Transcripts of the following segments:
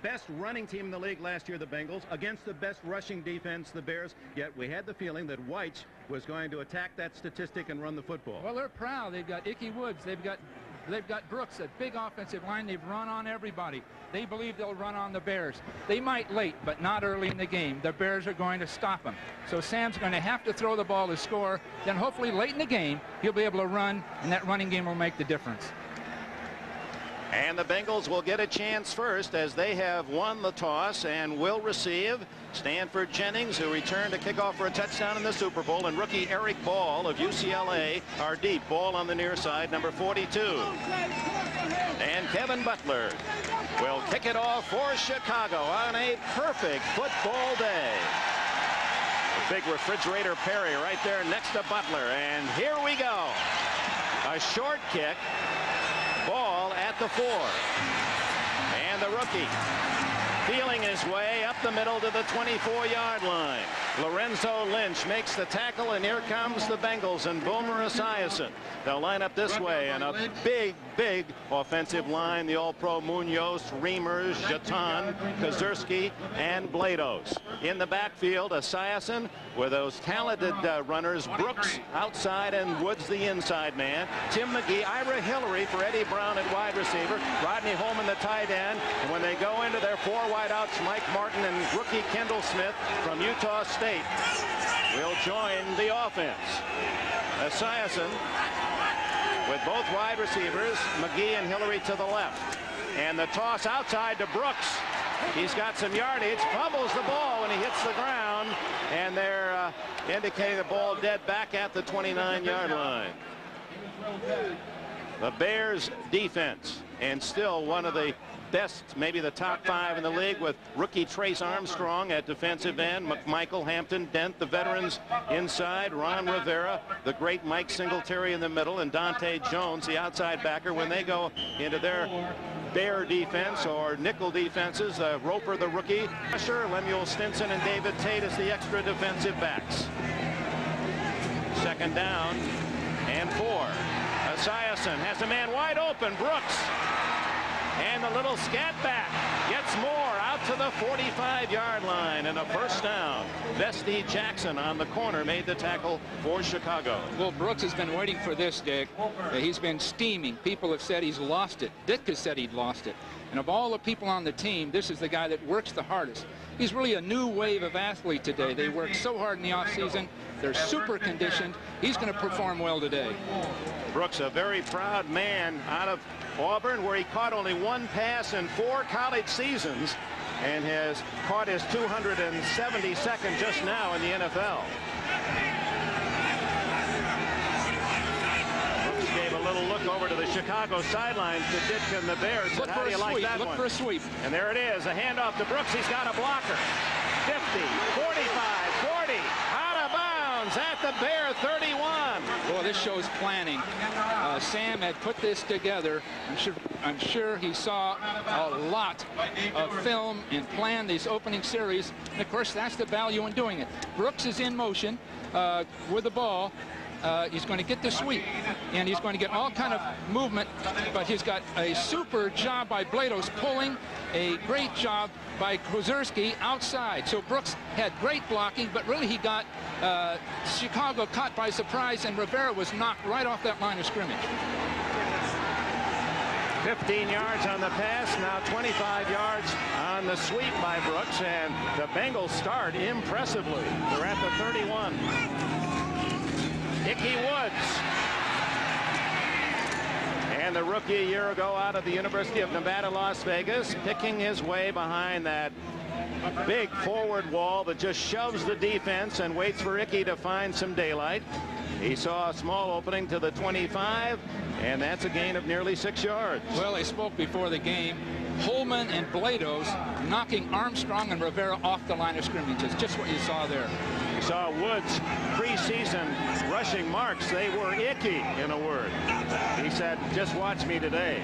Best running team in the league last year, the Bengals, against the best rushing defense, the Bears. Yet we had the feeling that White was going to attack that statistic and run the football. Well, they're proud. They've got Ickey Woods. They've got Brooks, a big offensive line. They've run on everybody. They believe they'll run on the Bears. They might late, but not early in the game. The Bears are going to stop them. So Sam's going to have to throw the ball to score. Then hopefully late in the game, he'll be able to run, and that running game will make the difference. And the Bengals will get a chance first as they have won the toss and will receive. Stanford Jennings, who returned to kick off for a touchdown in the Super Bowl, and rookie Eric Ball of UCLA are deep. Ball on the near side, number 42. And Kevin Butler will kick it off for Chicago on a perfect football day. A big refrigerator Perry right there next to Butler. And here we go. A short kick. Ball at the 4. And the rookie feeling his way up the middle to the 24-yard line. Lorenzo Lynch makes the tackle, and here comes the Bengals and Boomer Esiason. They'll line up this way, and a big offensive line. The All-Pro Munoz, Reimers, Jeton, Kozerski, and Blados. In the backfield, Esiason with those talented runners, Brooks outside and Woods the inside man. Tim McGee, Ira Hillary for Eddie Brown at wide receiver. Rodney Holman the tight end. And when they go into their 4 wideouts, Mike Martin and rookie Kendall Smith from Utah State will join the offense. Esiason with both wide receivers, McGee and Hillary to the left. And the toss outside to Brooks. He's got some yardage, fumbles the ball when he hits the ground, and they're indicating the ball dead back at the 29-yard line. The Bears defense, and still one of the best, maybe the top 5 in the league, with rookie Trace Armstrong at defensive end, McMichael, Hampton, Dent, the veterans inside, Ron Rivera, the great Mike Singletary in the middle, and Dante Jones, the outside backer. When they go into their Bear defense or nickel defenses, Roper, the rookie, Usher, Lemuel Stinson, and David Tate as the extra defensive backs. Second down and 4. Esiason has a man wide open, Brooks. And the little scat back gets more out to the 45-yard line, and a first down. Vesti Jackson on the corner made the tackle for Chicago. Well, Brooks has been waiting for this, Dick. He's been steaming. People have said he's lost it. Ditka said he'd lost it. And of all the people on the team, this is the guy that works the hardest. He's really a new wave of athlete today. They work so hard in the offseason. They're super conditioned. He's going to perform well today. Brooks, a very proud man out of Auburn, where he caught only 1 pass in 4 college seasons and has caught his 272nd just now in the NFL. Brooks gave a little look over to the Chicago sidelines to Ditka and the Bears. Said, how do you like that one? Look for a sweep. And there it is, a handoff to Brooks. He's got a blocker. 50, 45, 40, out of bounds at the Bear 31. Well, this shows planning. Sam had put this together. I'm sure he saw a lot of film and planned this opening series. And of course, that's the value in doing it. Brooks is in motion with the ball. He's going to get the sweep, and he's going to get all kind of movement, but he's got a super job by Blados pulling, a great job by Kozerski outside. So Brooks had great blocking, but really he got Chicago caught by surprise, and Rivera was knocked right off that line of scrimmage. 15 yards on the pass, now 25 yards on the sweep by Brooks, and the Bengals start impressively. They're at the 31. Ickey Woods. And the rookie a year ago out of the University of Nevada, Las Vegas, picking his way behind that big forward wall that just shoves the defense and waits for Ickey to find some daylight. He saw a small opening to the 25, and that's a gain of nearly 6 yards. Well, they spoke before the game. Holman and Blados knocking Armstrong and Rivera off the line of scrimmage. It's just what you saw there. You saw Woods' preseason rushing marks. They were icky, in a word. He said, just watch me today.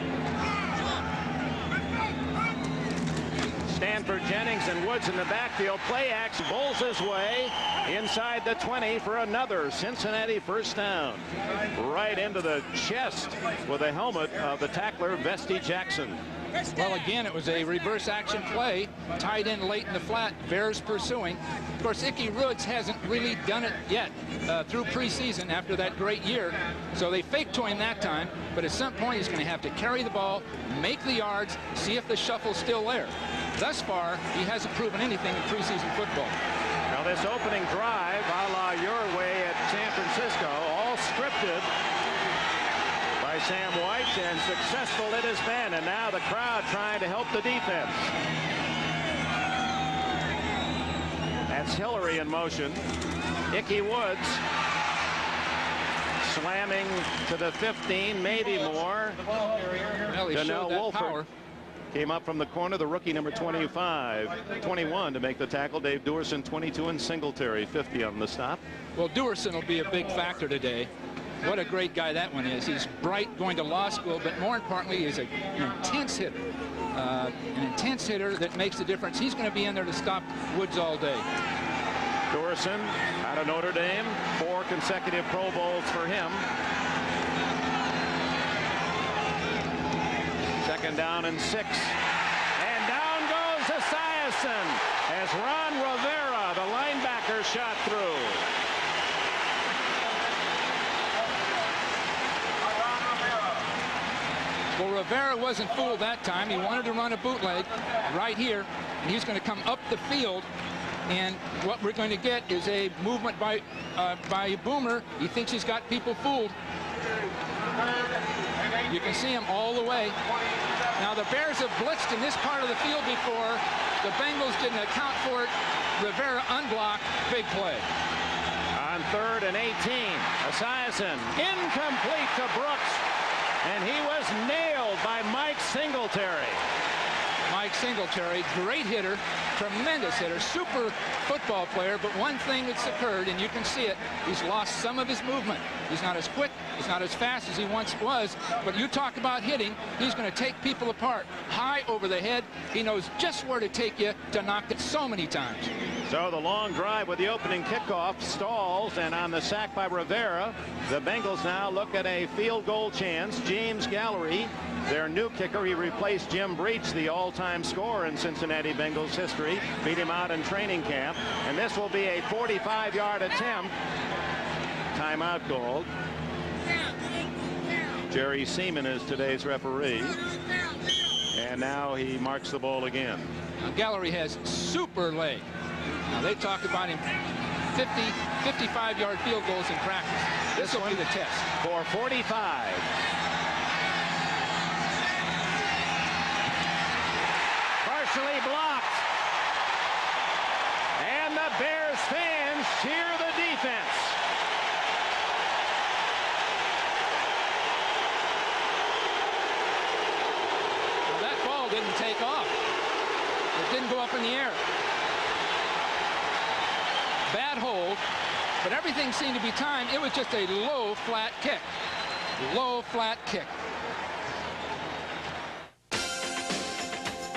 Stanford, Jennings, and Woods in the backfield. Play action, bowls his way inside the 20 for another Cincinnati first down. Right into the chest with the helmet of the tackler, Vesty Jackson. Well, again, it was a reverse action play, tied in late in the flat, Bears pursuing. Of course, Ickey Woods hasn't really done it yet through preseason after that great year. So they faked to him that time, but at some point he's going to have to carry the ball, make the yards, see if the shuffle's still there. Thus far, he hasn't proven anything in preseason football. Now this opening drive, a la your way at San Francisco, all scripted by Sam White, and successful it has been. And now the crowd trying to help the defense. That's Hillary in motion. Ickey Woods slamming to the 15, maybe more. Well, he showed that power. Came up from the corner, the rookie number 21 to make the tackle. Dave Duerson, 22, and Singletary 50 on the stop. Well, Duerson will be a big factor today. What a great guy that one is. He's bright, going to law school, but more importantly, he's an intense hitter. An intense hitter that makes the difference. He's going to be in there to stop Woods all day. Duerson out of Notre Dame, 4 consecutive Pro Bowls for him. Second down and 6. And down goes Esiason as Ron Rivera, the linebacker, shot through. Well, Rivera wasn't fooled that time. He wanted to run a bootleg right here, and he's going to come up the field. And what we're going to get is a movement by Boomer. He thinks he's got people fooled. You can see him all the way. Now the Bears have blitzed in this part of the field before. The Bengals didn't account for it. Rivera unblocked. Big play. On 3rd and 18, Esiason incomplete to Brooks. And he was nailed by Mike Singletary. Mike Singletary, great hitter, tremendous hitter, super football player. But one thing that's occurred, and you can see it, he's lost some of his movement. He's not as quick, he's not as fast as he once was. But you talk about hitting, he's going to take people apart. High over the head, he knows just where to take you to knock it so many times. So the long drive with the opening kickoff stalls, and on the sack by Rivera, the Bengals now look at a field goal chance. James Gallery, their new kicker, he replaced Jim Breach, the all-time scorer in Cincinnati Bengals history, beat him out in training camp, and this will be a 45-yard attempt. Timeout called. Jerry Seaman is today's referee, and now he marks the ball again. Now, Gallery has super leg. Now, they talk about him 50, 55-yard field goals in practice. This will be the test. For 45. Partially blocked. And the Bears fans cheer the defense. Well, that ball didn't take off. It didn't go up in the air. Bad hold, but everything seemed to be timed. It was just a low, flat kick. Low, flat kick.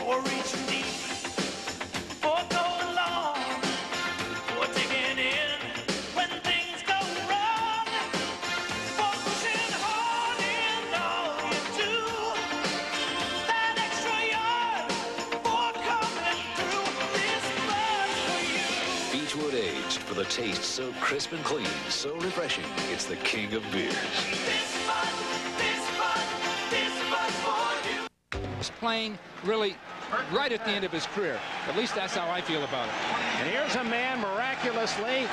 Or reaching deep, or going long, or digging in when things go wrong, for pushing hard and all you do, that extra yard, for coming through this much for you. Beechwood aged for the taste so crisp and clean, so refreshing. It's the king of beers. This much for you. He's playing really right at the end of his career. At least that's how I feel about it. And here's a man miraculously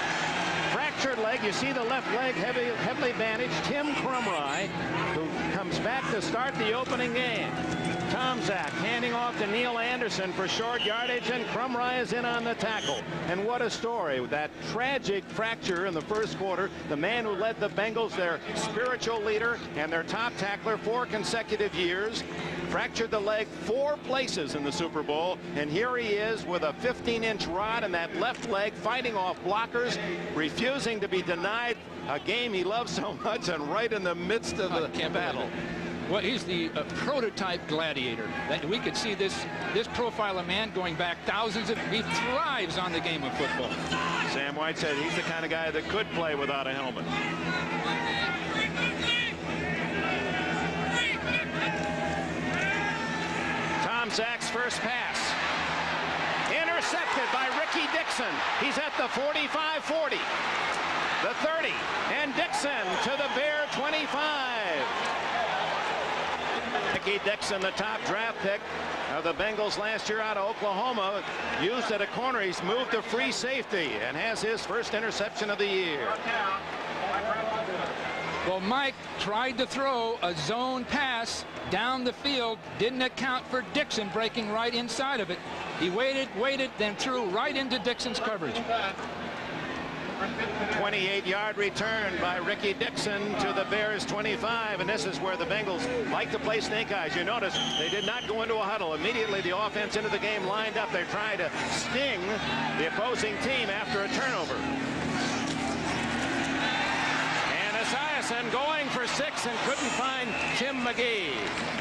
fractured leg. You see the left leg heavily bandaged. Tim Crumry, who comes back to start the opening game. Tomczak handing off to Neal Anderson for short yardage, and Crumry is in on the tackle. And what a story. That tragic fracture in the first quarter. The man who led the Bengals, their spiritual leader and their top tackler 4 consecutive years, fractured the leg 4 places in the Super Bowl, and here he is with a 15-inch rod in that left leg, fighting off blockers, refusing to be denied a game he loves so much, and right in the midst of the battle. Well, he's the prototype gladiator. That we could see this profile of man going back thousands of. He thrives on the game of football. Sam White said he's the kind of guy that could play without a helmet. Tom Zach's first pass. Intercepted by Ricky Dixon. He's at the 45-40. The 30. And Dixon to the Bear 25. Ricky Dixon, the top draft pick of the Bengals last year out of Oklahoma, used at a corner. He's moved to free safety and has his first interception of the year. Well, Mike tried to throw a zone pass down the field, didn't account for Dixon breaking right inside of it. He waited, then threw right into Dixon's coverage. 28-yard return by Ricky Dixon to the Bears 25, and this is where the Bengals like to play snake eyes. You notice they did not go into a huddle. Immediately the offense into the game lined up. They're trying to sting the opposing team after a turnover. And Esiason going for 6 and couldn't find Tim McGee.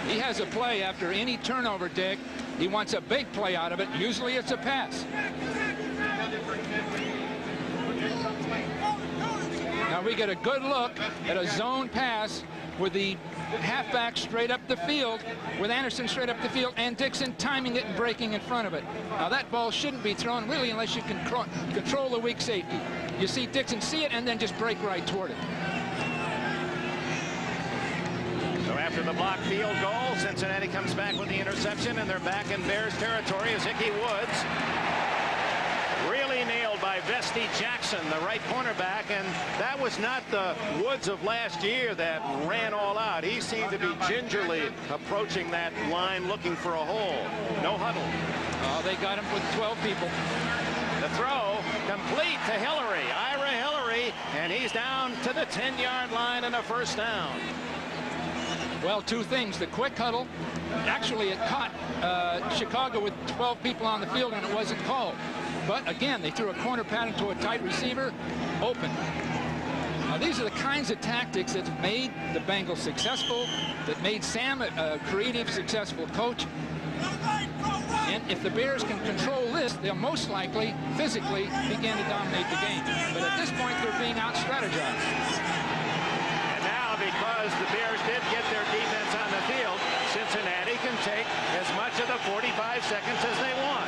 He has a play after any turnover, Dick. He wants a big play out of it. Usually it's a pass. Now we get a good look at a zone pass with the halfback straight up the field, with Anderson straight up the field, and Dixon timing it and breaking in front of it. Now that ball shouldn't be thrown really unless you can control the weak safety. You see Dixon see it and then just break right toward it. So after the blocked field goal, Cincinnati comes back with the interception, and they're back in Bears territory as Ickey Woods really nailed by Vesti Jackson, the right cornerback, and that was not the Woods of last year that ran all out. He seemed to be gingerly approaching that line looking for a hole. No huddle. Oh, they got him with 12 people. The throw complete to Hillary, Ira Hillary, and he's down to the 10-yard line and a first down. Well, two things. The quick huddle, actually it caught Chicago with 12 people on the field and it wasn't called. But again, they threw a corner pattern to a tight receiver, open. Now these are the kinds of tactics that made the Bengals successful, that made Sam a creative, successful coach. And if the Bears can control this, they'll most likely physically begin to dominate the game. But at this point, they're being out-strategized. And now, because the Bears did get their defense on the field, Cincinnati can take as much of the 45 seconds as they want.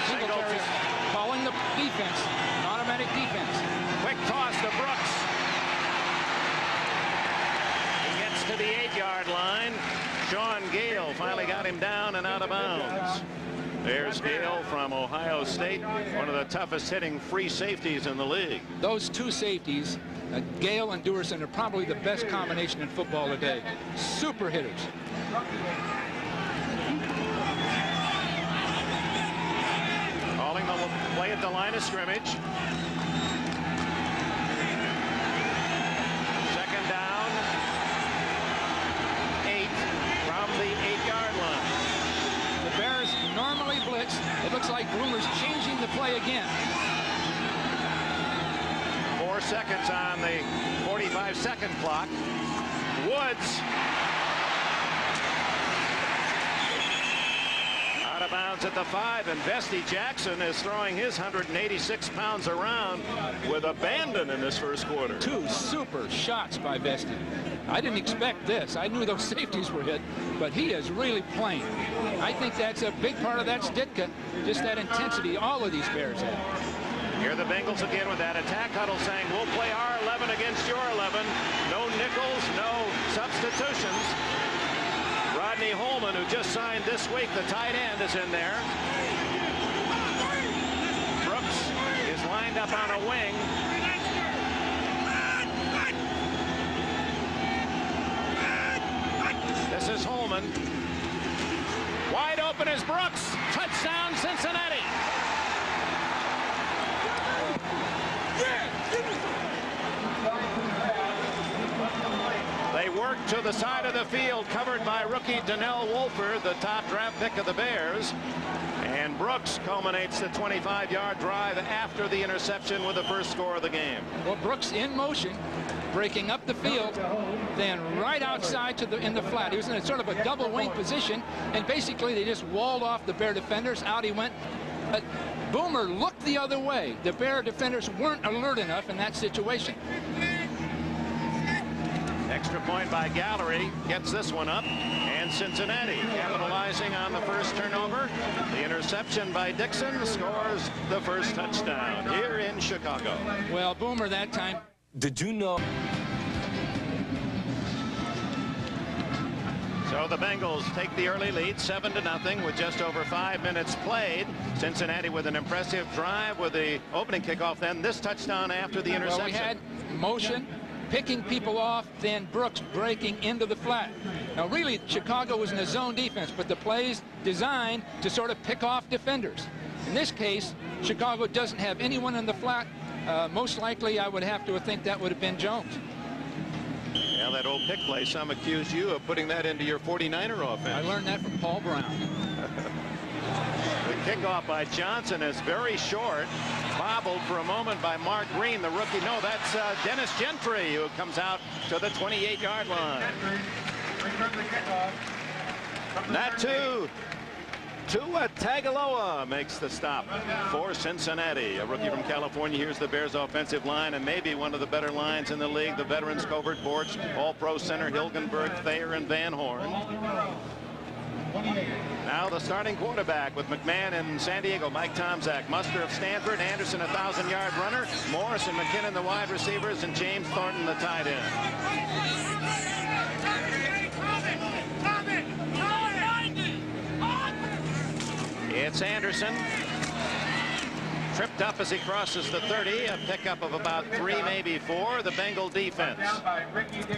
Singletary calling the defense, an automatic defense. Quick toss to Brooks. He gets to the 8-yard line. Sean Gale finally got him down and out of bounds. There's Gale from Ohio State, one of the toughest hitting free safeties in the league. Those two safeties, Gale and Duerson, are probably the best combination in football today. Super hitters. Calling the play at the line of scrimmage. Second down. 8 from the 8-yard line. The Bears normally blitz. It looks like Rumor's changing the play again. 4 seconds on the 45-second clock. Woods out of bounds at the 5, and Vesti Jackson is throwing his 186 pounds around with abandon in this first quarter. Two super shots by Vesti. I didn't expect this. I knew those safeties were hit, but he is really playing. I think that's a big part of that Ditka, just that intensity all of these Bears have. Here the Bengals again with that attack huddle saying, we'll play our 11 against your 11. No nickels, no substitutions. Rodney Holman, who just signed this week, the tight end, is in there. Brooks is lined up on a wing. This is Holman. Wide open is Brooks. Touchdown, Cincinnati. They work to the side of the field, covered by rookie Donnell Wolford, the top draft pick of the Bears. And Brooks culminates the 25-yard drive after the interception with the first score of the game. Well, Brooks in motion, breaking up the field, then right outside to in the flat. He was in a sort of a double wing position, and basically they just walled off the Bear defenders. Out he went. But Boomer looked the other way. The Bear defenders weren't alert enough in that situation. Extra point by Gallery gets this one up, and Cincinnati capitalizing on the first turnover. The interception by Dixon scores the first touchdown here in Chicago. Well, Boomer that time. Did you know? So the Bengals take the early lead 7-0 with just over 5 minutes played. Cincinnati with an impressive drive with the opening kickoff, then this touchdown after the interception. Well, we had motion, picking people off, then Brooks breaking into the flat. Now really Chicago was in a zone defense, but the plays designed to sort of pick off defenders. In this case, Chicago doesn't have anyone in the flat. Most likely I would have to think that would have been Jones. Yeah, that old pick play, some accused you of putting that into your 49er offense. I learned that from Paul Brown. The kickoff by Johnson is very short. Bobbled for a moment by Mark Green, the rookie. No, that's Dennis Gentry, who comes out to the 28-yard line. That Tua Tagovailoa makes the stop for Cincinnati. A rookie from California. Here's the Bears offensive line, and maybe one of the better lines in the league. The veterans Covert, Bortz, All-Pro center Hilgenberg, Thayer, and Van Horn. Now the starting quarterback with McMahon in San Diego, Mike Tomczak, Muster of Stanford, Anderson a 1,000-yard runner, Morris and McKinnon the wide receivers, and James Thornton the tight end. It's Anderson. Tripped up as he crosses the 30, a pickup of about 3, maybe 4. The Bengal defense.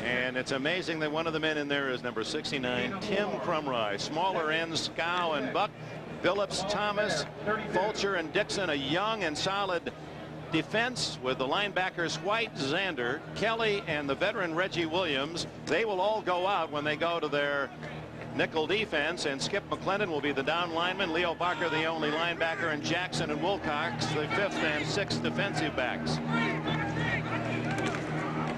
And it's amazing that one of the men in there is number 69, Tim Crumry. Smaller ends, Scow and Buck, Phillips, Thomas, Fulcher, and Dixon. A young and solid defense with the linebackers White, Zander, Kelly, and the veteran Reggie Williams. They will all go out when they go to their nickel defense, and Skip McClendon will be the down lineman, Leo Barker the only linebacker, and Jackson and Wilcox the 5th and 6th defensive backs.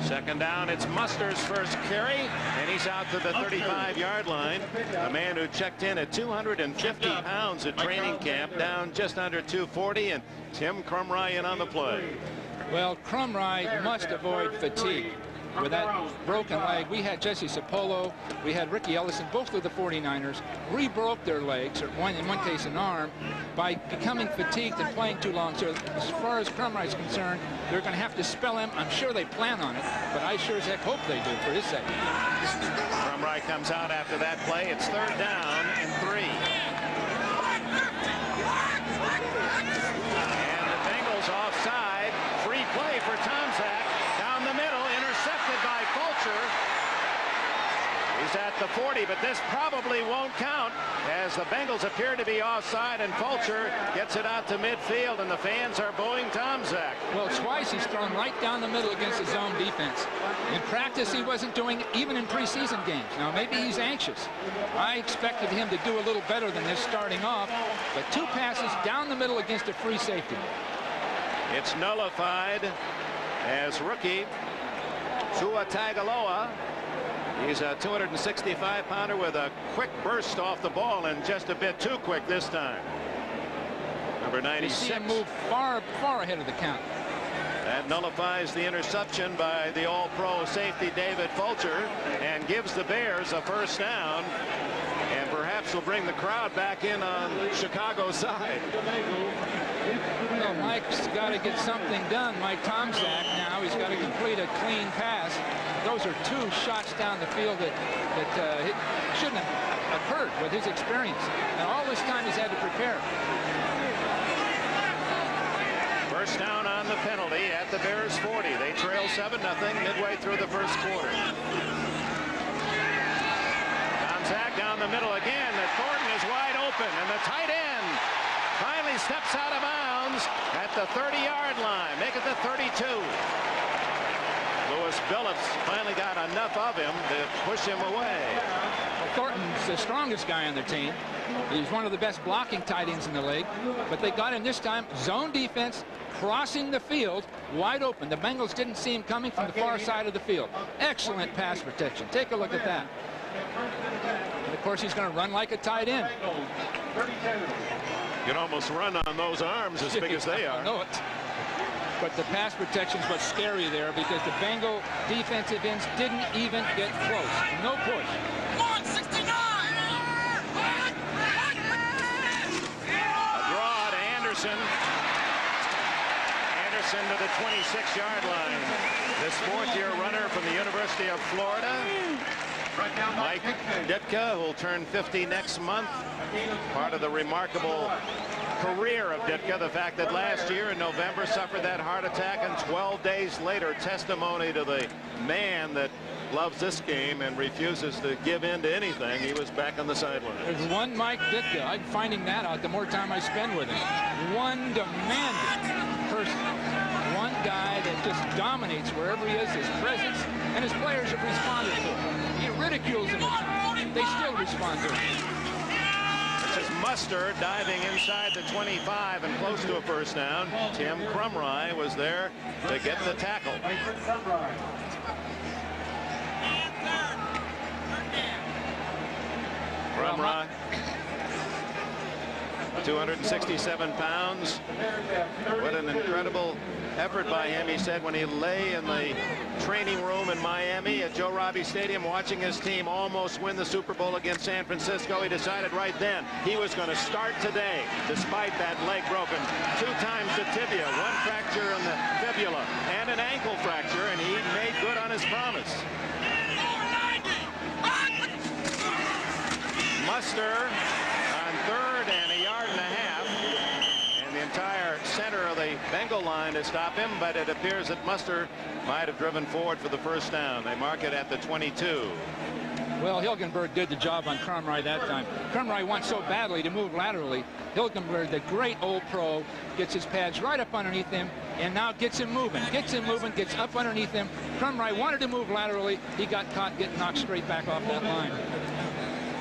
Second down, it's Muster's first carry, and he's out to the 35-yard line. A man who checked in at 250 pounds at training camp, down just under 240, and Tim Crumry in on the play. Well, Crumry must avoid fatigue. With that broken leg, we had Jesse Sapolo, we had Ricky Ellison, both of the 49ers, re-broke their legs, or in one case an arm, by becoming fatigued and playing too long. So as far as Crumry is concerned, they're going to have to spell him. I'm sure they plan on it, but I sure as heck hope they do for his sake. Crumry comes out after that play. It's 3rd down and 3. And the Bengals offside. Free play for Tomczak. Down the middle, intercepted by Fulcher. He's at the 40, but this probably won't count as the Bengals appear to be offside, and Fulcher gets it out to midfield, and the fans are booing Tomczak. Well, twice he's thrown right down the middle against his zone defense. In practice, he wasn't doing it even in preseason games. Now, maybe he's anxious. I expected him to do a little better than this starting off, but 2 passes down the middle against a free safety. It's nullified as rookie Tua Tagovailoa. He's a 265-pounder with a quick burst off the ball, and just a bit too quick this time. Number 96. You see him move far ahead of the count. That nullifies the interception by the all-pro safety David Fulcher and gives the Bears a first down, and perhaps will bring the crowd back in on Chicago's side. Well, Mike's got to get something done. Mike Tomczak now, he's got to complete a clean pass. Those are 2 shots down the field that shouldn't have occurred with his experience. And all this time he's had to prepare. First down on the penalty at the Bears 40. They trail 7-0 midway through the first quarter. Tomczak down the middle again. Thornton is wide open, and the tight end finally steps out of bounds at the 30-yard line. Make it the 32. Lewis Billups finally got enough of him to push him away. Thornton's the strongest guy on the team. He's one of the best blocking tight ends in the league. But they got him this time. Zone defense, crossing the field, wide open. The Bengals didn't see him coming from the far side of the field. Excellent pass protection. Take a look at that. And of course, he's going to run like a tight end. You can almost run on those arms as big as they are. I know it. But the pass protection is what's scary there, because the Bengal defensive ends didn't even get close. No push. A draw to Anderson. Anderson to the 26-yard line. This fourth-year runner from the University of Florida. Mike Ditka, who will turn 50 next month. Part of the remarkable career of Ditka, the fact that last year in November suffered that heart attack, and 12 days later, testimony to the man that loves this game and refuses to give in to anything. He was back on the sideline. There's one Mike Ditka. I'm finding that out the more time I spend with him. One demanding person. One guy that just dominates wherever he is, his presence, and his players have responded to him. He ridicules them at times. They still respond to him. This is Mustard diving inside the 25 and close to a first down. Tim Crumry was there to get the tackle. Crumry, 267 pounds. What an incredible effort by him. He said when he lay in the training room in Miami at Joe Robbie Stadium watching his team almost win the Super Bowl against San Francisco, he decided right then he was going to start today despite that leg broken. 2 times the tibia, 1 fracture in the fibula, and an ankle fracture, and he made good on his promise. Muster on 3rd and a yard and a half. The entire center of the Bengal line to stop him, but it appears that Muster might have driven forward for the first down. They mark it at the 22. Well, Hilgenberg did the job on Crumry that time. Crumry wants so badly to move laterally. Hilgenberg, the great old pro, gets his pads right up underneath him and now gets him moving, gets up underneath him. Crumry wanted to move laterally. He got caught getting knocked straight back off that line.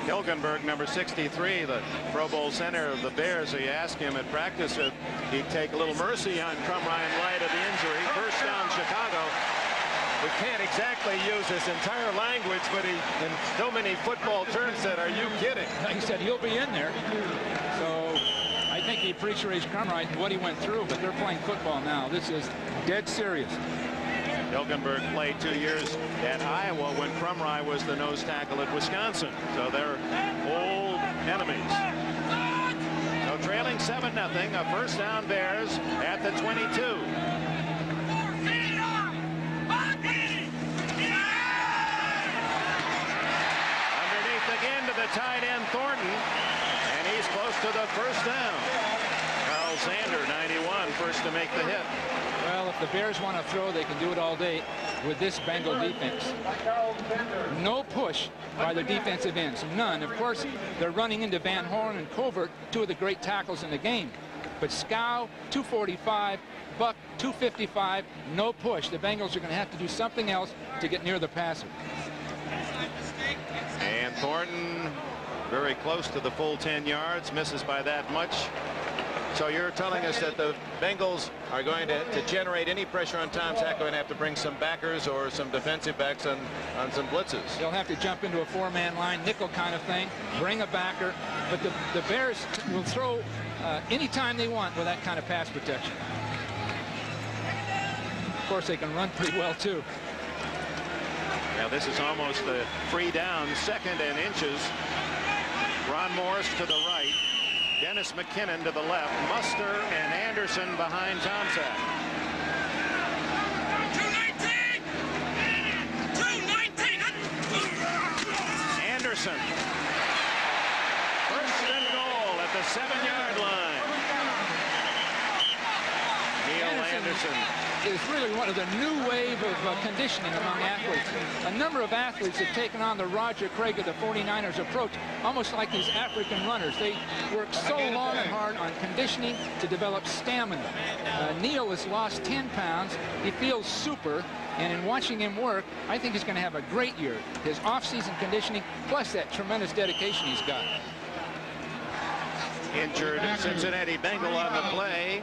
Hilgenberg, number 63, the Pro Bowl center of the Bears. So you ask him at practice if he'd take a little mercy on Crumry in light of the injury. First down, Chicago. We can't exactly use his entire language, but he, in so many football terms, said, "Are you kidding?" He said he'll be in there. So I think he appreciates Crumry and what he went through, but they're playing football now. This is dead serious. Hilgenberg played 2 years at Iowa when Crumry was the nose tackle at Wisconsin. So they're old enemies. So trailing 7-0, a first down Bears at the 22. Underneath again to the tight end Thornton, and he's close to the first down. Carl Zander, 91, first to make the hit. Well, if the Bears want to throw, they can do it all day with this Bengal defense. No push by the defensive ends. None. Of course, they're running into Van Horn and Covert, 2 of the great tackles in the game. But Scow, 245, Buck, 255, no push. The Bengals are going to have to do something else to get near the passer. And Thornton very close to the full 10 yards, misses by that much. So you're telling us that the Bengals are going to generate any pressure on Tom Zach, going to have to bring some backers or some defensive backs on some blitzes. They'll have to jump into a 4-man line, nickel kind of thing, bring a backer. But the Bears will throw anytime they want with that kind of pass protection. Of course, they can run pretty well, too. Now, this is almost a free down, 2nd and inches. Ron Morris to the right. Dennis McKinnon to the left. Muster and Anderson behind Tomczak. 219. Anderson. First and goal at the 7-yard line. Neal Anderson is really one of the new wave of conditioning among athletes. A number of athletes have taken on the Roger Craig of the 49ers approach, almost like these African runners. They work so long and hard on conditioning to develop stamina. Neal has lost 10 pounds. He feels super. And in watching him work, I think he's going to have a great year. His off-season conditioning, plus that tremendous dedication he's got. Injured Cincinnati Bengal on the play.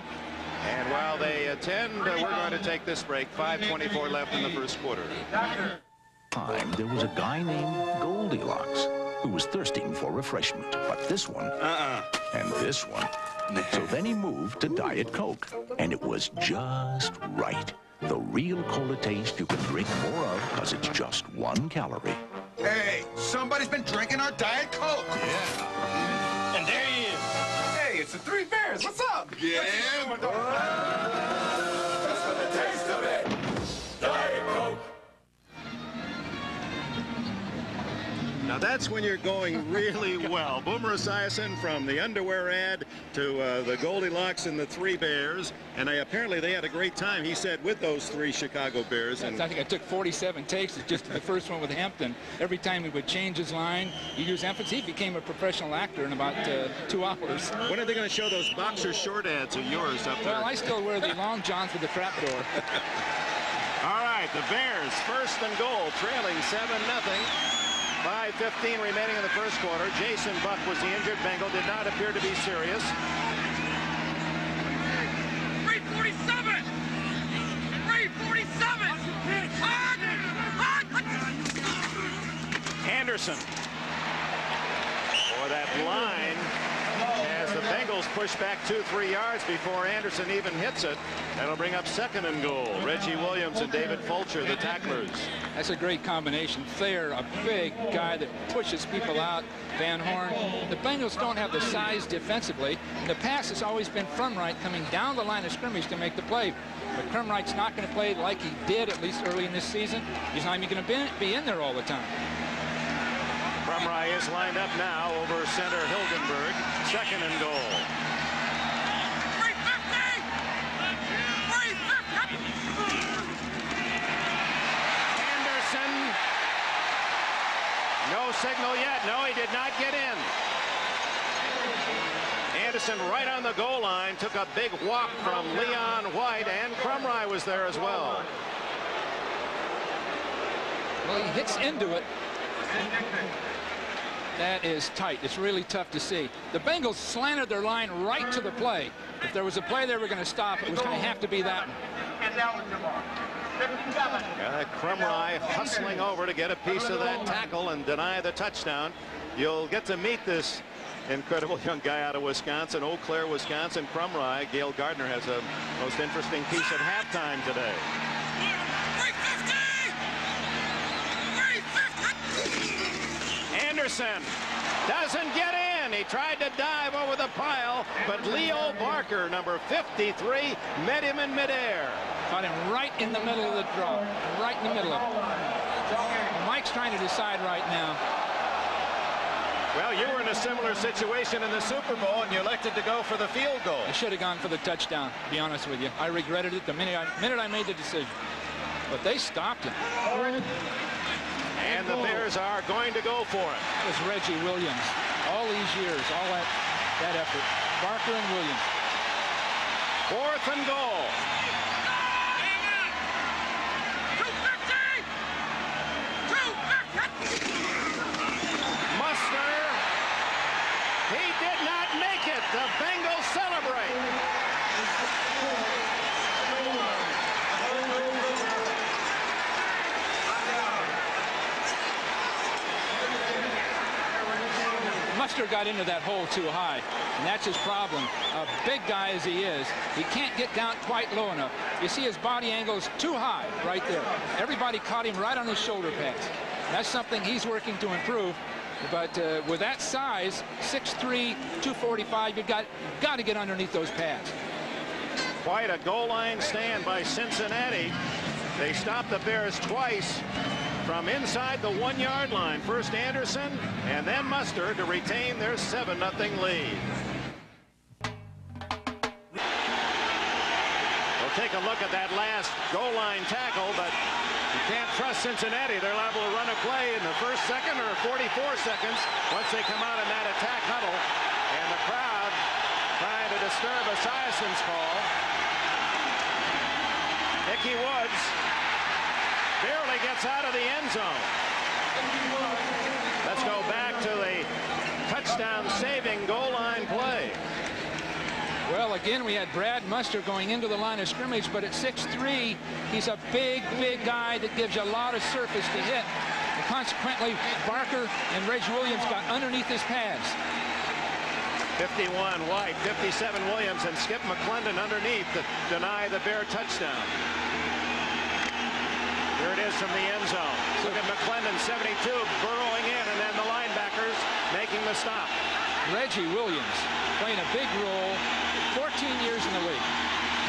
And while they attend, we're going to take this break. 5:24 left in the first quarter. There was a guy named Goldilocks who was thirsting for refreshment. But this one, and this one. So then he moved to Diet Coke. And it was just right. The real cola taste you can drink more of because it's just 1 calorie. Hey, somebody's been drinking our Diet Coke. Yeah. And there he is. Hey, it's the Three Bears. What's up? Yeah. Just for the taste of it. Diet Coke. Now that's when you're going really well. Boomer Esiason from the underwear ad to the Goldilocks and the Three Bears. And apparently they had a great time, he said, with those 3 Chicago Bears. And I think I took 47 takes. It's just the first one with Hampton. Every time he would change his line, he used emphasis. He became a professional actor in about 2 hours. When are they going to show those boxer short ads of yours up there? Well, I still wear the long johns with the trapdoor. All right, the Bears first and goal, trailing 7-0. 5:15 remaining in the first quarter. Jason Buck was the injured Bengal, did not appear to be serious. 347! 347! Anderson for that line as the Bengals push back 2-3 yards before Anderson even hits it. That'll bring up second and goal. Reggie Williams and David Fulcher, the tacklers. That's a great combination. Thayer, a big guy that pushes people out. Van Horn. The Bengals don't have the size defensively. The pass has always been Crumwright coming down the line of scrimmage to make the play. But Crumwright's not going to play like he did, at least early in this season. He's not even going to be in there all the time. Crumwright is lined up now over center Hilgenberg. Second and goal. Anderson. No signal yet. No, he did not get in. Anderson right on the goal line took a big walk from Leon White, and Crumwright was there as well. Well, he hits into it. That is tight. It's really tough to see. The Bengals slanted their line right to the play. If there was a play they were going to stop, it was going to have to be that one. Crumwright hustling over to get a piece of that tackle and deny the touchdown. You'll get to meet this incredible young guy out of Wisconsin, Eau Claire, Wisconsin. Crumwright. Gail Gardner has a most interesting piece at halftime today. Anderson doesn't get in. He tried to dive over the pile, but Leo Barker, number 53, met him in midair. Caught him right in the middle of the draw. Right in the middle of it. Mike's trying to decide right now. Well, you were in a similar situation in the Super Bowl, and you elected to go for the field goal. I should have gone for the touchdown, to be honest with you. I regretted it the minute I made the decision. But they stopped him. And the Bears are going to go for it. That was Reggie Williams. All these years, all that effort. Barker and Williams. Fourth and goal. Muster. He did not make it. The Bengals celebrate. Muster got into that hole too high, and that's his problem. A big guy as he is, he can't get down quite low enough. You see his body angle is too high right there. Everybody caught him right on his shoulder pads. That's something he's working to improve. But with that size, 6'3", 245, you've got to get underneath those pads. Quite a goal line stand by Cincinnati. They stopped the Bears twice from inside the 1-yard line. First Anderson and then Muster to retain their 7-0 lead. We'll take a look at that last goal line tackle, but you can't trust Cincinnati. They're liable to run a play in the first second or 44 seconds once they come out in that attack huddle. And the crowd trying to disturb Esiason's call. Nicky Woods barely gets out of the end zone. Let's go back to the touchdown-saving goal line play. Well, again, we had Brad Muster going into the line of scrimmage, but at 6'3", he's a big, big guy that gives you a lot of surface to hit. And consequently, Barker and Reggie Williams got underneath his pads. 51 White, 57 Williams, and Skip McClendon underneath to deny the Bear touchdown. Here it is from the end zone. Look at McClendon, 72, burrowing in, and then the linebackers making the stop. Reggie Williams playing a big role, 14 years in the league.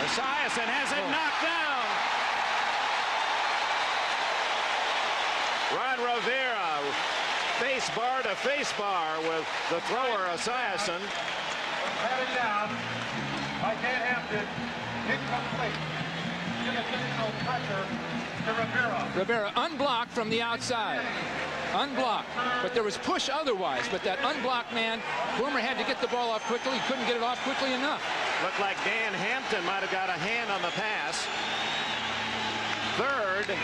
Esiason has it knocked down. Ron Rivera, face bar to face bar with the thrower Esiason. Batted down by Dan Hampton. Incomplete. Additional pressure to Rivera. Rivera unblocked from the outside. Unblocked. But there was push otherwise. But that unblocked man, Boomer had to get the ball off quickly. He couldn't get it off quickly enough. Looked like Dan Hampton might have got a hand on the pass. 3rd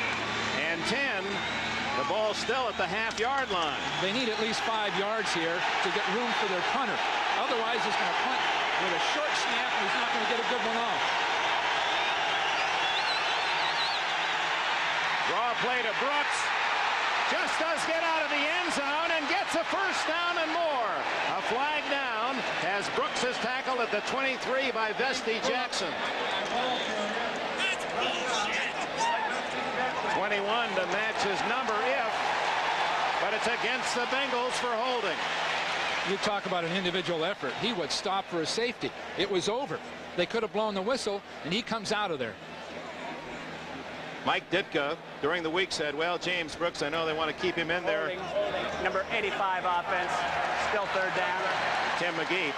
and 10. The ball still at the half-yard line. They need at least 5 yards here to get room for their punter. Otherwise, he's going to punt with a short snap, and he's not going to get a good one off. Draw play to Brooks. Just does get out of the end zone and gets a first down and more. A flag down as Brooks is tackled at the 23 by Vesti Jackson. 21 to match his number but it's against the Bengals for holding. You talk about an individual effort. He would stop for a safety. It was over. They could have blown the whistle, and he comes out of there. Mike Ditka during the week said, well, James Brooks, I know they want to keep him in there. Holding. Number 85 offense, still 3rd down. Tim McGee.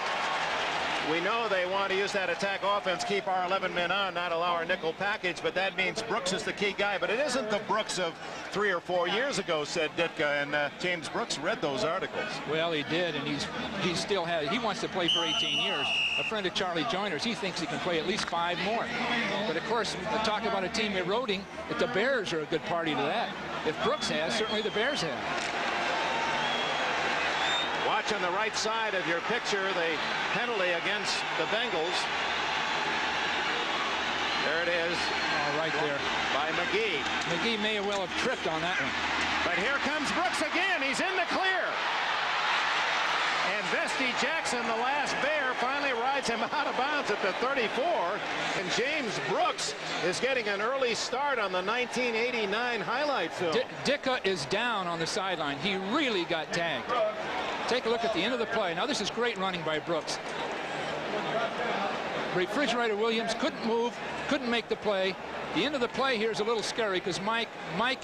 We know they want to use that attack offense, keep our 11 men on, not allow our nickel package, but that means Brooks is the key guy. But it isn't the Brooks of 3 or 4 years ago, said Ditka, and James Brooks read those articles. Well, he did, and he still has. He wants to play for 18 years. A friend of Charlie Joyner's, he thinks he can play at least 5 more. But of course, talk about a team eroding, that the Bears are a good party to that. If Brooks has, certainly the Bears have. Watch on the right side of your picture the penalty against the Bengals. There it is. Oh, right there. By McGee. McGee may well have tripped on that one. But here comes Brooks again. He's in the clear. And Vesti Jackson, the last Bear, finally rides him out of bounds at the 34. And James Brooks is getting an early start on the 1989 highlight film. Ditka is down on the sideline. He really got tagged. Take a look at the end of the play. Now, this is great running by Brooks. Refrigerator Williams couldn't move, couldn't make the play. The end of the play here is a little scary because Mike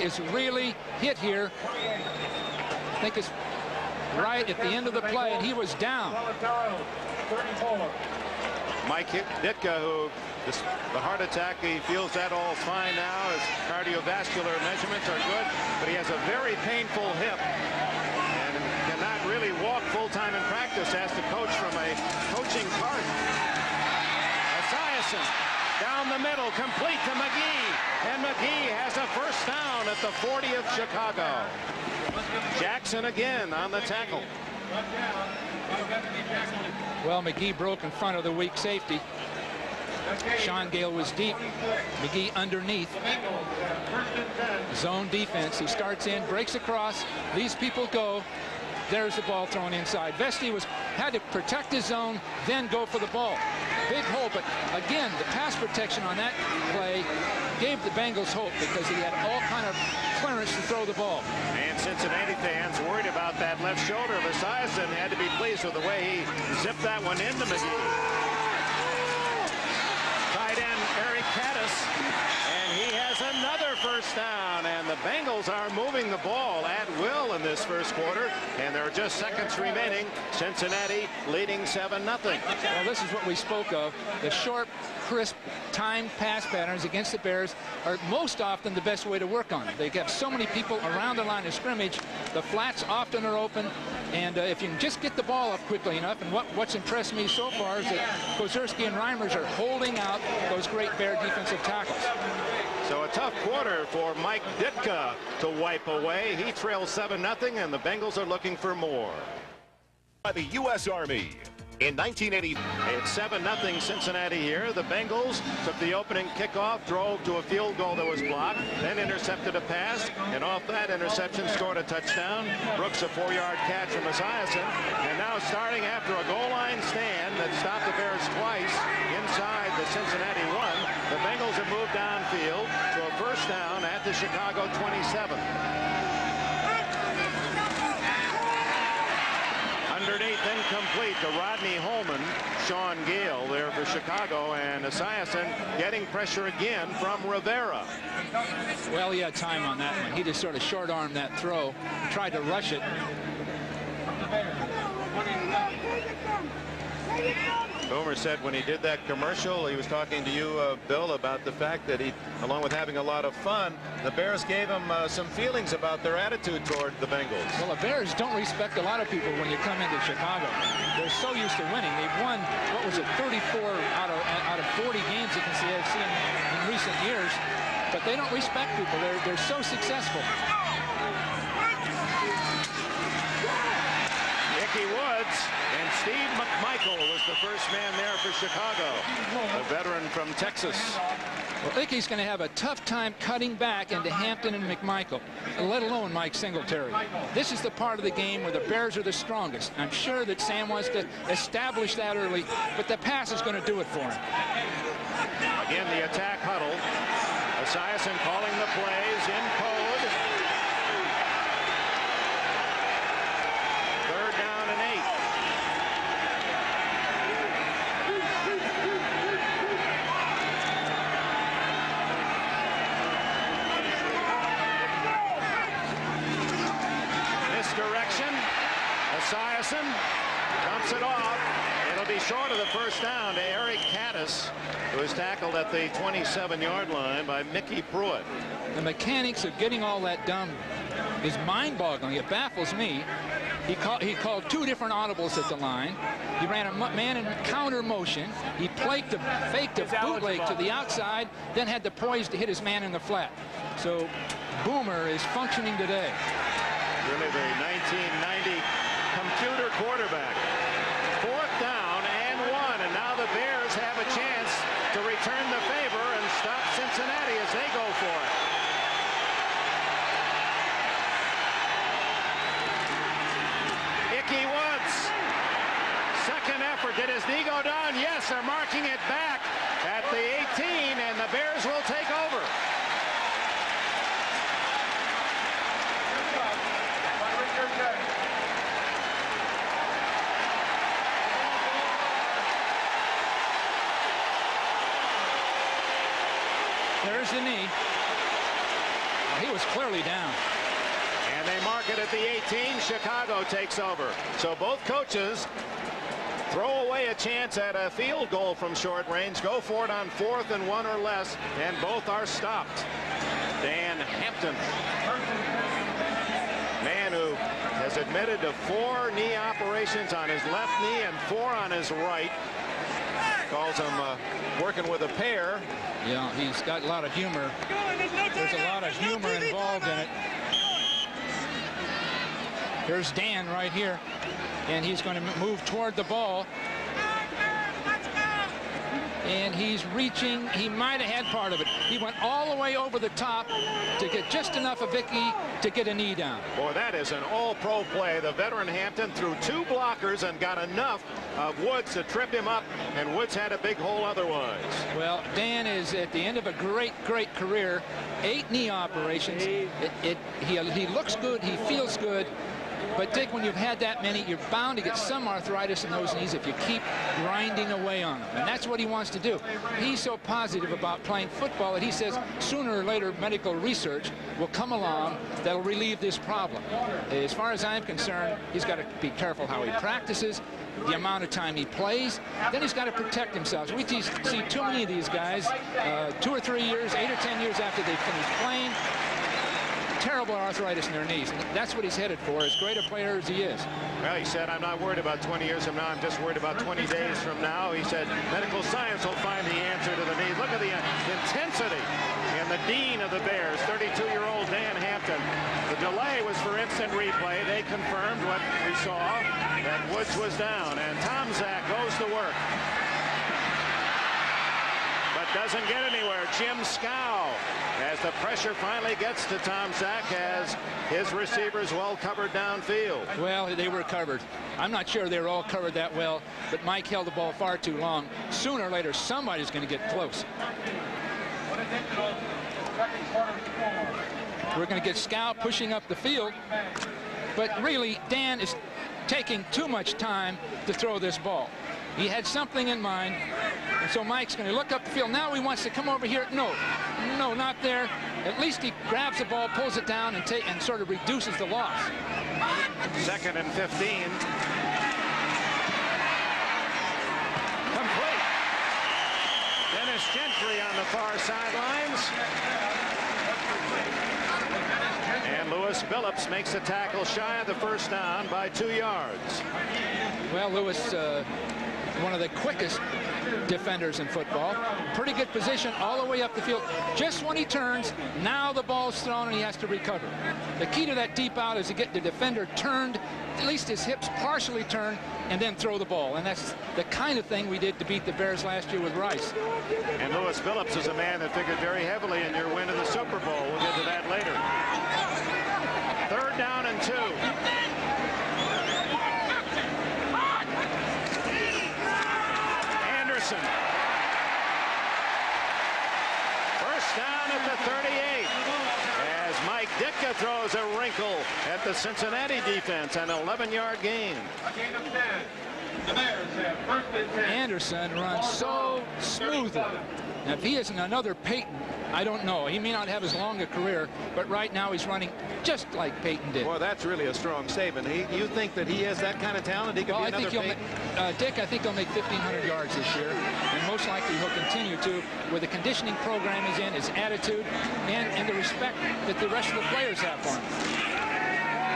is really hit here. I think it's right at the end of the play, and he was down. Mike Ditka, who the heart attack, he feels that all fine now. His cardiovascular measurements are good, but he has a very painful hip and cannot really walk full-time in practice. Has to coach from a coaching cart. Esiason down the middle, complete to McGee, and McGee has a first down at the 40 of Chicago. Jackson again on the tackle. Well, McGee broke in front of the weak safety. Sean Gale was deep. McGee underneath. Zone defense. He starts in, breaks across, leaves people go. There's the ball thrown inside. Vesti had to protect his zone, then go for the ball. Big hole, but again, the pass protection on that play gave the Bengals hope because he had all kind of clearance to throw the ball. And Cincinnati fans worried about that left shoulder of Esiason had to be pleased with the way he zipped that one into McGee. Tight end Eric Caddis, and he has another first down, and the Bengals are moving the ball at will in this first quarter, and there are just seconds remaining. Cincinnati leading 7-0. Well, this is what we spoke of. The short, crisp, timed pass patterns against the Bears are most often the best way to work on it. They have so many people around the line of scrimmage. The flats often are open. And if you can just get the ball up quickly enough, and what's impressed me so far is that Kozerski and Reimers are holding out those great Bear defensive tackles. So a tough quarter for Mike Ditka to wipe away. He trails 7-0, and the Bengals are looking for more. By the U.S. Army. In 1980, it's 7-0 Cincinnati here. The Bengals took the opening kickoff, drove to a field goal that was blocked, then intercepted a pass, and off that interception scored a touchdown. Brooks a 4-yard catch from Esiason, and now starting after a goal line stand that stopped the Bears twice inside the Cincinnati 1, the Bengals have moved downfield to a first down at the Chicago 27. Underneath incomplete to Rodney Holman. Sean Gale there for Chicago, and Esiason getting pressure again from Rivera. Well, he had time on that one. He just sort of short-armed that throw, tried to rush it. Boomer said when he did that commercial, he was talking to you, Bill, about the fact that he, along with having a lot of fun, the Bears gave him some feelings about their attitude toward the Bengals. Well, the Bears don't respect a lot of people when you come into Chicago. They're so used to winning. They've won, what was it, 34 out of 40 games you can see I've seen in recent years, but they don't respect people. They're so successful. Ickey Woods and Steve McMichael was the first man there for Chicago, a veteran from Texas. Well, Ickey's going to have a tough time cutting back into Hampton and McMichael, let alone Mike Singletary. This is the part of the game where the Bears are the strongest. I'm sure that Sam wants to establish that early, but the pass is going to do it for him. Again, the attack huddle. Esiason calling the plays in code. Third down and 8. Misdirection. Esiason dumps it off. It'll be short of the first down to Eric Caddis, who was tackled at the 27-yard line by Mickey Pruitt. The mechanics of getting all that done is mind-boggling. It baffles me. He called 2 different audibles at the line. He ran a man in counter motion. He faked a bootleg to the outside, then had the poise to hit his man in the flat. So Boomer is functioning today. Really the 1990 computer quarterback. Fourth down and 1, and now the Bears have a chance to return the favor and stop Cincinnati as they go for it. Ickey Woods, second effort. Did his knee go down? Yes, they're marking it back at the 18, and the Bears will take over. There's the knee. Well, he was clearly down. And they mark it at the 18. Chicago takes over. So both coaches throw away a chance at a field goal from short range, go for it on 4th and 1 or less, and both are stopped. Dan Hampton, man who has admitted to 4 knee operations on his left knee and 4 on his right, calls him working with a pair. Yeah, he's got a lot of humor. There's a lot of humor involved in it. Here's Dan right here, and he's going to move toward the ball. And he's reaching. He might have had part of it. He went all the way over the top to get just enough of Ickey to get a knee down. Boy, that is an all-pro play. The veteran Hampton threw 2 blockers and got enough of Woods to trip him up, and Woods had a big hole otherwise. Well, Dan is at the end of a great career. 8 knee operations. He looks good. He feels good. But Dick, when you've had that many, you're bound to get some arthritis in those knees if you keep grinding away on them. And that's what he wants to do. He's so positive about playing football that he says sooner or later medical research will come along that'll relieve this problem. As far as I'm concerned, he's got to be careful how he practices, the amount of time he plays. Then he's got to protect himself. We see too many of these guys 2 or 3 years, 8 or 10 years after they finish playing, terrible arthritis in their knees. And that's what he's headed for, as great a player as he is. Well, he said, I'm not worried about 20 years from now. I'm just worried about 20 days from now. He said, medical science will find the answer to the need. Look at the intensity. And the dean of the Bears, 32-year-old Dan Hampton. The delay was for instant replay. They confirmed what we saw, that Woods was down. And Tom Zach goes to work, but doesn't get anywhere. Jim Scow, as the pressure finally gets to Tom Zach, as his receivers well covered downfield. Well, they were covered. I'm not sure they were all covered that well, but Mike held the ball far too long. Sooner or later, somebody's going to get close. We're going to get Scow pushing up the field, but really, Dan is taking too much time to throw this ball. He had something in mind, and so Mike's going to look up the field. Now he wants to come over here. No, not there. At least he grabs the ball, pulls it down, and sort of reduces the loss. 2nd and 15. Complete. Dennis Gentry on the far sidelines. And Lewis Phillips makes the tackle shy of the first down by 2 yards. Well, Lewis, one of the quickest defenders in football. Pretty good position all the way up the field. Just when he turns, now the ball's thrown and he has to recover. The key to that deep out is to get the defender turned, at least his hips partially turned, and then throw the ball. And that's the kind of thing we did to beat the Bears last year with Rice. And Lewis Phillips is a man that figured very heavily in your win in the Super Bowl. We'll get to that later. 3rd down and 2. Anderson. First down at the 38. As Mike Ditka throws a wrinkle at the Cincinnati defense, an 11-yard gain. Anderson runs so smoothly. Now, if he isn't another Peyton, I don't know. He may not have as long a career, but right now he's running just like Peyton did. Well, that's really a strong statement. You think that he has that kind of talent? He could be another Peyton? Dick, I think he'll make 1,500 yards this year, and most likely he'll continue to, with the conditioning program he's in, his attitude, and the respect that the rest of the players have for him.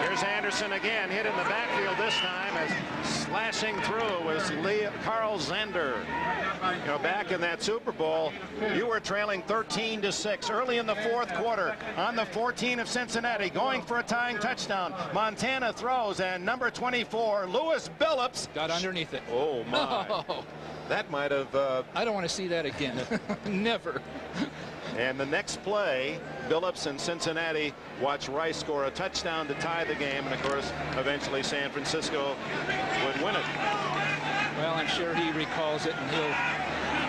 Here's Anderson again, hit in the backfield this time, as slashing through was Carl Zender. You know, back in that Super Bowl, you were trailing 13-6 early in the 4th quarter on the 14 of Cincinnati, going for a tying touchdown. Montana throws, and number 24, Lewis Phillips, got underneath it. Oh my! Oh. That might have. I don't want to see that again. Never. And the next play, Phillips and Cincinnati watch Rice score a touchdown to tie the game, and of course, eventually San Francisco would win it. Well, I'm sure he recalls it, and he'll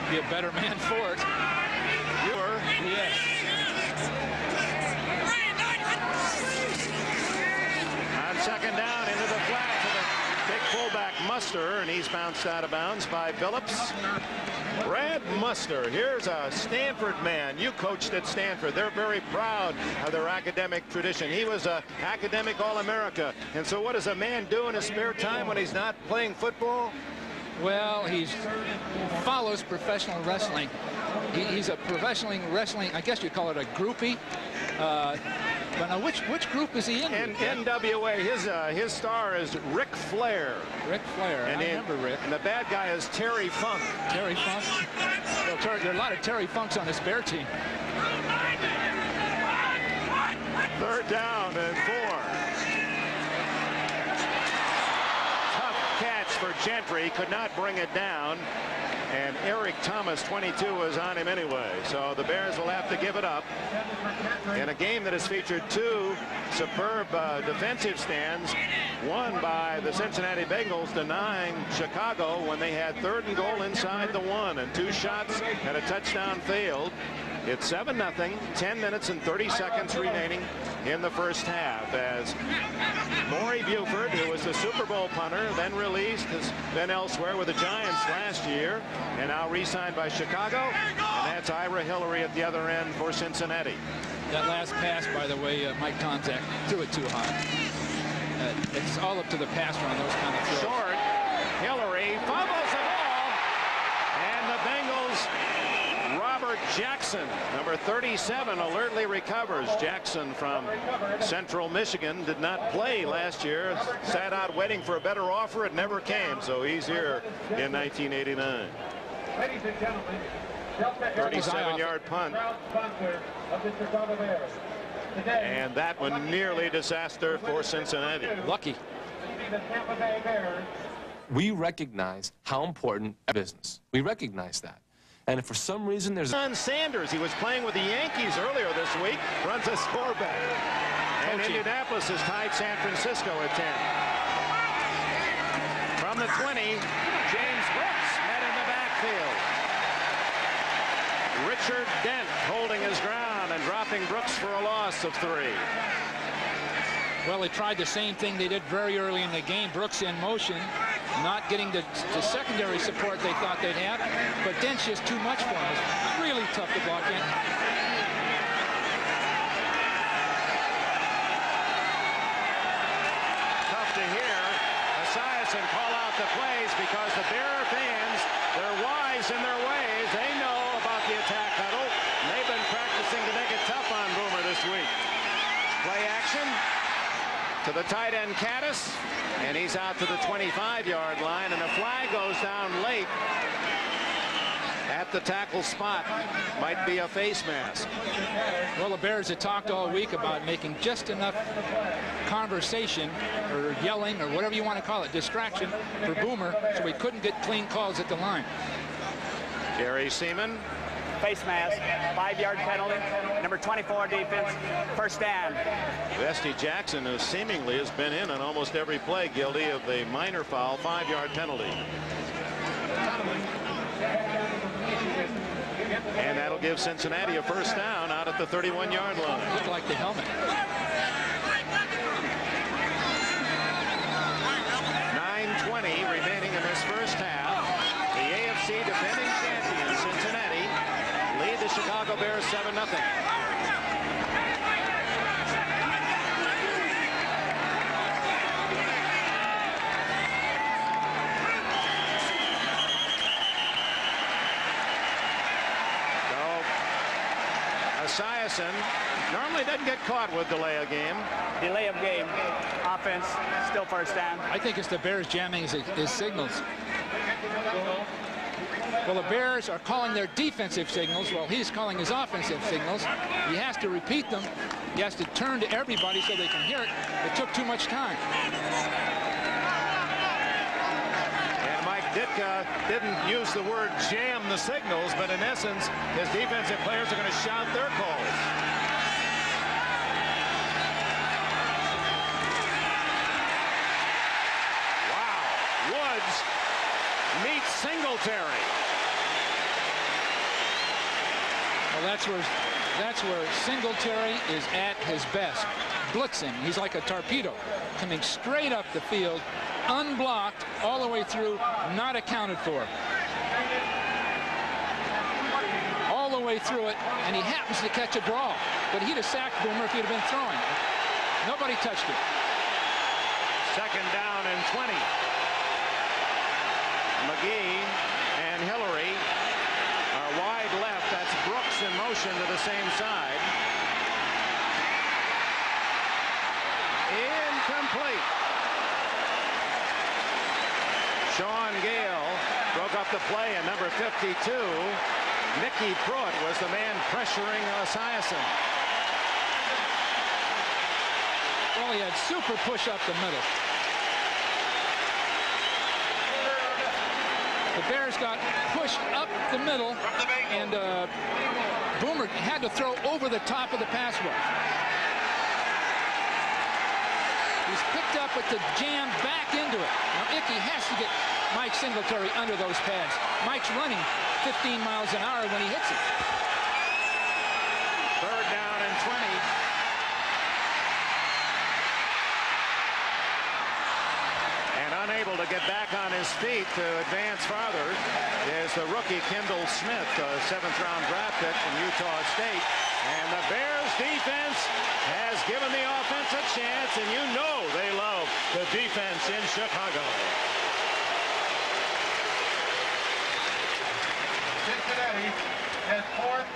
be a better man for it. Yes. On 2nd down, into the flat to the big fullback Muster, and he's bounced out of bounds by Phillips. Brad Muster, here's a Stanford man. You coached at Stanford. They're very proud of their academic tradition. He was an academic All-America. And so what does a man do in his spare time when he's not playing football? Well, he follows professional wrestling. He's a professional wrestling, I guess you'd call it a groupie. But now, which group is he in? NWA. His star is Ric Flair. Ric Flair. I remember Rick. And the bad guy is Terry Funk. Terry Funk. Well, there are a lot of Terry Funks on this Bear team. 3rd down and 4. Tough catch for Gentry. Could not bring it down. And Eric Thomas, 22, was on him anyway. So the Bears will have to give it up in a game that has featured 2 superb defensive stands. One by the Cincinnati Bengals, denying Chicago when they had 3rd and goal inside the 1, and 2 shots and a touchdown failed. It's 7-0, 10 minutes and 30 seconds remaining in the first half, as Maury Buford, who was the Super Bowl punter, then released, has been elsewhere with the Giants last year, and now re-signed by Chicago, and that's Ira Hillary at the other end for Cincinnati. That last pass, by the way, Mike Tonzak threw it too high. It's all up to the passer on those kind of throws. Short. Hillary fumbles the ball, and the Bengals, Robert Jackson, number 37, alertly recovers. Jackson from Central Michigan did not play last year. Sat out waiting for a better offer. It never came. So he's here in 1989. 37-yard punt. And that one nearly disaster for Cincinnati. Lucky. We recognize how important business. We recognize that. And if for some reason there's Son Sanders, he was playing with the Yankees earlier this week, runs a score back. And Indianapolis has tied San Francisco at 10. From the 20, James Brooks met in the backfield. Richard Dent holding his ground and dropping Brooks for a loss of 3. Well, they tried the same thing they did very early in the game. Brooks in motion, not getting the secondary support they thought they'd have, but Dent's just too much for him. It's really tough to block in. Tough to hear Esiason call out the plays because the Bear fans, they're wise in their ways. They know about the attack huddle, and they've been practicing to make it tough on Boomer this week. Play action to the tight end Caddis, and he's out to the 25-yard line, and a flag goes down late at the tackle spot. Might be a face mask. Well, the Bears had talked all week about making just enough conversation or yelling or whatever you want to call it, distraction for Boomer, so he couldn't get clean calls at the line. Jerry Seaman. Face mask, 5-yard penalty. Number 24 defense, first down. Vesty Jackson, who seemingly has been in on almost every play, guilty of the minor foul, 5-yard penalty. And that'll give Cincinnati a first down out at the 31-yard line. Looked like the helmet. 9:20 remaining in this first half. The AFC defending champions, Cincinnati, lead the Chicago Bears 7-0. Esiason normally doesn't get caught with delay of game. Delay of game. Offense, still first down. I think it's the Bears jamming his signals. Well, the Bears are calling their defensive signals while he's calling his offensive signals. He has to repeat them. He has to turn to everybody so they can hear it. It took too much time. And Mike Ditka didn't use the word jam the signals, but in essence, his defensive players are going to shout their calls. Wow. Woods meets Singletary. Well, that's where Singletary is at his best. Blitzing. He's like a torpedo coming straight up the field, unblocked all the way through, not accounted for. All the way through it, and he happens to catch a draw. But he'd have sacked Boomer if he'd have been throwing. Nobody touched it. Second down and 20. McGee and Hillary are wide left. That's Brooks in motion to the same side. Incomplete. Sean Gale broke up the play, and number 52, Mickey Pruitt, was the man pressuring Esiason. Well, he had super push up the middle. The Bears got pushed up the middle, and Boomer had to throw over the top of the pass rush. He's picked up with the jam back into it. Now, Ickey has to get Mike Singletary under those pads. Mike's running 15 miles an hour when he hits it. Third down and 20. And unable to get back on his feet to advance farther is the rookie Kendall Smith, a 7th-round draft pick from Utah State. And the Bears defense has given the offense a chance, and you know they love the defense in Chicago. Cincinnati his fourth.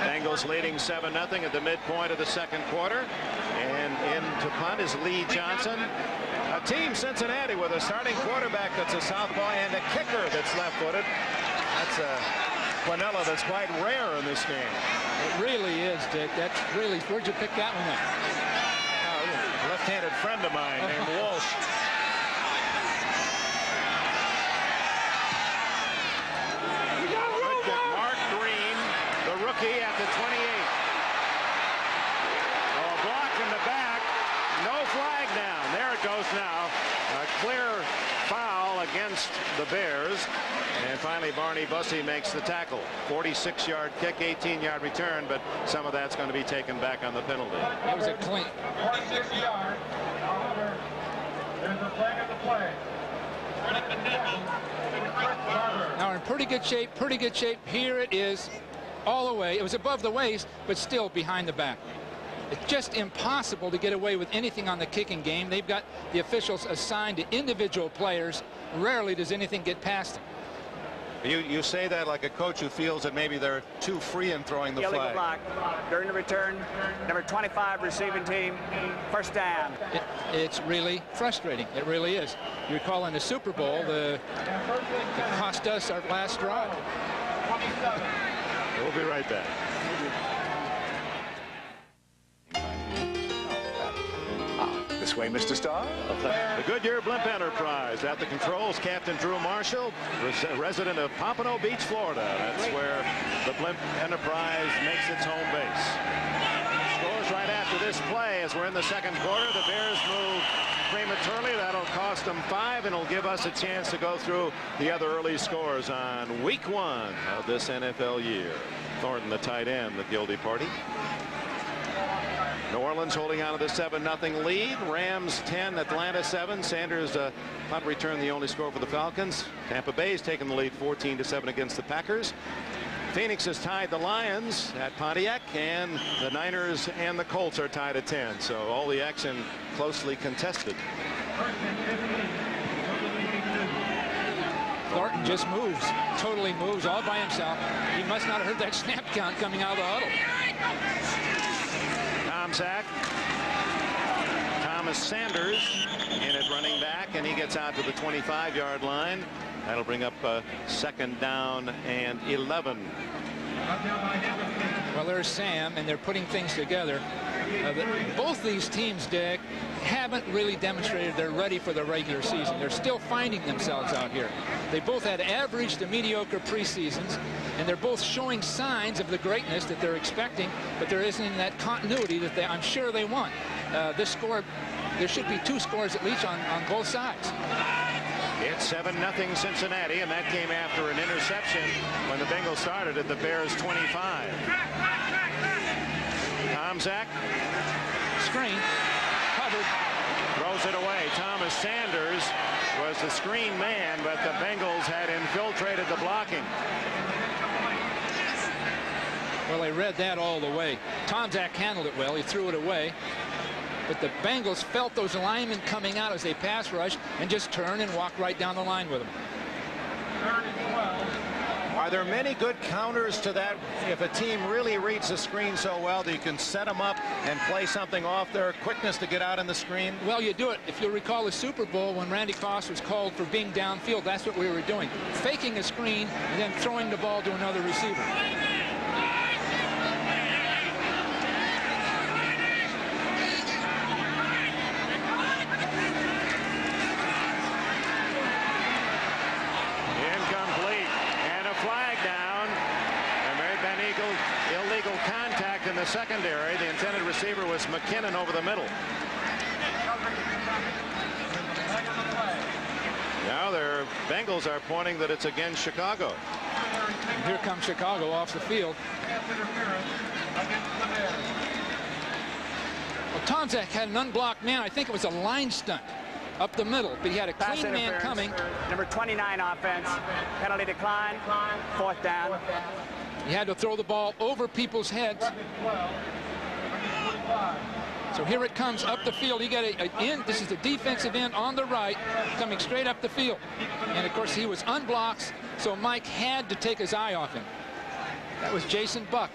Bengals leading 7-0 at the midpoint of the second quarter. And in to punt is Lee Johnson. A team Cincinnati with a starting quarterback that's a southpaw and a kicker that's left-footed. That's a Quinella that's quite rare in this game. It really is, Dick. That's really, where'd you pick that one up? A left-handed friend of mine named Walsh. Mark Green, the rookie at the 28. Oh, a block in the back. No flag down. There it goes now. A clear foul against the Bears. And finally, Barney Bussey makes the tackle. 46-yard kick, 18-yard return, but some of that's going to be taken back on the penalty. It was a clean. 46 yards. However, there's a flag at the play. Now in pretty good shape, pretty good shape. Here it is, all the way. It was above the waist, but still behind the back. It's just impossible to get away with anything on the kicking game. They've got the officials assigned to individual players. Rarely does anything get past them. You say that like a coach who feels that maybe they're too free in throwing the Illegal flag. block during the return. Number 25 receiving team. First down. It's really frustrating. It really is. You recall in the Super Bowl, it cost us our last drive. We'll be right back. This way, Mr. Starr. The Goodyear Blimp Enterprise at the controls. Captain Drew Marshall, resident of Pompano Beach, Florida. That's where the Blimp Enterprise makes its home base. Scores right after this play as we're in the second quarter. The Bears move prematurely. That'll cost them 5, and it'll give us a chance to go through the other early scores on week 1 of this NFL year. Thornton, the tight end, the guilty party. New Orleans holding on to the 7-0 lead. Rams 10, Atlanta 7. Sanders punt return, the only score for the Falcons. Tampa Bay's taken the lead 14-7 against the Packers. Phoenix has tied the Lions at Pontiac, and the Niners and the Colts are tied at 10. So all the action closely contested. Thornton just moves, totally moves all by himself. He must not have heard that snap count coming out of the huddle. Sack. Thomas Sanders in at running back, and he gets out to the 25-yard line. That'll bring up second down and 11. Well, there's Sam, and they're putting things together. Both these teams, Dick, haven't really demonstrated they're ready for the regular season. They're still finding themselves out here. They both had average to mediocre preseasons, and they're both showing signs of the greatness that they're expecting, but there isn't that continuity that I'm sure they want. This score, there should be 2 scores at least on both sides. It's 7-0 Cincinnati, and that came after an interception when the Bengals started at the Bears 25. Zach. Screen. Covered. Throws it away. Thomas Sanders was the screen man, but the Bengals had infiltrated the blocking. Well, they read that all the way. Zach handled it well. He threw it away. But the Bengals felt those linemen coming out as they pass rush and just turned and walked right down the line with them. Are there many good counters to that? If a team really reads the screen so well that you can set them up and play something off their quickness to get out in the screen? Well, you do it. If you'll recall the Super Bowl when Randy Moss was called for being downfield, that's what we were doing. Faking a screen and then throwing the ball to another receiver. Illegal contact in the secondary. The intended receiver was McKinnon over the middle. Now their Bengals are pointing that it's against Chicago. And here comes Chicago off the field. Well, Zach had an unblocked man. I think it was a line stunt up the middle, but he had a clean man coming. Number 29 offense. Penalty decline. 4th down. He had to throw the ball over people's heads. So here it comes up the field. He got an end. This is the defensive end on the right, coming straight up the field. And of course he was unblocked, so Mike had to take his eye off him. That was Jason Buck.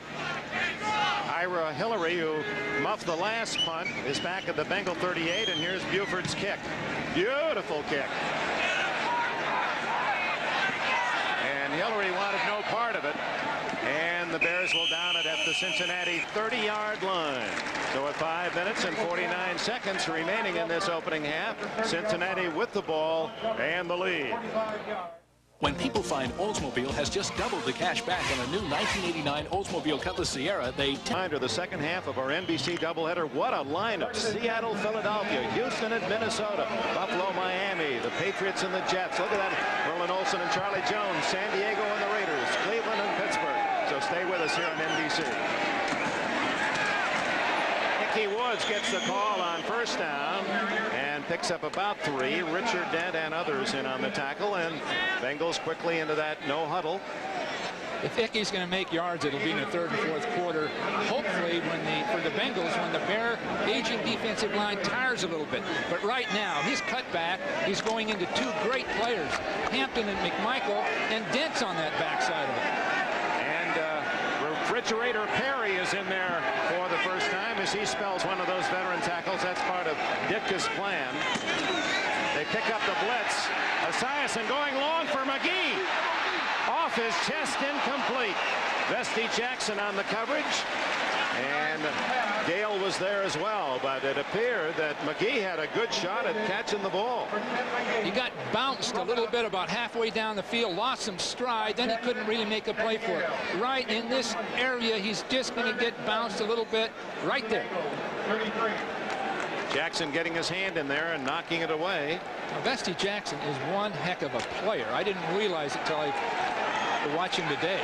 Ira Hillary, who muffed the last punt, is back at the Bengal 38, and here's Buford's kick. Beautiful kick. And Hillary wanted no part of it. And the Bears will down it at the Cincinnati 30-yard line. So at 5 minutes and 49 seconds remaining in this opening half, Cincinnati with the ball and the lead. When people find Oldsmobile has just doubled the cash back on a new 1989 Oldsmobile Cutlass Sierra, they to the second half of our NBC doubleheader. What a lineup. Seattle, Philadelphia, Houston and Minnesota, Buffalo, Miami, the Patriots and the Jets. Look at that. Merlin Olsen and Charlie Jones, San Diego and the Raiders, Cleveland and Pittsburgh. So stay with us here on NBC. Ickey Woods gets the call on first down and picks up about 3. Richard Dent and others in on the tackle, and Bengals quickly into that no huddle. If Ickey's going to make yards, it'll be in the third and fourth quarter. Hopefully, for the Bengals, when the Bear aging defensive line tires a little bit. But right now, he's cut back. He's going into 2 great players, Hampton and McMichael, and Dent's on that backside of it. Refrigerator Perry is in there for the first time as he spells one of those veteran tackles. That's part of Ditka's plan. They pick up the blitz. Esiason going long for McGee. Off his chest, incomplete. Vesti Jackson on the coverage. And Gale was there as well, but it appeared that McGee had a good shot at catching the ball. He got bounced a little bit about halfway down the field, lost some stride, then he couldn't really make a play for it. Right in this area, he's just going to get bounced a little bit right there. Jackson getting his hand in there and knocking it away. Now, Vesti Jackson is one heck of a player. I didn't realize it until I watched him today.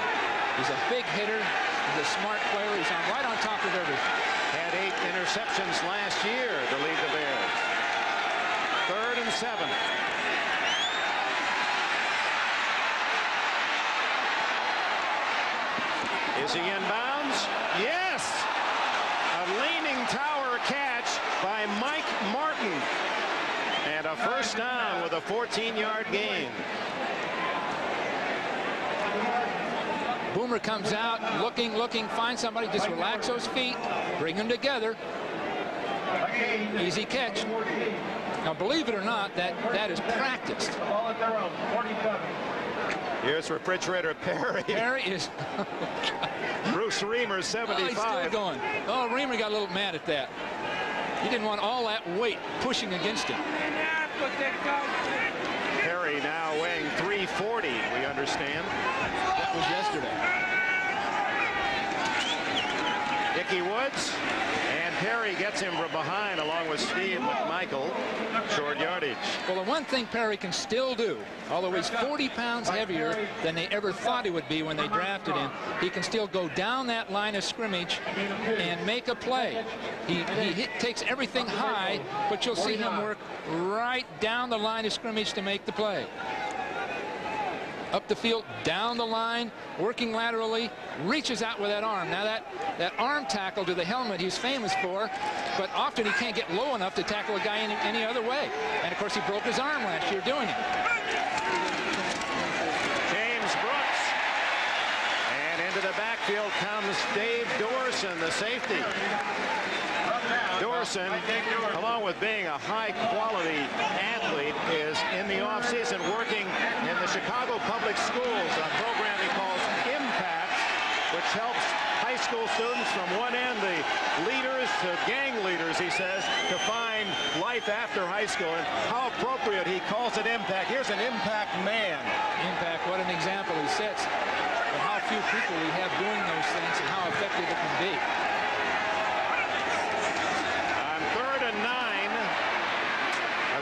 He's a big hitter. He's a smart player. He's right on top of everything. Had 8 interceptions last year to lead the Bears. 3rd and 7. Is he in bounds? Yes! A leaning tower catch by Mike Martin. And a first down with a 14-yard gain. Boomer comes out, looking, finds somebody, just relax those feet, bring them together. Easy catch. Now, believe it or not, that is practiced. Here's Refrigerator Perry. Perry is... Bruce Reamer, 75. Oh, he's still going. Oh, Reamer got a little mad at that. He didn't want all that weight pushing against him. Perry now weighing 340, we understand. That was yesterday. Ickey Woods, and Perry gets him from behind along with Steve McMichael. Short yardage. Well, the one thing Perry can still do, although he's 40 pounds heavier than they ever thought he would be when they drafted him, he can still go down that line of scrimmage and make a play. He takes everything high, but you'll see him work right down the line of scrimmage to make the play. Up the field, down the line, working laterally, reaches out with that arm. Now that arm tackle to the helmet he's famous for, but often he can't get low enough to tackle a guy any other way. And of course he broke his arm last year doing it. James Brooks. And into the backfield comes Dave Dorson, the safety. Dorson, along with being a high-quality athlete, is in the offseason working in the Chicago Public Schools, a program he calls Impact, which helps high school students from one end, the leaders to gang leaders, he says, to find life after high school. And how appropriate he calls it Impact. Here's an Impact man. Impact, what an example he sets of how few people we have doing those things and how effective it can be.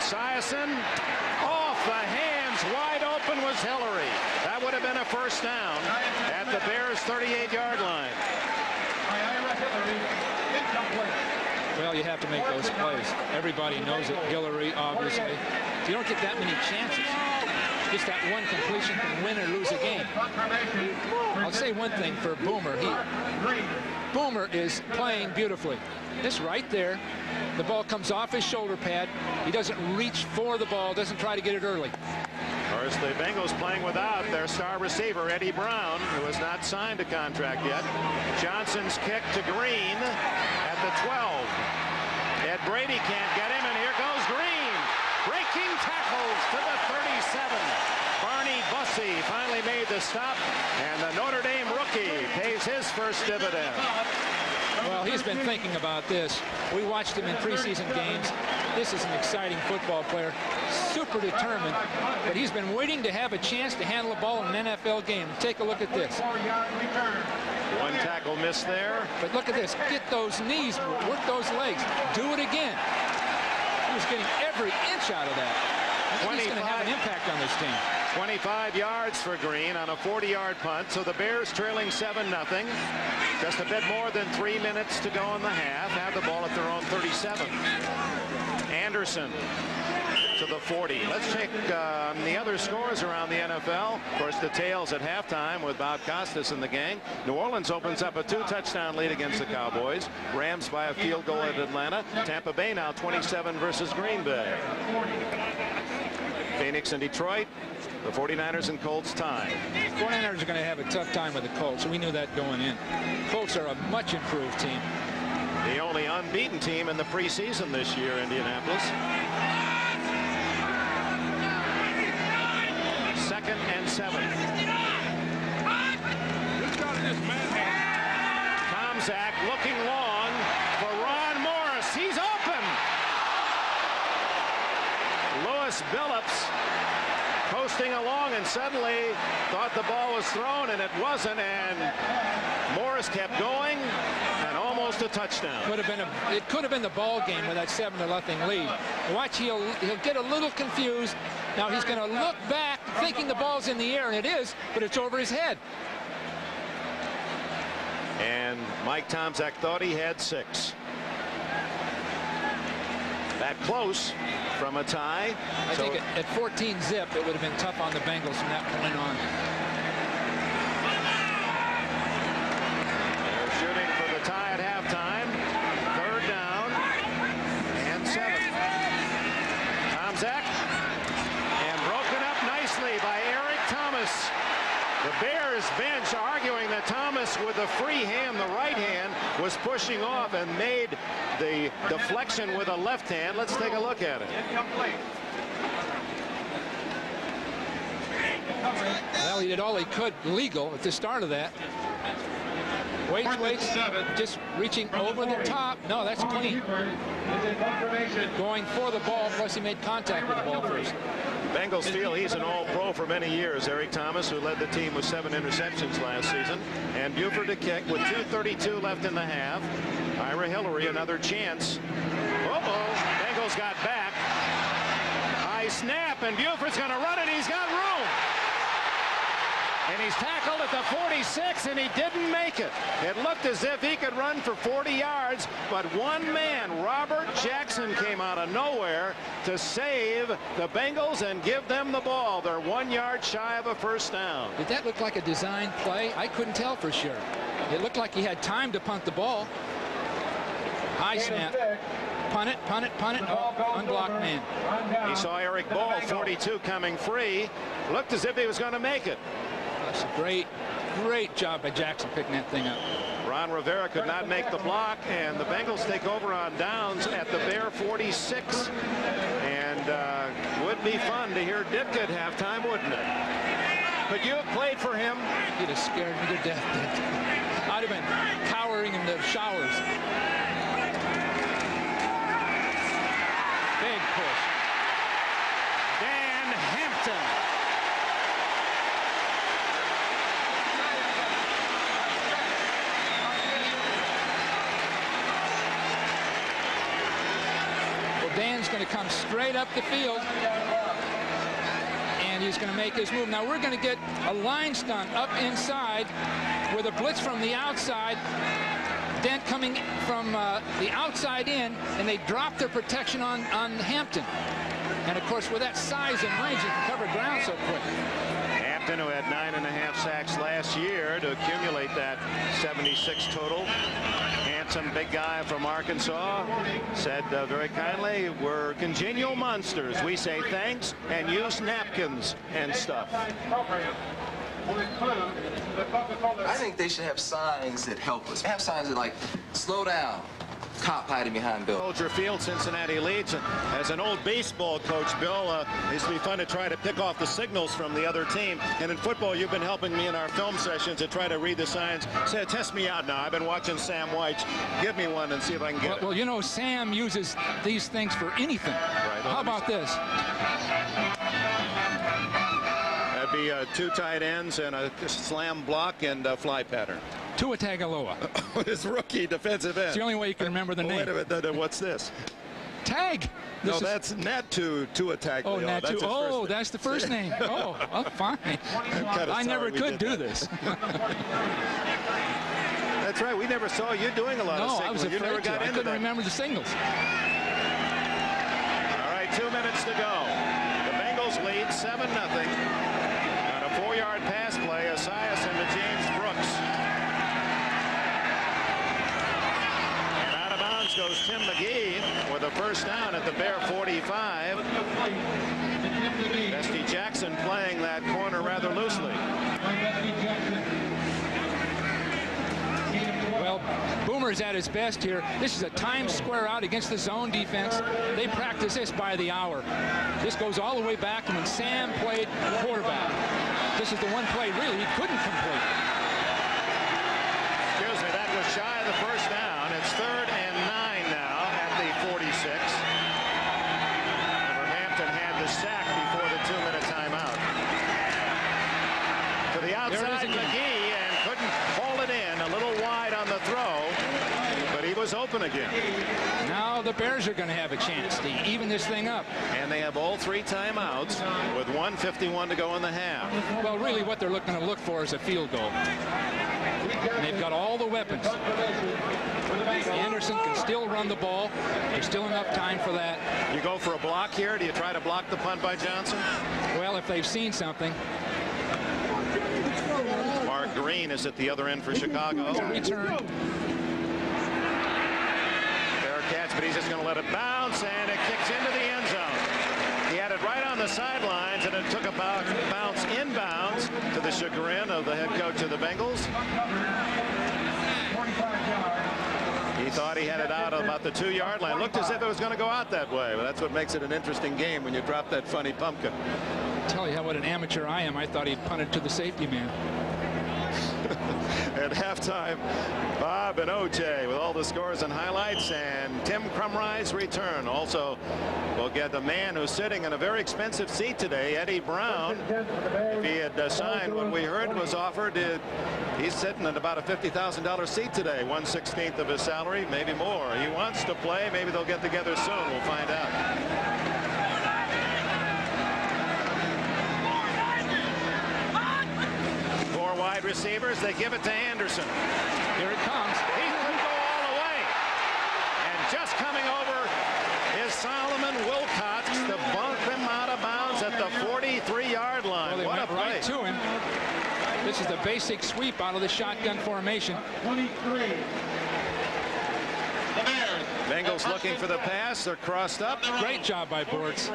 Esiason off the hands, wide open was Hillary. That would have been a first down at the Bears' 38-yard line. Well, you have to make those plays. Everybody knows it. Hillary, obviously. You don't get that many chances. Just that one completion can win or lose a game. I'll say one thing for Boomer. Boomer is playing beautifully. This right there, the ball comes off his shoulder pad. He doesn't reach for the ball, doesn't try to get it early. course, the Bengals playing without their star receiver, Eddie Brown, who has not signed a contract yet. Johnson's kick to Green at the 12. Ed Brady can't get him, and here goes Green. Breaking tackles to the 37. Barney Bussey finally made the stop, and the Notre Dame rookie pays his first dividend. Well, he's been thinking about this. We watched him in preseason games. This is an exciting football player, super determined, but he's been waiting to have a chance to handle the ball in an NFL game. Take a look at this. One tackle missed there. But look at this. Get those knees, work those legs. Do it again. He was getting every inch out of that. I think he's going to have an impact on this team. 25 yards for Green on a 40-yard punt. So the Bears trailing 7-0. Just a bit more than 3 minutes to go in the half. Have the ball at their own 37. Anderson to the 40. Let's check the other scores around the NFL. Of course, the tails at halftime with Bob Costas and the gang. New Orleans opens up a 2-touchdown lead against the Cowboys. Rams by a field goal at Atlanta. Tampa Bay now 27 versus Green Bay. Phoenix and Detroit. The 49ers and Colts tie. 49ers are going to have a tough time with the Colts. We knew that going in. Colts are a much improved team. The only unbeaten team in the preseason this year, Indianapolis. 2nd and 7. Tomczak looking long for Ron Morris. He's open. Lewis Billups coasting along and suddenly thought the ball was thrown, and it wasn't, and Morris kept going and almost a touchdown. It could have been the ball game with that 7-0 lead. Watch, he'll get a little confused. Now he's going to look back thinking the ball's in the air, and it is, but it's over his head. And Mike Tomczak thought he had 6. That close from a tie. I think at 14 zip, it would have been tough on the Bengals from that point on. They're shooting for the tie at halftime. 3rd down and 7. Tomczak, and broken up nicely by Eric Thomas. The Bears bench arguing that Thomas with the free hand, the right hand, was pushing off and made the deflection with a left hand. Let's take a look at it. Well, he did all he could legal at the start of that. Waits, just reaching over the top. No, that's clean. Going for the ball, plus he made contact with the ball first. Bengals feel he's an all-pro for many years. Eric Thomas, who led the team with 7 interceptions last season. And Buford to kick with 2:32 left in the half. Ira Hillary, another chance. Uh-oh, Bengals got back. High snap, and Buford's going to run it. He's got room. And he's tackled at the 46, and he didn't make it. It looked as if he could run for 40 yards, but one man, Robert Jackson, came out of nowhere to save the Bengals and give them the ball. They're 1 yard shy of a first down. Did that look like a designed play? I couldn't tell for sure. It looked like he had time to punt the ball. High snap. Punt it. Oh, unblocked man. He saw Eric Ball, 42, coming free. Looked as if he was going to make it. That's a great job by Jackson picking that thing up. Ron Rivera could not make the block, and the Bengals take over on downs at the Bear 46. And would be fun to hear Ditka at halftime, wouldn't it? Could you have played for him? He'd have scared me to death. I'd have been cowering in the showers. Big push. Dan Hampton. Dan's going to come straight up the field, and he's going to make his move. Now we're going to get a line stunt up inside with a blitz from the outside. Dent coming from the outside in, and they drop their protection on Hampton. And of course, with that size and range, he can cover ground so quick. Hampton, who had 9.5 sacks last year to accumulate that 76 total. Hampton some big guy from Arkansas said very kindly, we're congenial monsters. We say thanks and use napkins and stuff. I think they should have signs that help us. Have signs that like, slow down. Cop hiding behind Bill. Soldier Field, Cincinnati leads. And as an old baseball coach, Bill, it used to be fun to try to pick off the signals from the other team. And in football, you've been helping me in our film sessions to try to read the signs. Say, test me out now. I've been watching Sam White. Give me one and see if I can get it. Well, you know, Sam uses these things for anything. Right. How about this? That'd be 2 tight ends and a slam block and a fly pattern. Tua Tagovailoa. His rookie defensive end. It's the only way you can remember the name. Wait a minute. What's this? Tag. No, that's Natu Tua Tagovailoa. Oh, Natu. Oh, that's the first name. Oh, well, fine. I never could do this. That's right. We never saw you doing a lot of signals. No, I was afraid you never got to. I couldn't remember the signals. All right, 2 minutes to go. The Bengals lead 7-0. On a 4-yard pass play, Esiason to James Brooks. And out of bounds goes Tim McGee with a first down at the Bear 45. Dusty Jackson playing that corner rather loosely. Well, Boomer's at his best here. This is a Times Square out against the zone defense. They practice this by the hour. This goes all the way back to when Sam played quarterback. This is the one play, really, he couldn't complete. Excuse me, that was shy of the first down. It's 3rd and 9 now at the 46. Hampton had the sack before the 2-minute timeout. To the outside, McGee, and couldn't haul it in. A little wide on the throw, but he was open again. Now the Bears are going to have a chance to even this thing up. And they have all 3 timeouts with 1:51 to go in the half. Well, really what they're looking to look for is a field goal. And they've got all the weapons. Anderson can still run the ball. There's still enough time for that. You go for a block here? Do you try to block the punt by Johnson? Well, if they've seen something. Mark Green is at the other end for Chicago. Return. Fair catch, but he's just going to let it bounce, and it kicks into the end zone. He had it right on the sidelines, and it took a bounce inbounds to the chagrin of the head coach of the Bengals. He thought he had it out about the 2-yard line. Looked as if it was going to go out that way, but that's what makes it an interesting game when you drop that funny pumpkin. I'll tell you what an amateur I am. I thought he'd punted to the safety man. At halftime, Bob and OJ with all the scores and highlights, and Tim Crumry's return. Also, we'll get the man who's sitting in a very expensive seat today, Eddie Brown. If he had signed what we heard was offered, he's sitting at about a $50,000 seat today, 1/16 of his salary, maybe more. He wants to play. Maybe they'll get together soon. We'll find out. Wide receivers, they give it to Anderson. Here it comes. He could go all the way. And just coming over is Solomon Wilcox to bump him out of bounds at the 43-yard line. Well, they what went a play. right to him. This is the basic sweep out of the shotgun formation. 23. Bengals looking for the pass. They're crossed up. Great job by Bortz.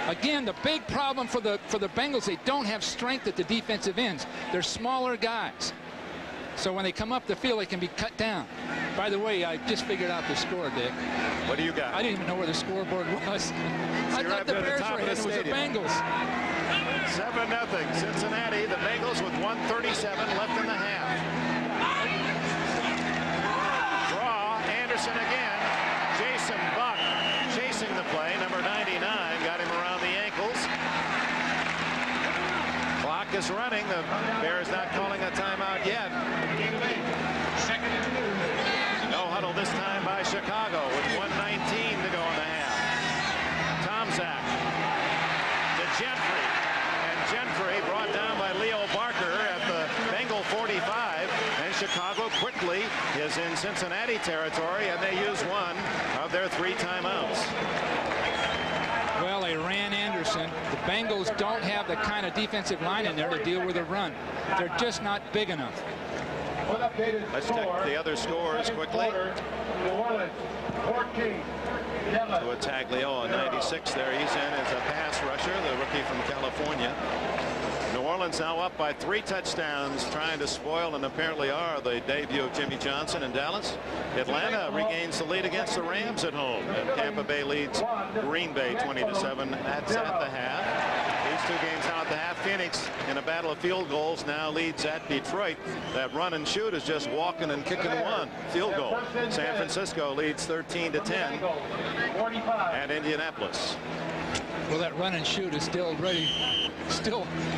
Again, the big problem for the Bengals, they don't have strength at the defensive ends. They're smaller guys. So when they come up the field, they can be cut down. By the way, I just figured out the score, Dick. What do you got? I didn't even know where the scoreboard was. I thought the Bears were ahead. It was the Bengals. 7-0 Cincinnati. The Bengals with 1:37 left in the half. Draw. Anderson again. Jason Buck chasing the play. Number 99 got him around the ankles. Clock is running. The Bears not calling a timeout yet. No huddle this time by Chicago with 1:19 to go in the half. Tomczak to Gentry. And Gentry brought down by Leo Barker at the Bengal 45. And Chicago quickly is in Cincinnati territory, and they use one of their 3 timeouts. Well, they ran Anderson. The Bengals don't have the kind of defensive line in there to deal with a run. They're just not big enough. Let's check the other scores quickly. New Orleans 14. To a Taglio, 96 there. He's in as a pass rusher, the rookie from California. New Orleans now up by 3 touchdowns, trying to spoil, and apparently are, the debut of Jimmy Johnson in Dallas. Atlanta regains the lead against the Rams at home. And Tampa Bay leads Green Bay 20-7. That's at the half. These 2 games now at the half. Phoenix, in a battle of field goals, now leads at Detroit. That run and shoot is just walking and kicking 1 field goal. San Francisco leads 13-10 at Indianapolis. Well, that run and shoot is still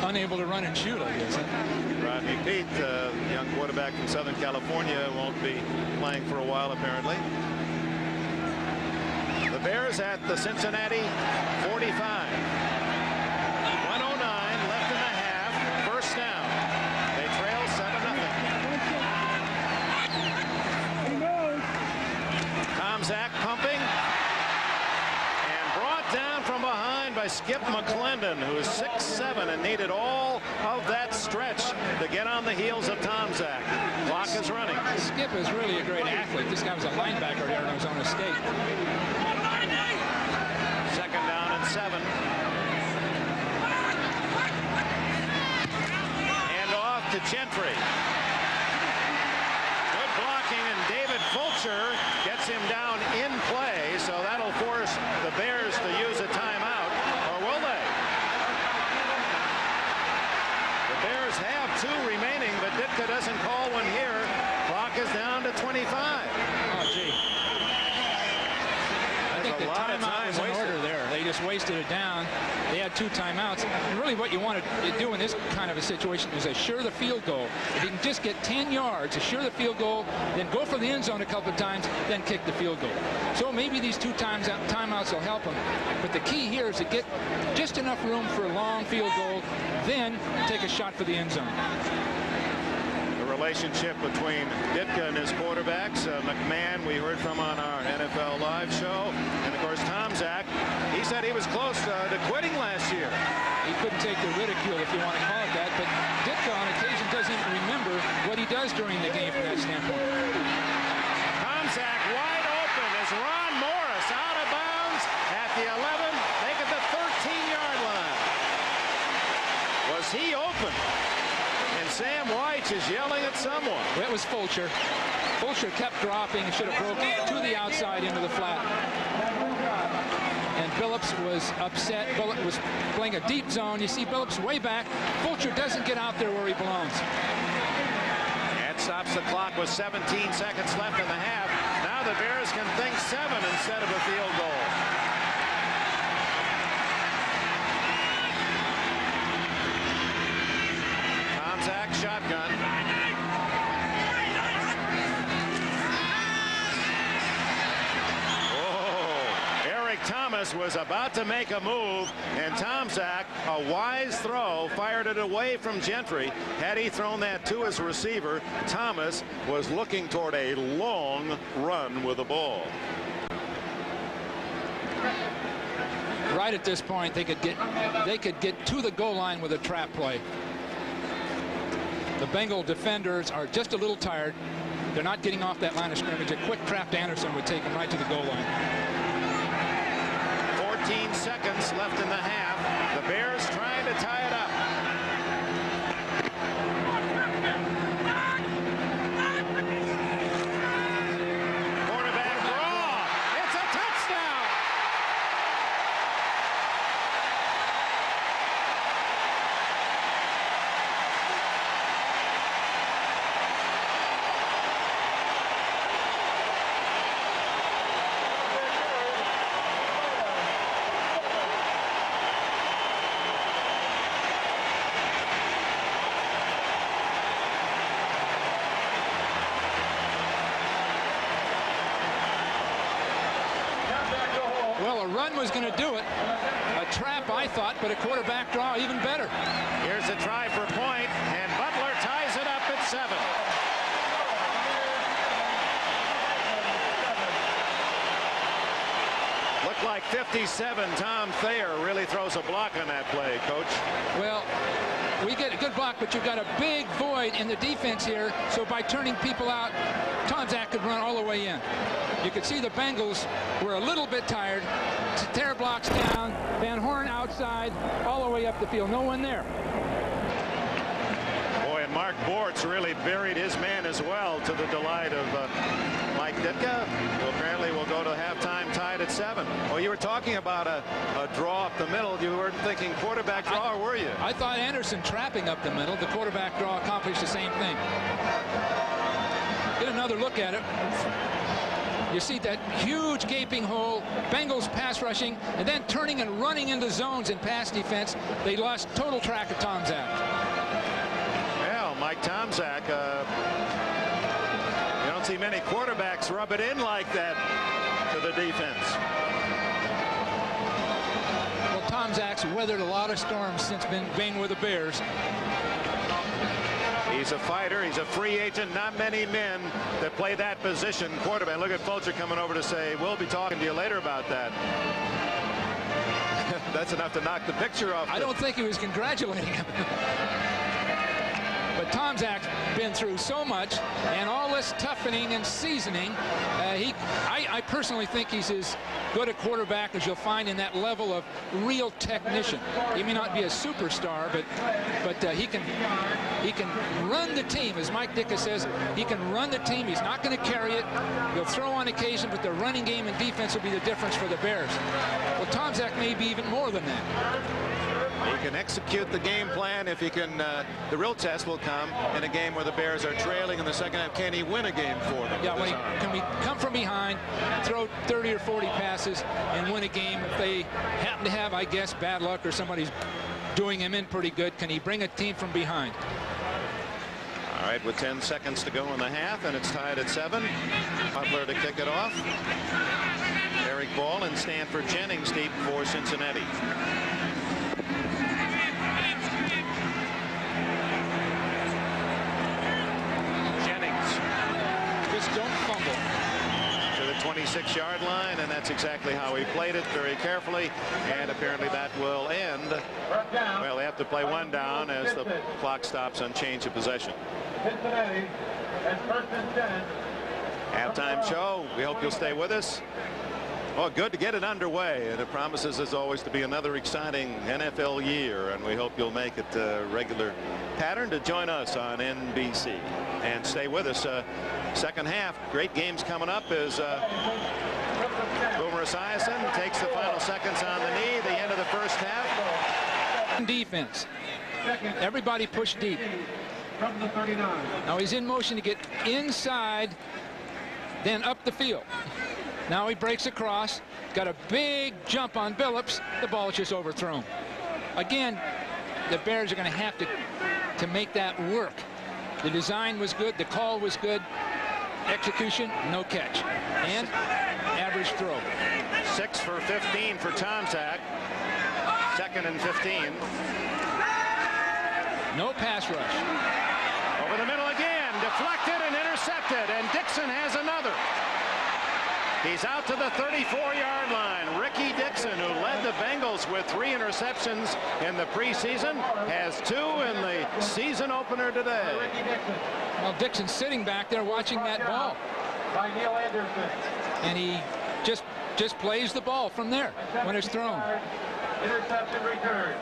unable to run and shoot, I guess. Rodney Peete, young quarterback from Southern California, won't be playing for a while, apparently. The Bears at the Cincinnati 45. 109 left in the half. First down. They trail 7-0. Tomczak pumping. Down from behind by Skip McClendon, who is 6'7" and needed all of that stretch to get on the heels of Tomczak. Clock is running. Skip is really a great athlete. This guy was a linebacker here at Arizona State. 2nd down and 7. And off to Gentry. Good blocking, and David Fulcher gets him down in play, so that'll force the Bears to use a timeout, or will they? The Bears have 2 remaining, but Ditka doesn't call one here. Clock is down to 25. Oh, gee. I think the timeout was in order there. They just wasted it down. They had 2 timeouts. And really what you want to do in this kind of a situation is assure the field goal. If you can just get 10 yards, assure the field goal, then go for the end zone a couple of times, then kick the field goal. So maybe these 2 timeouts will help them. But the key here is to get just enough room for a long field goal, then take a shot for the end zone. The relationship between Ditka and his quarterbacks, McMahon, we heard from on our NFL Live show, and of course Tomczak, he said he was close to quitting last year. He couldn't take the ridicule, if you want to call it that, but Ditka on occasion doesn't remember what he does during the game from that standpoint. Tomczak wide open as Ron Morris out of bounds at the 11, make it the 13-yard line. Was he open? And Sam White is yelling at someone. That was Fulcher. Fulcher kept dropping and should have broken to the outside into the flat. And Billups was upset. Billups was playing a deep zone. You see Billups way back. Fulcher doesn't get out there where he belongs. That stops the clock with 17 seconds left in the half. Now the Bears can think 7 instead of a field goal. Tomczak shotgun. Thomas was about to make a move, and Tomczak, a wise throw, fired it away from Gentry. Had he thrown that to his receiver, Thomas was looking toward a long run with the ball. Right at this point, they could get to the goal line with a trap play. The Bengal defenders are just a little tired. They're not getting off that line of scrimmage. A quick trap to Anderson would take them right to the goal line. 14 seconds left in the half. The Bears trying to tie it up. Quarterback draw. It's a touchdown. Run was going to do it. A trap, I thought, but a quarterback draw even better. Here's a try for point, and Butler ties it up at 7. Looked looked like 57. Tom Thayer really throws a block on that play, Coach. Well, we get a good block, but you've got a big void in the defense here. So by turning people out, Tomczak could run all the way in. You could see the Bengals were a little bit tired. Thayer blocks down, Van Horn outside, all the way up the field. No one there. Boy, and Mark Bortz really buried his man as well, to the delight of Mike Ditka, who apparently will go to halftime tied at 7. Well, you were talking about a draw up the middle. You weren't thinking quarterback draw, or were you? I thought Anderson trapping up the middle. The quarterback draw accomplished the same thing. Get another look at it. You see that huge gaping hole, Bengals pass rushing, and then turning and running into zones in pass defense. They lost total track of Tomczak. Well, Mike Tomczak, you don't see many quarterbacks rub it in like that to the defense. Well, Tomczak's weathered a lot of storms since being with the Bears. He's a fighter. He's a free agent. Not many men that play that position, quarterback. Look at Fulcher coming over to say, we'll be talking to you later about that. That's enough to knock the picture off. I don't think he was congratulating him. But Tomczak's been through so much, and all this toughening and seasoning. I personally think he's as good a quarterback as you'll find in that level of real technician. He may not be a superstar, but he can run the team, as Mike Ditka says. He can run the team. He's not going to carry it. He'll throw on occasion, but the running game and defense will be the difference for the Bears. Well, Tomczak may be even more than that. He can execute the game plan if he can. The real test will come in a game where the Bears are trailing in the second half. Can he win a game for them? Yeah, can we come from behind, throw 30 or 40 passes, and win a game? If they happen to have, I guess, bad luck or somebody's doing him in pretty good, can he bring a team from behind? All right, with 10 seconds to go in the half, and it's tied at 7. Butler to kick it off. Eric Ball and Stanford Jennings deep for Cincinnati. Don't fumble. To the 26-yard line, and that's exactly how he played it, very carefully, and apparently that will end. Well, they have to play one down as the clock stops on change of possession. Cincinnati and first and 10. Halftime show. We hope you'll stay with us. Well, good to get it underway, and it promises, as always, to be another exciting NFL year, and we hope you'll make it a regular pattern to join us on NBC. And stay with us. Second half, great games coming up as Boomer Esiason takes the final seconds on the knee, the end of the first half. Defense. Everybody pushed deep. From the 39. Now he's in motion to get inside, then up the field. Now he breaks across, got a big jump on Billups. The ball is just overthrown. Again, the Bears are going to have to make that work. The design was good, the call was good, execution, no catch, and average throw. 6 for 15 for Tomczak. 2nd and 15. No pass rush. Over the middle again, deflected and intercepted, and Dixon has another. He's out to the 34-yard line. Ricky Dixon, who led the Bengals with 3 interceptions in the preseason, has 2 in the season opener today. Well, Dixon's sitting back there watching that ball. By Neal Anderson. And he just plays the ball from there when it's thrown. Interception return.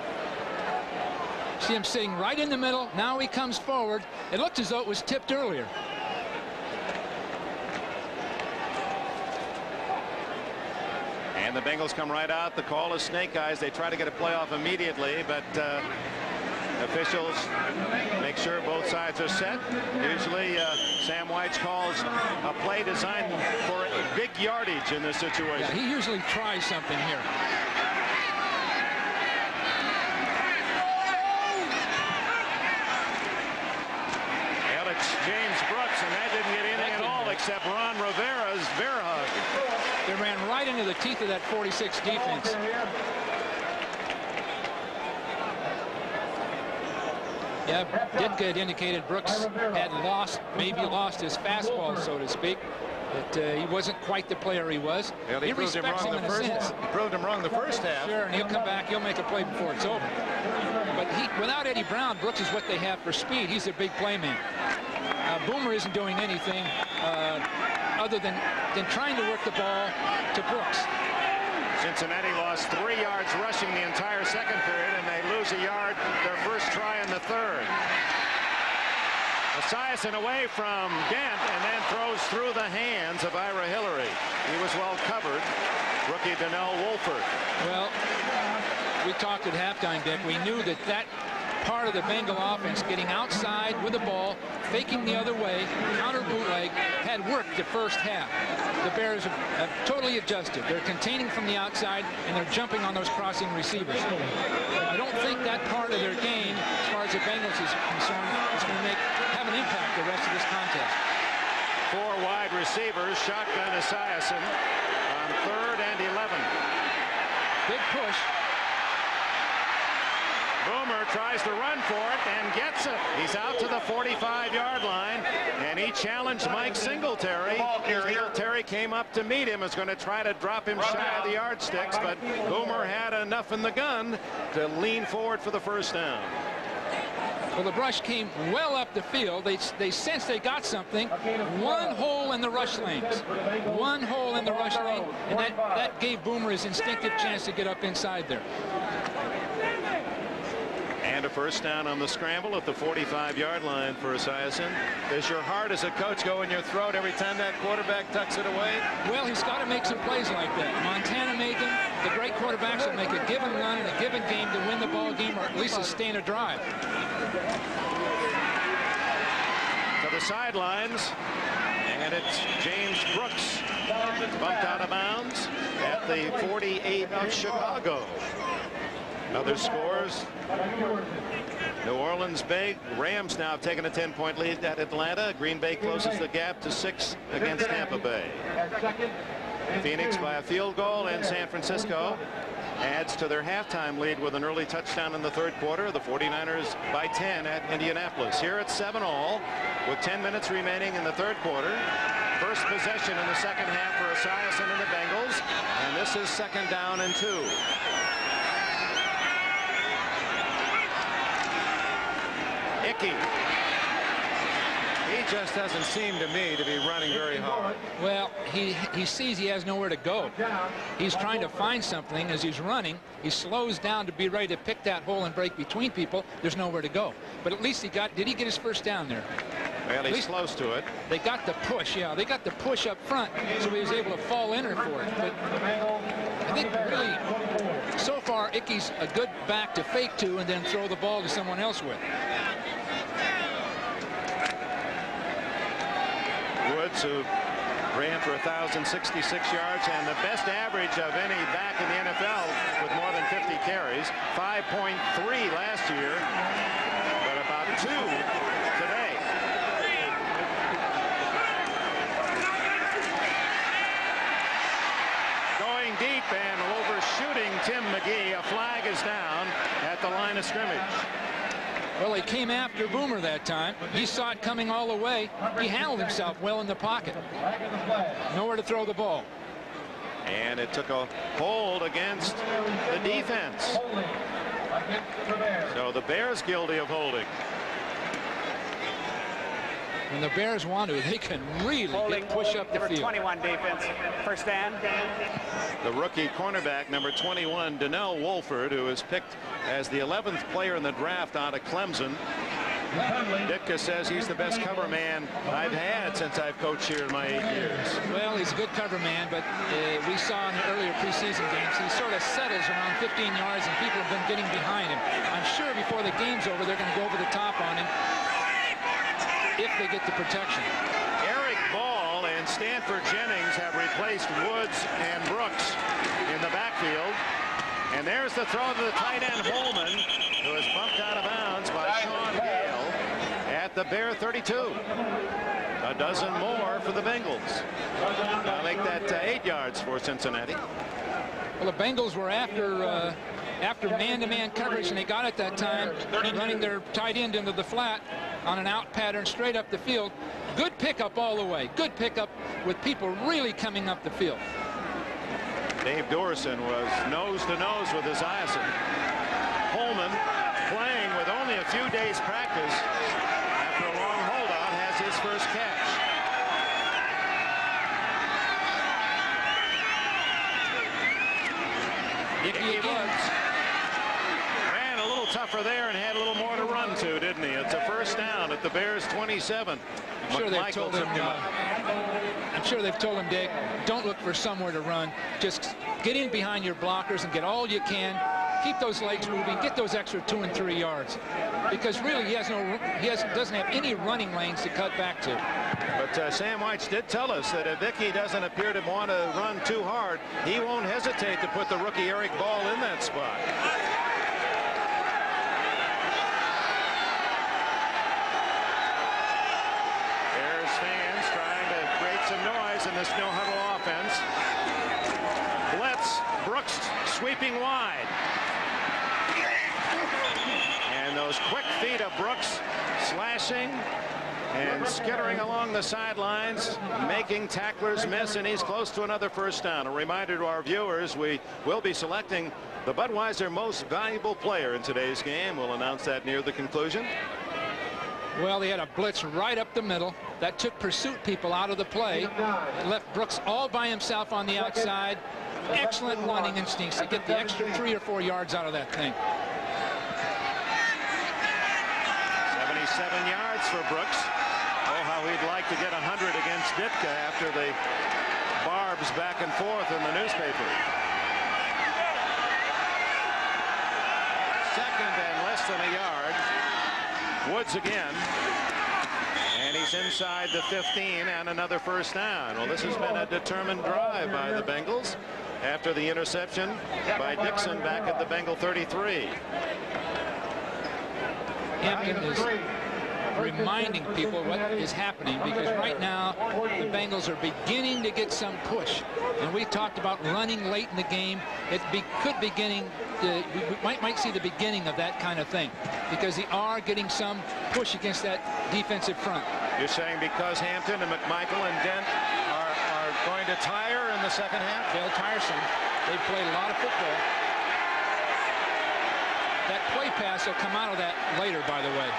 See him sitting right in the middle. Now he comes forward. It looked as though it was tipped earlier. And the Bengals come right out. The call is snake eyes. They try to get a playoff immediately, but officials make sure both sides are set. Usually Sam White calls a play designed for big yardage in this situation. Yeah, he usually tries something here. Well, it's James Brooks, and that didn't get anything at all except Ron Rivera's bear hug. They ran right into the teeth of that 46 defense. Yeah, Ditka had indicated Brooks had maybe lost his fastball, so to speak. That he wasn't quite the player he was. Well, he respects him in a sense. He proved him wrong the first half. Sure, and he'll come back. He'll make a play before it's over. But without Eddie Brown, Brooks is what they have for speed. He's a big playman. Boomer isn't doing anything other than trying to work the ball to Brooks. Cincinnati lost 3 yards rushing the entire second period, and they lose a yard their first try in the third. Esiason away from Dent and then throws through the hands of Ira Hillary. He was well covered. Rookie Donnell Wolford. Well, we talked at halftime, Dick. We knew that part of the Bengal offense, getting outside with the ball, faking the other way, counter bootleg, had worked the first half. The Bears have totally adjusted. They're containing from the outside, and they're jumping on those crossing receivers. I don't think that part of their game, as far as the Bengals is concerned, is going to have an impact the rest of this contest. 4 wide receivers, shotgun Esiason on 3rd and 11. Big push. Boomer tries to run for it and gets it. He's out to the 45-yard line, and he challenged Mike Singletary. Singletary came up to meet him, is going to try to drop him shy of the yardsticks, but Boomer had enough in the gun to lean forward for the first down. Well, the rush came well up the field. They sensed they got something. One hole in the rush lanes. One hole in the rush lane, and that gave Boomer his instinctive chance to get up inside there. And a first down on the scramble at the 45-yard line for Esiason. Does your heart as a coach go in your throat every time that quarterback tucks it away? Well, he's got to make some plays like that. Montana made them. The great quarterbacks will make a given run in a given game to win the ball game, or at least sustain a drive. To the sidelines, and it's James Brooks bumped out of bounds at the 48 of Chicago. Other scores: New Orleans big. Rams now have taken a 10-point lead at Atlanta. Green Bay closes the gap to 6 against Tampa Bay. Phoenix by a field goal, and San Francisco adds to their halftime lead with an early touchdown in the third quarter. The 49ers by 10 at Indianapolis. Here it's 7-all with 10 minutes remaining in the third quarter. First possession in the second half for Esiason and the Bengals, and this is 2nd down and 2. Icky. He just doesn't seem to me to be running very hard. Well, he sees he has nowhere to go. He's trying to find something as he's running. He slows down to be ready to pick that hole and break between people. There's nowhere to go. But at least did he get his first down there? Well, he's close to it. They got the push, yeah. They got the push up front, so he was able to fall in for it. But I think really, so far, Icky's a good back to fake to and then throw the ball to someone else with. Woods, who ran for 1,066 yards and the best average of any back in the NFL with more than 50 carries. 5.3 last year, but about 2 today. Going deep and overshooting Tim McGee. A flag is down at the line of scrimmage. Well, he came after Boomer that time. He saw it coming all the way. He handled himself well in the pocket. Nowhere to throw the ball. And it took a hold against the defense. So the Bears guilty of holding. When the Bears want to, they can really push up the field. 21 defense. First down. The rookie cornerback, number 21, Donnell Wolford, who was picked as the 11th player in the draft out of Clemson. Ditka says he's the best cover man I've had since I've coached here in my 8 years. Well, he's a good cover man, but we saw in the earlier preseason games, he sort of settles around 15 yards, and people have been getting behind him. I'm sure before the game's over, they're going to go over the top on him if they get the protection. Eric Ball and Stanford Jennings have replaced Woods and Brooks in the backfield. And there's the throw to the tight end Holman, who is bumped out of bounds by Sean Gale at the Bear 32. A dozen more for the Bengals. I'll make that 8 yards for Cincinnati. Well, the Bengals were after after man-to-man coverage, and they got it that time, running their tight end into the flat on an out pattern straight up the field. Good pickup all the way. Good pickup with people really coming up the field. Dave Dorison was nose to nose with Esiason. Holman, playing with only a few days practice after a long holdout, has his first catch. Icky Woods ran a little tougher there and had a little more to run to, didn't he? It's a first down at the Bears 27. I'm sure they've told him, Dick, don't look for somewhere to run. Just get in behind your blockers and get all you can. Keep those legs moving. Get those extra 2 and 3 yards. Because really, he doesn't have any running lanes to cut back to. But Sam Weitz did tell us that if Icky doesn't appear to want to run too hard, he won't hesitate to put the rookie Eric Ball in that spot. Bears fans trying to create some noise in this no huddle offense. Blitz, Brooks sweeping wide. And those quick feet of Brooks slashing and skittering along the sidelines, making tacklers miss, and he's close to another first down. A reminder to our viewers, we will be selecting the Budweiser most valuable player in today's game. We'll announce that near the conclusion. Well, he had a blitz right up the middle. That took pursuit people out of the play. It left Brooks all by himself on the outside. Excellent running instincts to get the extra 3 or 4 yards out of that thing. 77 yards for Brooks. Oh, how he'd like to get 100 against Ditka after the barbs back and forth in the newspaper. Second and less than a yard. Woods again. And he's inside the 15 and another first down. Well, this has been a determined drive by the Bengals after the interception by Dixon back at the Bengal 33. Hampton is reminding people what is happening, because right now the Bengals are beginning to get some push, and we talked about running late in the game. We might see the beginning of that kind of thing, because they are getting some push against that defensive front. You're saying because Hampton and McMichael and Dent are going to tire in the second half? They'll tire some. They've played a lot of football. That play pass will come out of that later, by the way.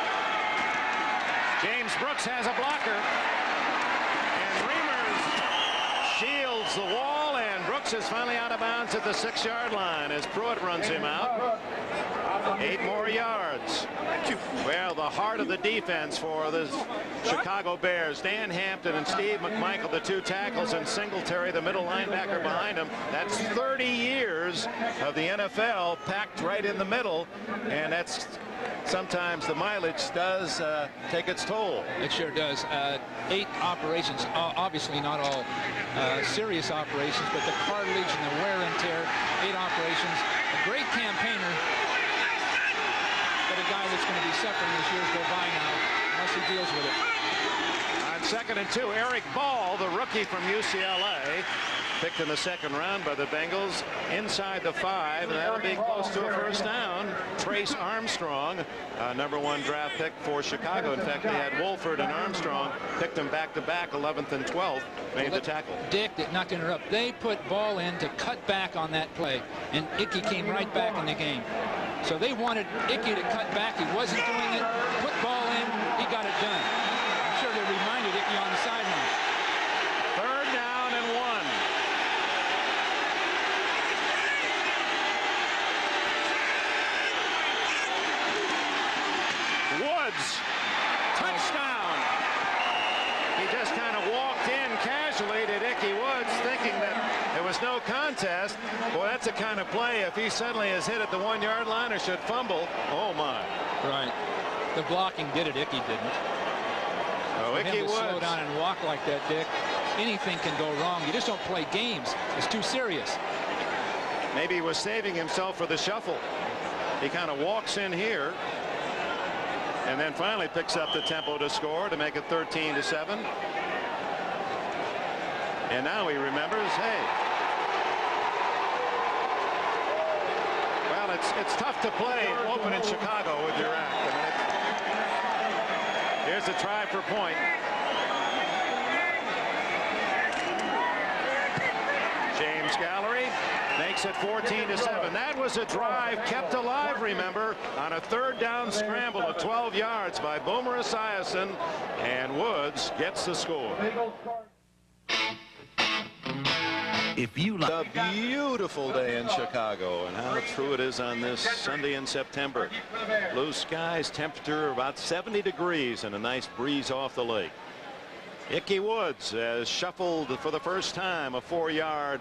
James Brooks has a blocker. And Reimers shields the wall, and Brooks is finally out of bounds at the 6-yard line as Pruitt runs him out. 8 more yards. Well, the heart of the defense for the Chicago Bears, Dan Hampton and Steve McMichael, the 2 tackles, and Singletary, the middle linebacker behind him. That's 30 years of the NFL packed right in the middle, and that's sometimes the mileage does take its toll. It sure does. 8 operations, obviously not all serious operations, but the cartilage and the wear and tear, 8 operations. A great campaigner, but a guy that's going to be suffering as years go by now, unless he deals with it. On 2nd and 2, Eric Ball, the rookie from UCLA, picked in the 2nd round by the Bengals, inside the 5, and that'll be close to a first down. Trace Armstrong, #1 draft pick for Chicago. In fact, they had Wolford and Armstrong, picked them back-to-back, 11th and 12th, made the tackle. Dick, not to interrupt, they put Ball in to cut back on that play, and Icky came right back in the game. So they wanted Icky to cut back. He wasn't doing it. Put Ball in, he got it done. I'm sure they reminded Icky on the sideline. 3rd down and 1. Woods, touchdown. He just kind of walked in casually to Icky Woods, thinking that there was no contest. Boy, that's the kind of play, if he suddenly is hit at the 1-yard line or should fumble, oh my. Right. The blocking did it, Icky didn't. Oh, Icky Woods. Slow down and walk like that, Dick. Anything can go wrong. You just don't play games. It's too serious. Maybe he was saving himself for the shuffle. He kind of walks in here and then finally picks up the tempo to score to make it 13-7. And now he remembers, hey. Well, Well, it's tough to play open in Chicago with your act. I mean, here's a try for point. James Gallery makes it 14-7. That was a drive kept alive, remember, on a 3rd down scramble of 12 yards by Boomer Esiason, and Woods gets the score. If you like a beautiful day in Chicago, and how true it is on this Sunday in September. Blue skies, temperature about 70 degrees, and a nice breeze off the lake. Ickey Woods has shuffled for the first time a 4-yard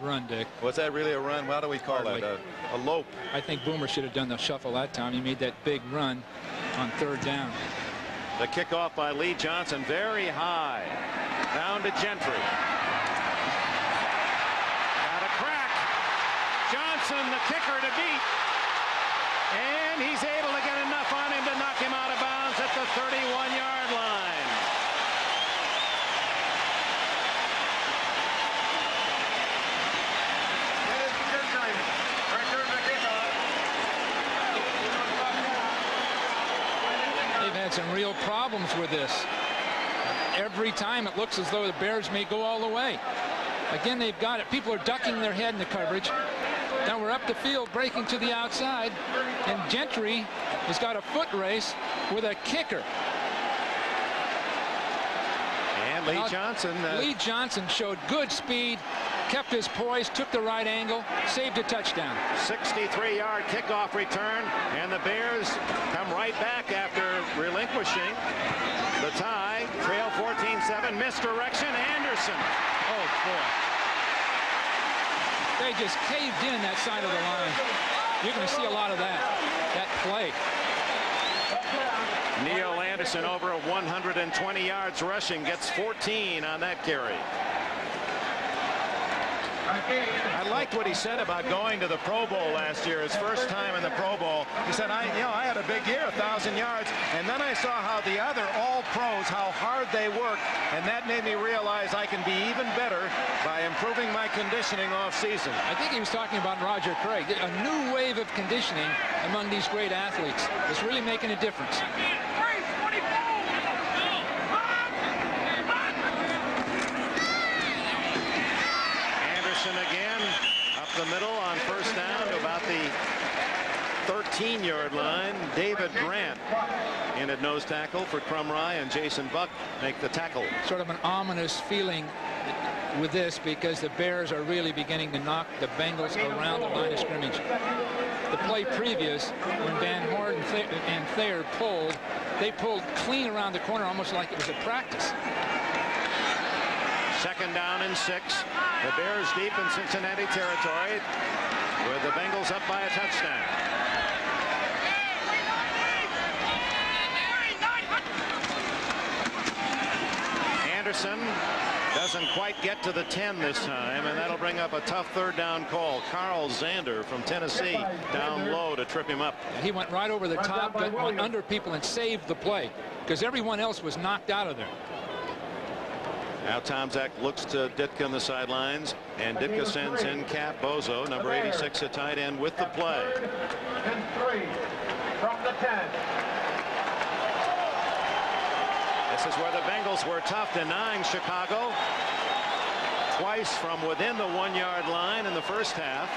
run, Dick. Was that really a run? What do we call that? A lope. I think Boomer should have done the shuffle that time. He made that big run on 3rd down. The kickoff by Lee Johnson, very high, down to Gentry. Got a crack. Johnson, the kicker, to beat, and he's able to get enough on him to knock him out of bounds at the 31-yard line. Some real problems with this. Every time it looks as though the Bears may go all the way. Again, they've got it. People are ducking their head in the coverage. Now we're up the field, breaking to the outside, and Gentry has got a foot race with a kicker. And Lee Johnson. Lee Johnson showed good speed, kept his poise, took the right angle, saved a touchdown. 63-yard kickoff return, and the Bears come right back after relinquishing the tie. Trail 14-7, misdirection. Anderson. Oh, boy. They just caved in that side of the line. You're going to see a lot of that play. Neal Anderson over 120 yards rushing, gets 14 on that carry. I liked what he said about going to the Pro Bowl last year, his first time in the Pro Bowl. He said, I had a big year, 1,000 yards, and then I saw how the other all-pros, how hard they work, and that made me realize I can be even better by improving my conditioning off-season. I think he was talking about Roger Craig. A new wave of conditioning among these great athletes is really making a difference. Again up the middle on 1st down to about the 13-yard line. David Grant in at nose tackle for Crumry, and Jason Buck make the tackle. Sort of an ominous feeling with this, because the Bears are really beginning to knock the Bengals around the line of scrimmage. The play previous, when Van Horn and Thayer pulled, they pulled clean around the corner, almost like it was a practice. 2nd down and 6. The Bears deep in Cincinnati territory, with the Bengals up by a touchdown. Anderson doesn't quite get to the 10 this time, and that'll bring up a tough 3rd down call. Carl Zander from Tennessee down low to trip him up. He went right over the top, went under people, and saved the play, because everyone else was knocked out of there. Now Tom Zach looks to Ditka on the sidelines, and Ditka sends in Cap Bozo, number 86, a tight end, with the play. And 3 from the 10. This is where the Bengals were tough, denying Chicago twice from within the 1-yard line in the first half.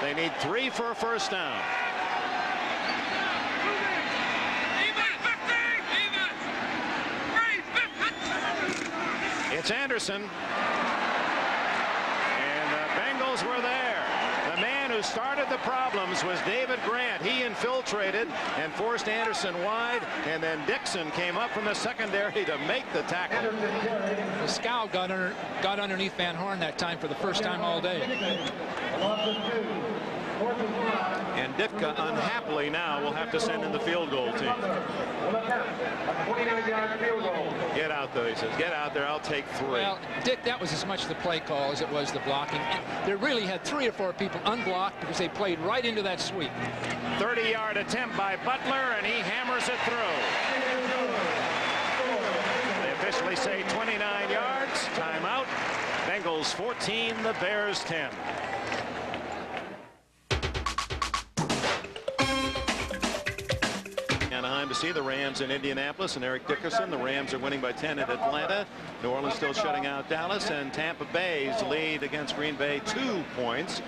They need 3 for a 1st down. It's Anderson, and the Bengals were there. The man who started the problems was David Grant. He infiltrated and forced Anderson wide, and then Dixon came up from the secondary to make the tackle. The scowl got underneath Van Horn that time for the first time all day. And Ditka, unhappily now, will have to send in the field goal team. Get out there, he says. Get out there. I'll take 3. Well, Dick, that was as much the play call as it was the blocking. They really had 3 or 4 people unblocked because they played right into that sweep. 30-yard attempt by Butler, and he hammers it through. They officially say 29 yards. Timeout. Bengals 14, the Bears 10. Anaheim to see the Rams in Indianapolis, and Eric Dickerson. The Rams are winning by 10 at Atlanta. New Orleans still shutting out Dallas, and Tampa Bay's lead against Green Bay 2 points.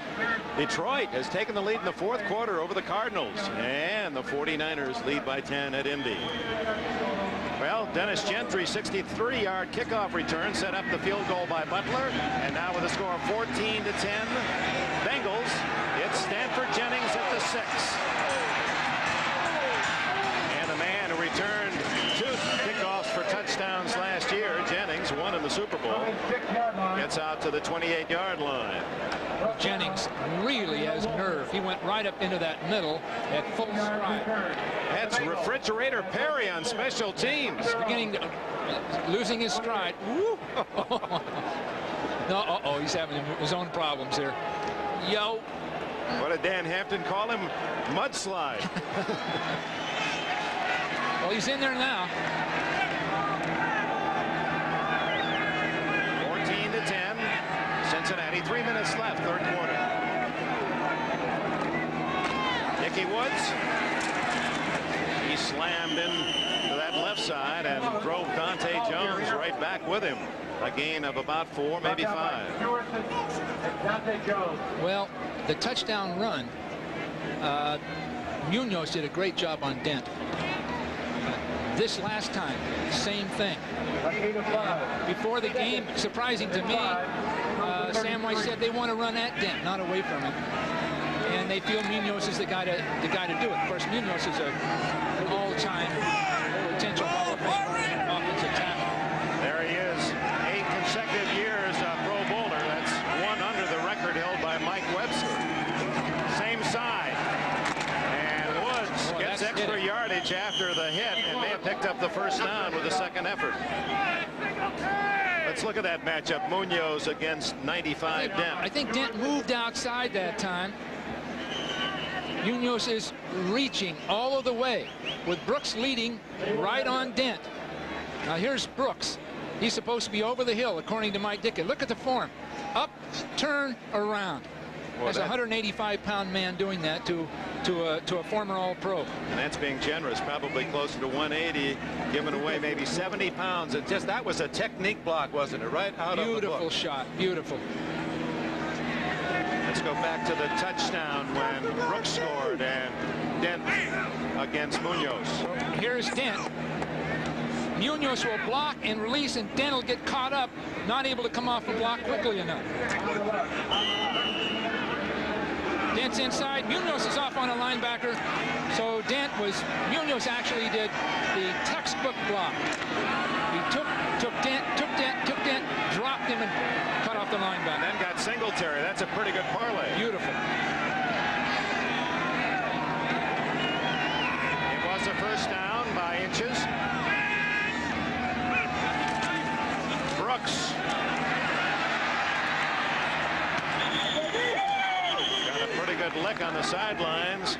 Detroit has taken the lead in the 4th quarter over the Cardinals, and the 49ers lead by 10 at Indy. Well, Dennis Gentry, 63-yard kickoff return, set up the field goal by Butler, and now with a score of 14-10, Bengals. It's Stanford Jennings at the 6. And the man who returned 2 kickoffs for touchdowns last year, Jennings, won in the Super Bowl, gets out to the 28-yard line. Jennings really has nerve. He went right up into that middle at full stride. That's Refrigerator Perry on special teams. Beginning to losing his stride. No, he's having his own problems here. Yo. What did Dan Hampton call him? Mudslide. Well, he's in there now. 14-10. Cincinnati, 3 minutes left, 3rd quarter. Nicky Woods. He slammed in to that left side and drove Dante Jones right back with him. A gain of about 4, maybe 5. Well, the touchdown run, Munoz did a great job on Dent. This last time, same thing. Before the game, surprising to me, Sam White said they want to run at Dent, not away from him. And they feel Munoz is the guy to do it. Of course, Munoz is an all-time potential Hall of Fame offensive tackle. There he is, 8 consecutive years a Pro Bowler. That's one under the record held by Mike Webster. Same side. And Woods gets extra yardage after the hit and may have picked up the first down with a second effort. Let's look at that matchup. Munoz against 95 Dent. I think Dent moved outside that time. Munoz is reaching all of the way with Brooks leading right on Dent. Now here's Brooks. He's supposed to be over the hill, according to Mike Ditka. Look at the form. Up, turn, around. Well, as a 185-pound man doing that to a former All-Pro. And that's being generous, probably closer to 180, giving away maybe 70 pounds. And just that was a technique block, wasn't it? Right out of the book. Beautiful shot. Beautiful. Let's go back to the touchdown when Brooks scored and Dent against Munoz. Here's Dent. Munoz will block and release, and Dent will get caught up, not able to come off the block quickly enough. Dent's inside. Munoz is off on a linebacker. So Munoz actually did the textbook block. He took Dent, dropped him, and cut off the linebacker. And then got Singletary. That's a pretty good parlay. Beautiful. It was a first down by inches. Brooks. Got a pretty good lick on the sidelines.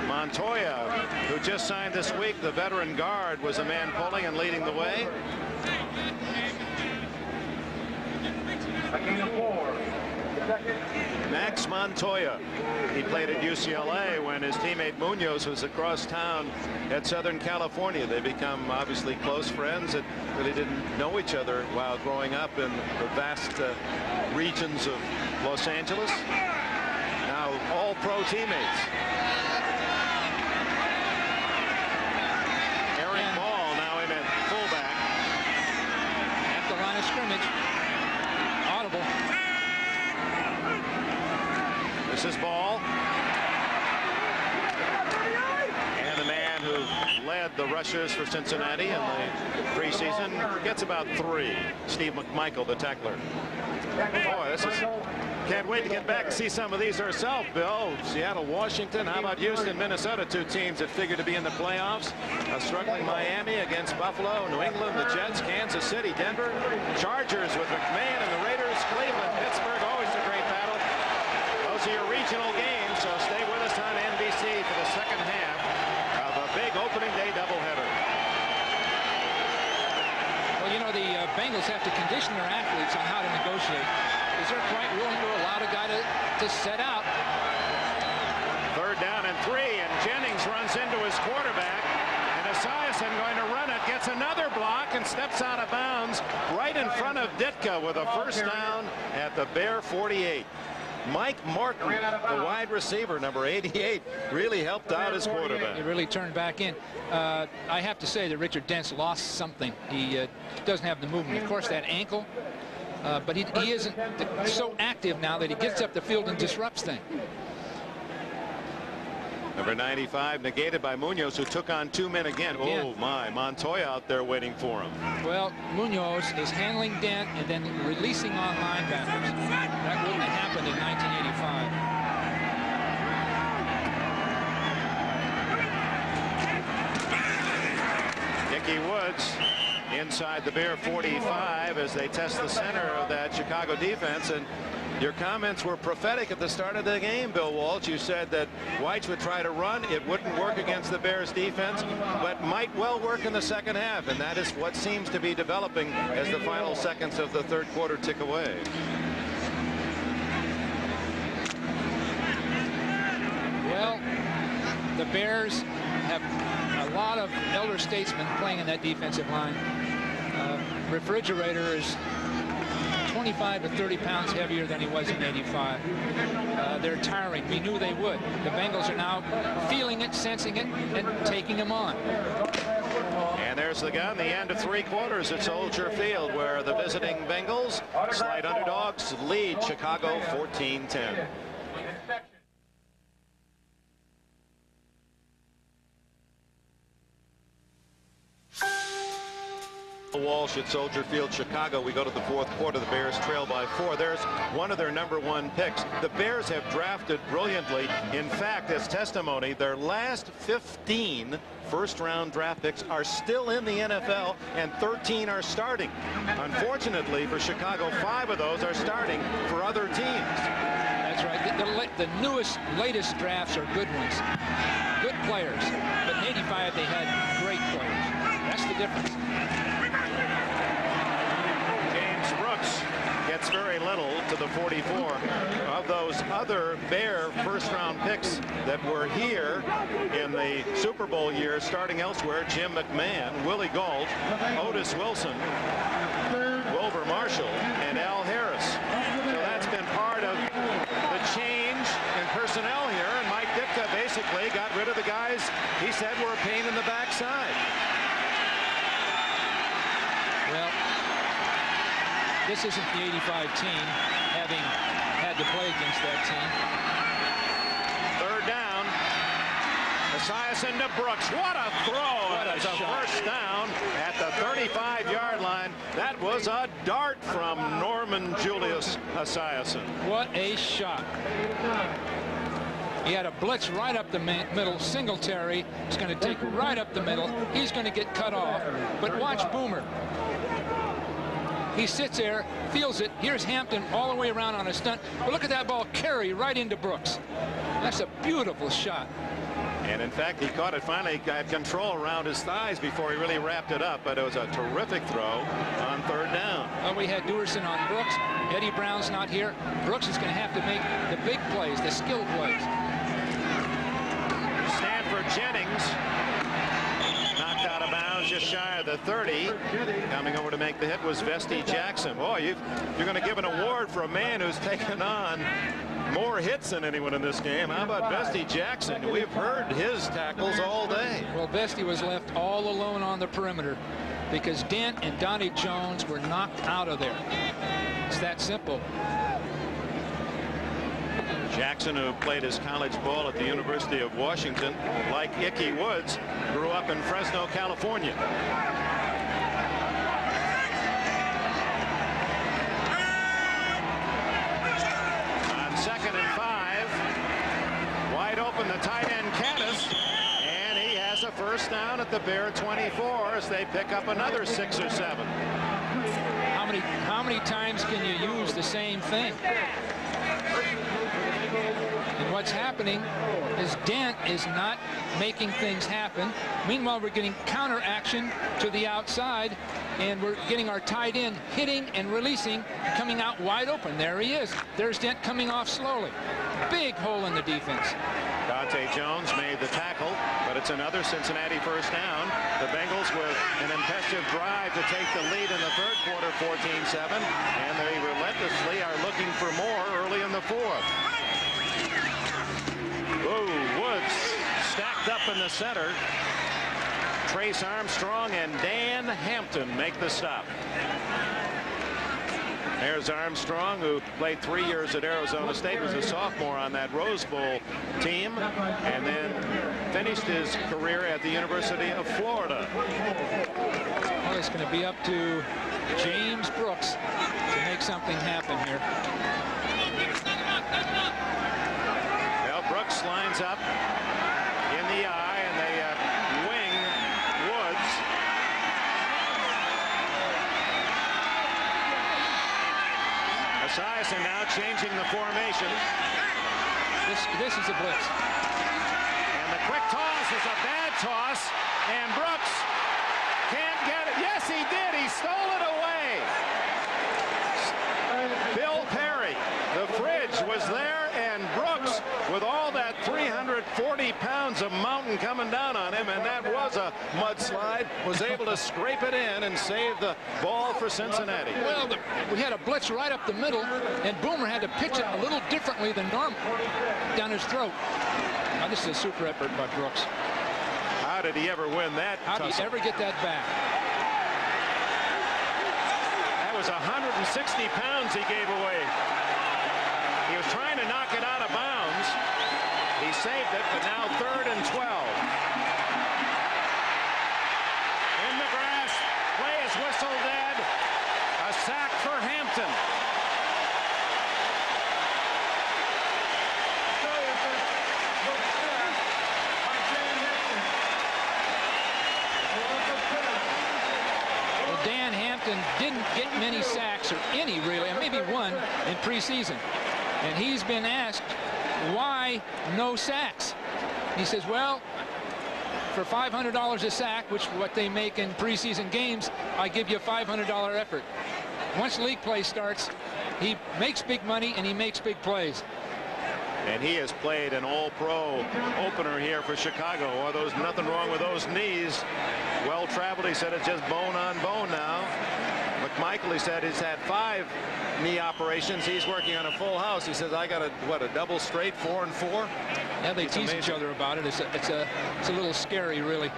Montoya, who just signed this week, the veteran guard, was a man pulling and leading the way. Max Montoya. He played at UCLA when his teammate Munoz was across town at Southern California. They become obviously close friends that really didn't know each other while growing up in the vast regions of Los Angeles. Now all pro teammates. Aaron Ball now in at fullback. At the line of scrimmage. Audible. This is Ball. And the man who led the rushers for Cincinnati in the preseason gets about 3. Steve McMichael, the tackler. Boy, can't wait to get back and see some of these ourselves, Bill. Seattle, Washington. How about Houston, Minnesota? 2 teams that figure to be in the playoffs. A struggling Miami against Buffalo, New England, the Jets, Kansas City, Denver. Chargers with McMahon and the Raiders, Cleveland, Pittsburgh. Always a great battle. Those are your regional games, so stay with us on NBC for the second half of a big opening day doubleheader. Well, you know, the Bengals have to condition their athletes on how to negotiate. They're quite willing to allow the guy to set out. 3rd down and 3, and Jennings runs into his quarterback, and Esiason going to run it, gets another block, and steps out of bounds right in front of Ditka with a first down at the Bear 48. Mike Martin, the wide receiver, number 88, really helped out his quarterback. He really turned back in. I have to say that Richard Dent's lost something. He doesn't have the movement. Of course, that ankle, but he isn't so active now that he gets up the field and disrupts things. Number 95 negated by Munoz, who took on 2 men again. Oh my, Montoya out there waiting for him. Well, Munoz is handling Dent and then releasing on linebackers. That wouldn't have happened in 1985. Dickie Woods inside the Bear 45 as they test the center of that Chicago defense. And your comments were prophetic at the start of the game, Bill Walsh. You said that Whites would try to run. It wouldn't work against the Bears defense, but might well work in the second half. And that is what seems to be developing as the final seconds of the third quarter tick away. Well, the Bears have a lot of elder statesmen playing in that defensive line. Refrigerator is 25 to 30 pounds heavier than he was in '85. They're tiring. We knew they would. The Bengals are now feeling it, sensing it, and taking him on. And there's the gun, the end of 3 quarters at Soldier Field, where the visiting Bengals, slight underdogs, lead Chicago 14-10. Walsh at Soldier Field, Chicago. We go to the fourth quarter. The Bears trail by 4. There's one of their #1 picks. The Bears have drafted brilliantly. In fact, as testimony, their last 15 first-round draft picks are still in the NFL, and 13 are starting. Unfortunately for Chicago, 5 of those are starting for other teams. That's right. The newest, latest drafts are good ones. Good players. But in '85, they had great players. That's the difference. Gets very little to the 44. Of those other Bear first-round picks that were here in the Super Bowl year, starting elsewhere, Jim McMahon, Willie Gault, Otis Wilson, Wilbur Marshall, and Al Harris. So that's been part of the change in personnel here, and Mike Ditka basically got rid of the guys he said were a pain in the backside. Well, this isn't the '85 team, having had to play against that team. Third down. Esiason to Brooks. What a throw! It's a first down at the 35-yard line. That was a dart from Norman Julius Esiason. What a shot. He had a blitz right up the middle. Singletary is going to take right up the middle. He's going to get cut off. But watch Boomer. He sits there, feels it. Here's Hampton all the way around on a stunt. But look at that ball carry right into Brooks. That's a beautiful shot. And in fact, he caught it finally, got control around his thighs before he really wrapped it up. But it was a terrific throw on third down. Well, we had Dewerson on Brooks. Eddie Brown's not here. Brooks is going to have to make the big plays, the skill plays. Stanford Jennings knocked out of bounds just shy of the 30. Coming over to make the hit was Vesti Jackson. Boy, you're going to give an award for a man who's taken on more hits than anyone in this game. How about Vesti Jackson? We've heard his tackles all day. Well, Vesti was left all alone on the perimeter because Dent and Donnie Jones were knocked out of there. It's that simple. Jackson, who played his college ball at the University of Washington, like Ickey Woods, grew up in Fresno, California. On 2nd and 5, wide open the tight end Caddis, and he has a first down at the Bear 24 as they pick up another 6 or 7. How many times can you use the same thing? And what's happening is Dent is not making things happen. Meanwhile, we're getting counter action to the outside, and we're getting our tight end hitting and releasing, coming out wide open. There he is. There's Dent coming off slowly. Big hole in the defense. Dante Jones made the tackle, but it's another Cincinnati first down. The Bengals with an impressive drive to take the lead in the third quarter, 14-7, and they relentlessly are looking for more early in the fourth. Ooh, Woods stacked up in the center. Trace Armstrong and Dan Hampton make the stop. There's Armstrong, who played 3 years at Arizona State, was a sophomore on that Rose Bowl team, and then finished his career at the University of Florida. Well, it's going to be up to James Brooks to make something happen here. Well, Brooks lines up in the eye, and they wing Woods. Esiason now changing the formation. This is a blitz. And the quick toss is a bad toss, and Brooks can't get it. Yes, he did. He stole it away. Bill Perry, the fridge was there, and Brooks, with all that 340 pounds of mountain coming down on him, and that was a mudslide, was able to scrape it in and save the ball for Cincinnati. Well, we had a blitz right up the middle, and Boomer had to pitch it a little differently than normal down his throat. Now, this is a super effort by Brooks. How did he ever win that? How did he ever get that back? That was 160 pounds he gave away. He was trying to knock it out of bounds. He saved it, but now 3rd and 12. In the grass, play is whistled dead. A sack for Hampton. Well, Dan Hampton didn't get many sacks, or any really, maybe one in preseason. And he's been asked, why no sacks? He says, well, for $500 a sack, which is what they make in preseason games, I give you a $500 effort. Once league play starts, he makes big money and he makes big plays. And he has played an all-pro opener here for Chicago. Oh, there's nothing wrong with those knees. Well traveled. He said it's just bone on bone now. McMichael, he said, he's had 5 knee operations. He's working on a full house. He says, I got a double straight 4 and 4. Yeah, they tease each other about it. It's a little scary, really,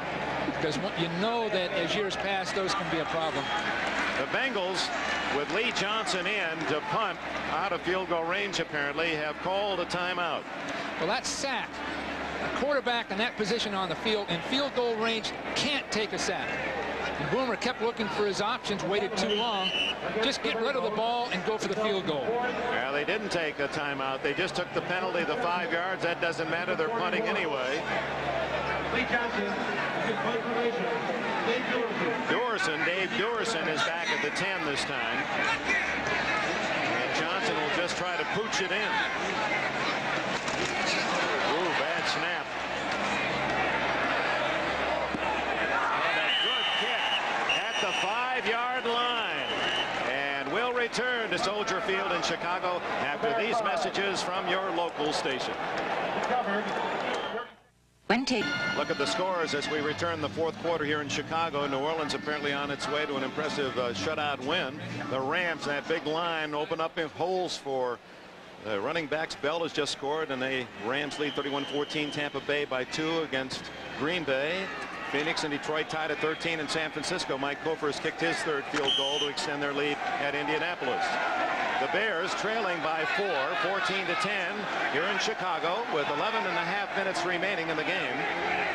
because you know that as years pass, those can be a problem. The Bengals, with Lee Johnson in to punt out of field goal range, apparently have called a timeout. Well, that's sack. A quarterback in that position on the field in field goal range can't take a sack. And Boomer kept looking for his options, waited too long. Just get rid of the ball and go for the field goal. Well, they didn't take a timeout. They just took the penalty, the 5 yards. That doesn't matter. They're punting anyway. Dave Durson is back at the 10 this time. And Johnson will just try to pooch it in. Ooh, bad snap. And a good kick at the 5-yard line. And we'll return to Soldier Field in Chicago after these messages from your local station. Look at the scores as we return the fourth quarter here in Chicago. New Orleans apparently on its way to an impressive shutout win. The Rams, that big line, open up holes for the running backs. Bell has just scored, and the Rams lead 31-14. Tampa Bay by 2 against Green Bay. Phoenix and Detroit tied at 13 in San Francisco. Mike Cofer has kicked his 3rd field goal to extend their lead at Indianapolis. The Bears trailing by 4, 14-10 here in Chicago with 11.5 minutes remaining in the game.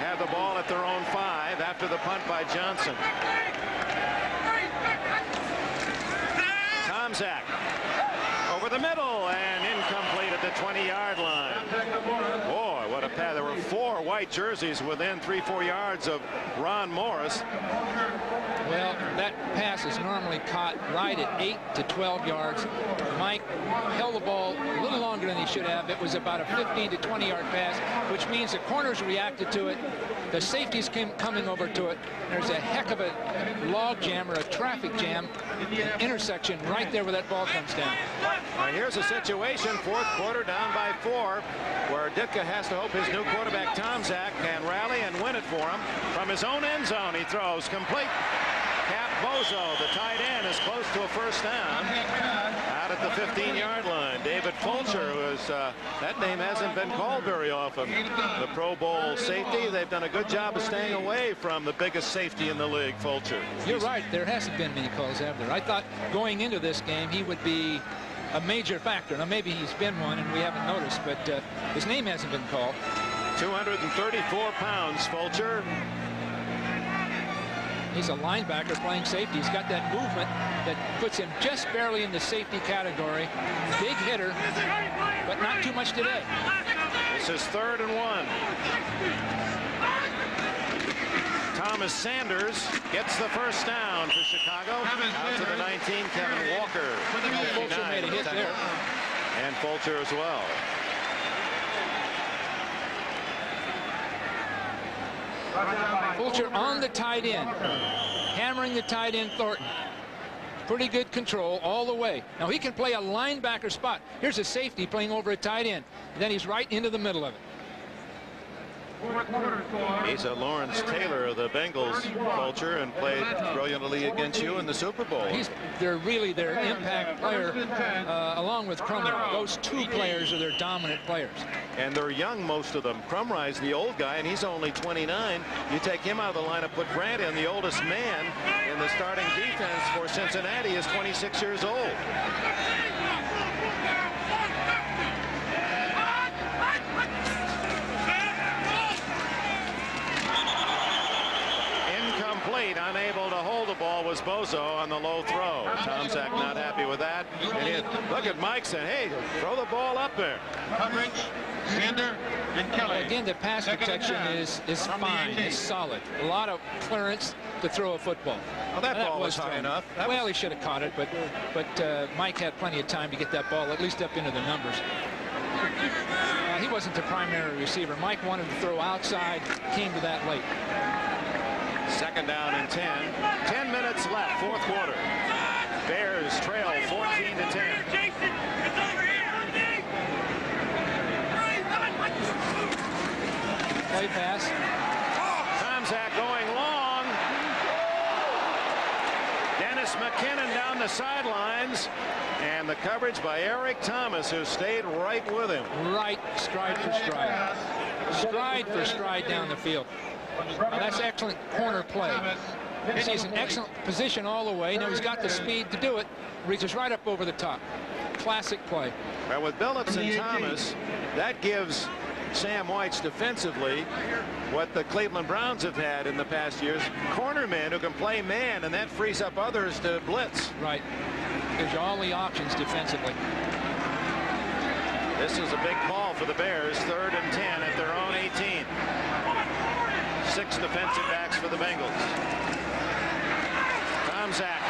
Have the ball at their own 5 after the punt by Johnson. Tomczak over the middle and incomplete at the 20-yard line. Boy, what a pass. There were 4 white jerseys within 3-4 yards of Ron Morris. Well, that pass is normally caught right at 8 to 12 yards. Mike held the ball a little longer than he should have. It was about a 15 to 20-yard pass, which means the corners reacted to it. The safeties came coming over to it. There's a heck of a log jam or a traffic jam an intersection right there where that ball comes down. Now here's a situation, fourth quarter, down by 4, where Ditka has to hope his new quarterback Tomczak can rally and win it for him. From his own end zone, he throws complete. Cap Bozo, the tight end, is close to a first down. Out at the 15-yard line, David Fulcher, who's that name hasn't been called very often. The Pro Bowl safety. They've done a good job of staying away from the biggest safety in the league, Fulcher. You're right. There hasn't been many calls, have there? I thought going into this game he would be a major factor. Now maybe he's been one and we haven't noticed, but his name hasn't been called. 234 pounds, Fulcher. He's a linebacker playing safety. He's got that movement that puts him just barely in the safety category. Big hitter, but not too much today. This is 3rd and 1. Thomas Sanders gets the first down for Chicago. Out to the 19, Kevin Walker. Fulcher made a hit there. And Fulcher as well. Fulcher on the tight end, hammering the tight end Thornton. Pretty good control all the way. Now he can play a linebacker spot. Here's a safety playing over a tight end. Then he's right into the middle of it. He's a Lawrence Taylor of the Bengals, Fulcher, and played brilliantly against you in the Super Bowl. They're really their impact player, along with Crumry. Those two players are their dominant players. And they're young, most of them. Crumry's the old guy, and he's only 29. You take him out of the lineup, put Grant in. The oldest man in the starting defense for Cincinnati is 26 years old. Unable to hold the ball was Bozo on the low throw. Tomczak not happy with that. And look at Mike saying, hey, throw the ball up there. Coverage, Sander, and Kelly. Again, the pass protection is fine. It's solid. A lot of clearance to throw a football. Well, that ball was high enough. Well, he should have caught it, but Mike had plenty of time to get that ball at least up into the numbers. He wasn't the primary receiver. Mike wanted to throw outside, came to that late. 2nd down and 10. 10 minutes left, fourth quarter. Bears trail 14-10. Play pass. Tomczak going long. Dennis McKinnon down the sidelines. And the coverage by Eric Thomas, who stayed right with him. Right, stride for stride. Stride for stride down the field. Now that's excellent corner play. He sees an excellent position all the way. Now he's got the speed to do it. Reaches right up over the top. Classic play. Well, with Billups and Thomas, that gives Sam White's defensively what the Cleveland Browns have had in the past years. Cornermen who can play man, and that frees up others to blitz. Right. Gives you all the options defensively. This is a big ball for the Bears. 3rd and 10 at their own 18. 6 defensive backs for the Bengals. Tomczak.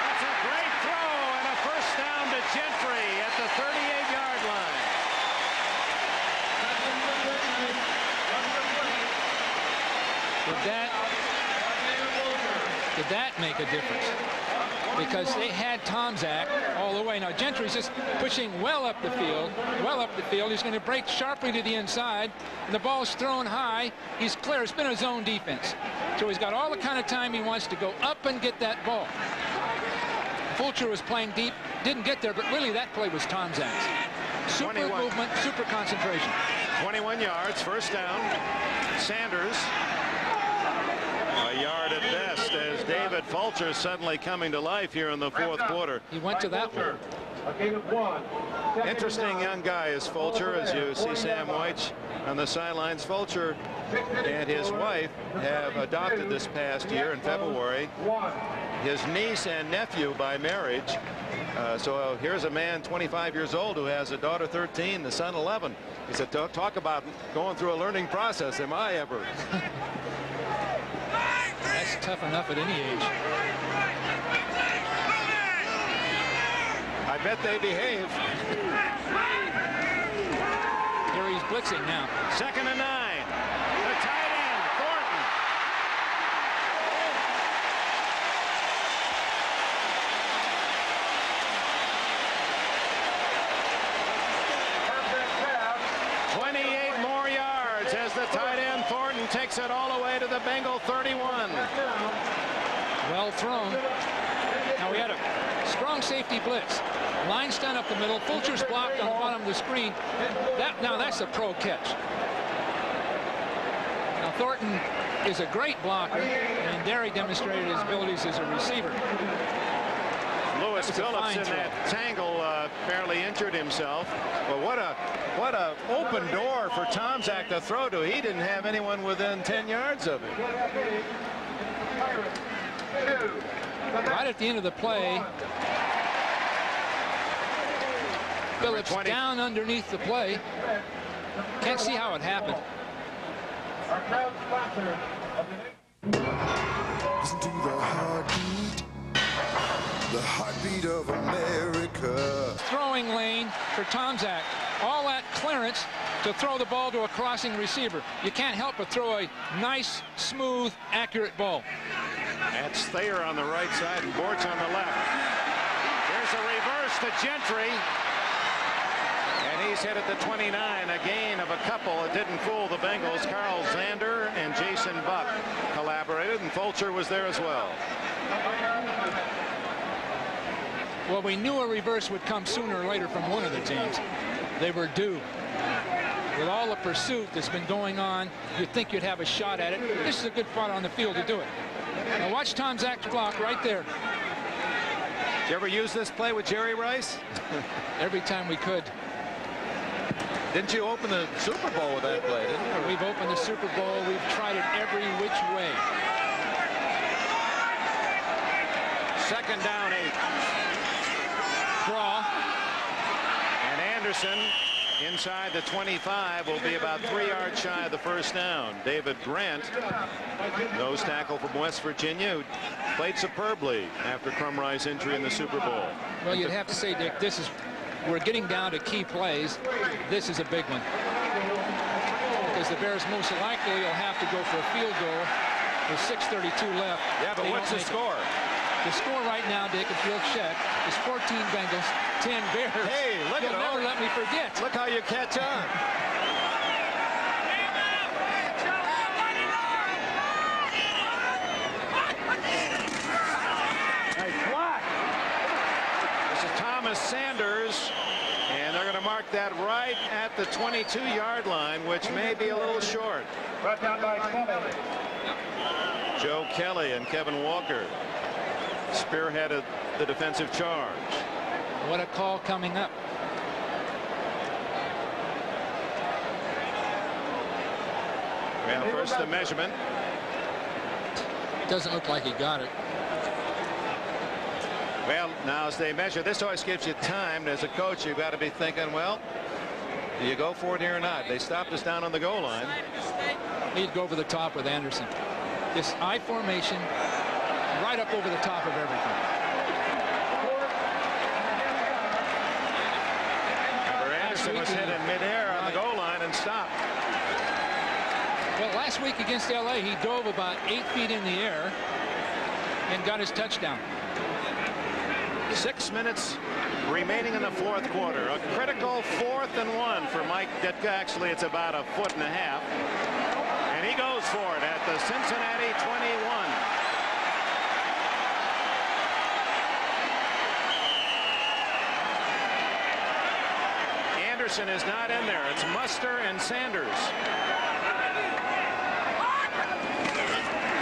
That's a great throw and a first down to Gentry at the 38-yard line. Did that make a difference? Because they had Tomczak all the way. Now Gentry's just pushing well up the field. He's going to break sharply to the inside. And the ball's thrown high. He's clear. It's been a zone defense. So he's got all the kind of time he wants to go up and get that ball. Fulcher was playing deep. Didn't get there, but really that play was Tomczak's. Super movement, super concentration. 21 yards, first down. Sanders. A yard at best as David Fulcher suddenly coming to life here in the fourth quarter. He went to that one. Interesting young guy is Fulcher, as you see Sam White on the sidelines. Fulcher and his wife have adopted this past year in February his niece and nephew by marriage. So here's a man 25 years old who has a daughter 13, the son 11. He said, talk about going through a learning process. Am I ever? That's tough enough at any age. I bet they behave. Here he's blitzing now. 2nd and 9. The tight end, Thornton. Anderson takes it all the way to the Bengal 31. Well thrown. Now we had a strong safety blitz. Line's done up the middle. Fulcher's blocked on the bottom of the screen. Now that's a pro catch. Now Thornton is a great blocker, and Derry demonstrated his abilities as a receiver. Lewis Phillips in that tangle apparently injured himself. But what a open door for Tomczak to throw to. He didn't have anyone within 10 yards of him. Right at the end of the play, Phillips down underneath the play. Can't see how it happened. Listen to the heartbeat of America. Throwing lane for Tomczak. All that clearance to throw the ball to a crossing receiver. You can't help but throw a nice, smooth, accurate ball. That's Thayer on the right side and Bortz on the left. There's a reverse to Gentry. And he's hit at the 29, a gain of a couple. It didn't fool the Bengals. Carl Zander and Jason Buck collaborated, and Fulcher was there as well. Well, we knew a reverse would come sooner or later from one of the teams. They were due. With all the pursuit that's been going on, you'd think you'd have a shot at it. This is a good spot on the field to do it. Now watch Tomczak's block right there. Did you ever use this play with Jerry Rice? Every time we could. Didn't you open the Super Bowl with that play, didn't you? We've opened the Super Bowl. We've tried it every which way. Second down, 8. Draw. And Anderson inside the 25 will be about 3 yards shy of the first down. David Grant, nose tackle from West Virginia, who played superbly after Crumry's injury in the Super Bowl. Well, you'd have to say, Dick, we're getting down to key plays. This is a big one. Because the Bears most likely will have to go for a field goal with 6:32 left. Yeah, but what's the score? The score right now, Dick, if you'll check, is 14 Bengals, 10 Bears. Hey, look at You'll never let me forget. Look how you catch on. This is Thomas Sanders, and they're going to mark that right at the 22-yard line, which may be a little short. Brought down by Kelly. Joe Kelly and Kevin Walker spearheaded the defensive charge. What a call coming up. Well, first the measurement. Doesn't look like he got it. Well, now as they measure, this always gives you time. As a coach, you've got to be thinking, well, do you go for it here or not? They stopped us down on the goal line. He'd go over the top with Anderson. This I formation right up over the top of everything. Remember, Anderson was hit in midair on the goal line and stopped. Well, last week against LA, he dove about 8 feet in the air and got his touchdown. 6 minutes remaining in the fourth quarter. A critical 4th and 1 for Mike Ditka. Actually, it's about 1.5 feet. And he goes for it at the Cincinnati 21. Anderson is not in there. It's Muster and Sanders.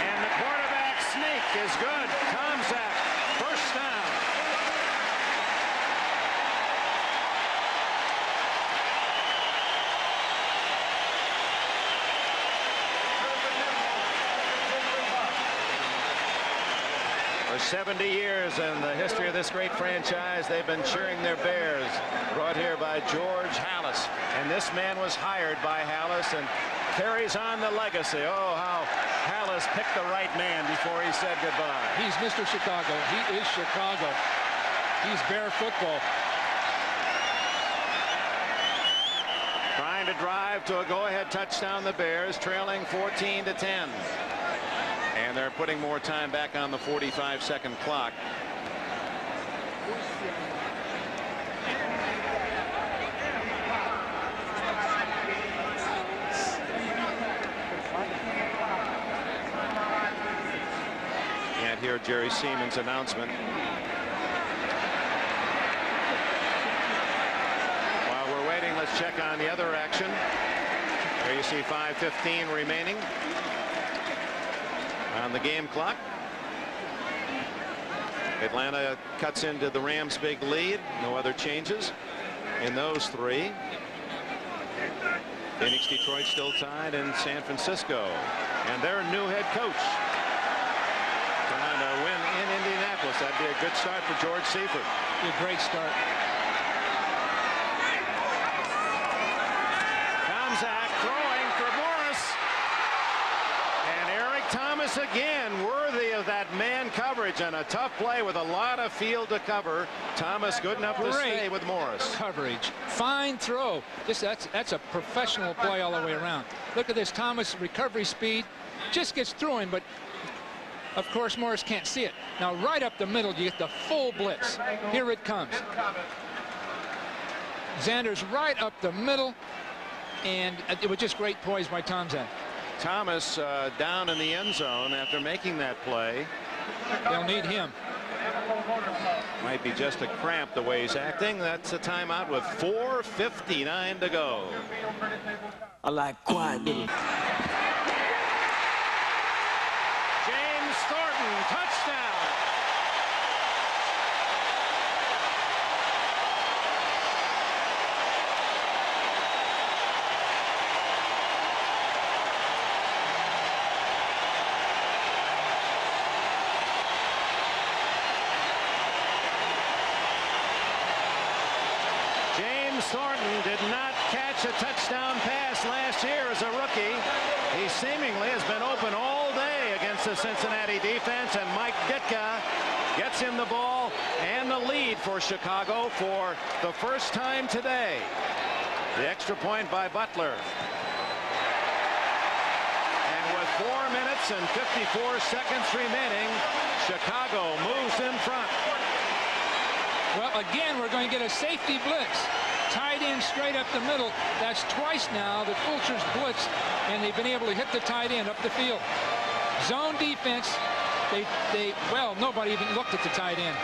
And the quarterback sneak is good. Tomczak, first down. For 70 years in the history of this great franchise, they've been cheering their Bears, brought here by George Halas. And this man was hired by Halas and carries on the legacy. Oh, how Halas picked the right man before he said goodbye. He's Mr. Chicago. He is Chicago. He's Bear football. Trying to drive to a go-ahead touchdown, the Bears, trailing 14-10. And they're putting more time back on the 45-second clock. hear Jerry Seaman's announcement. While we're waiting, let's check on the other action. There you see 5:15 remaining on the game clock. Atlanta cuts into the Rams' big lead. No other changes in those three. Phoenix, Detroit still tied in San Francisco. And their new head coach trying to win in Indianapolis. That'd be a good start for George Seifert. Be a great start. Tomczak throwing for Morris. And Eric Thomas again worthy of that man coverage, and a tough play with a lot of field to cover. Thomas good enough to stay with Morris. Coverage. Fine throw. That's a professional play all the way around. Look at this. Thomas recovery speed just gets through him, but of course Morris can't see it. Now right up the middle you get the full blitz. Here it comes. Xander's right up the middle, and it was just great poise by Tomczak. Thomas down in the end zone after making that play. They'll need him. Might be just a cramp the way he's acting. That's a timeout with 4:59 to go. I like quiet little. James Thornton, touchdown. Thornton did not catch a touchdown pass last year as a rookie. He seemingly has been open all day against the Cincinnati defense, and Mike Ditka gets him the ball and the lead for Chicago for the first time today. The extra point by Butler. And with 4 minutes and 54 seconds remaining, Chicago moves in front. Well, again, we're going to get a safety blitz. Tied in straight up the middle. That's twice now that Fulcher's blitzed, and they've been able to hit the tight end up the field. Zone defense, well, nobody even looked at the tight end.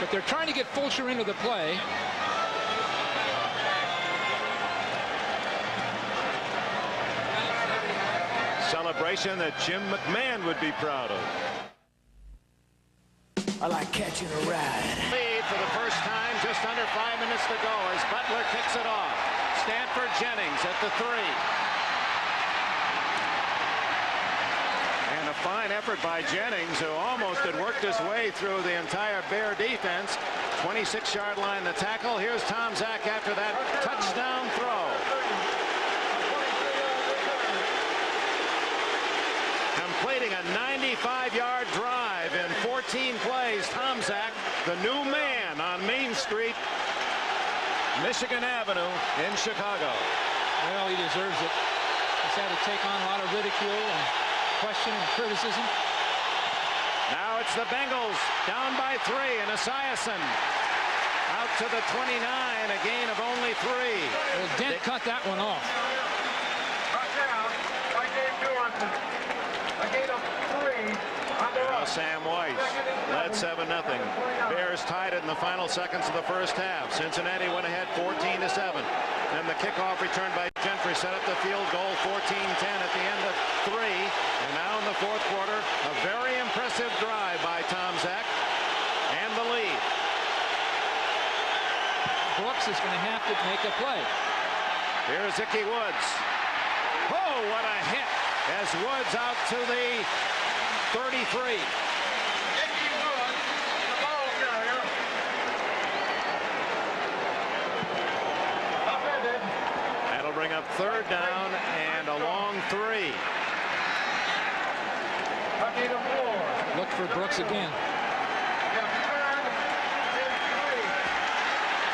But they're trying to get Fulcher into the play. Celebration that Jim McMahon would be proud of. I like catching a ride. Lead for the first time, just under 5 minutes to go as Butler kicks it off. Stanford Jennings at the 3. And a fine effort by Jennings, who almost had worked his way through the entire Bear defense. 26-yard line, the tackle. Here's Tomczak after that touchdown throw. Completing a 95-yard drive in 14 plays. Tomczak, the new man on Main Street, Michigan Avenue in Chicago. Well, he deserves it. He's had to take on a lot of ridicule and question and criticism. Now it's the Bengals down by 3, and Esiason out to the 29, a gain of only 3. Well, Dent cut that one off. Now Sam Weiss led 7-0. Bears tied it in the final seconds of the first half. Cincinnati went ahead 14-7. Then the kickoff return by Gentry set up the field goal 14-10 at the end of 3. And now in the fourth quarter, a very impressive drive by Tomczak and the lead. Brooks is going to have to make a play. Here's Ickey Woods. Oh, what a hit as Woods out to the 33. That'll bring up 3rd down and a long 3. Look for Brooks again.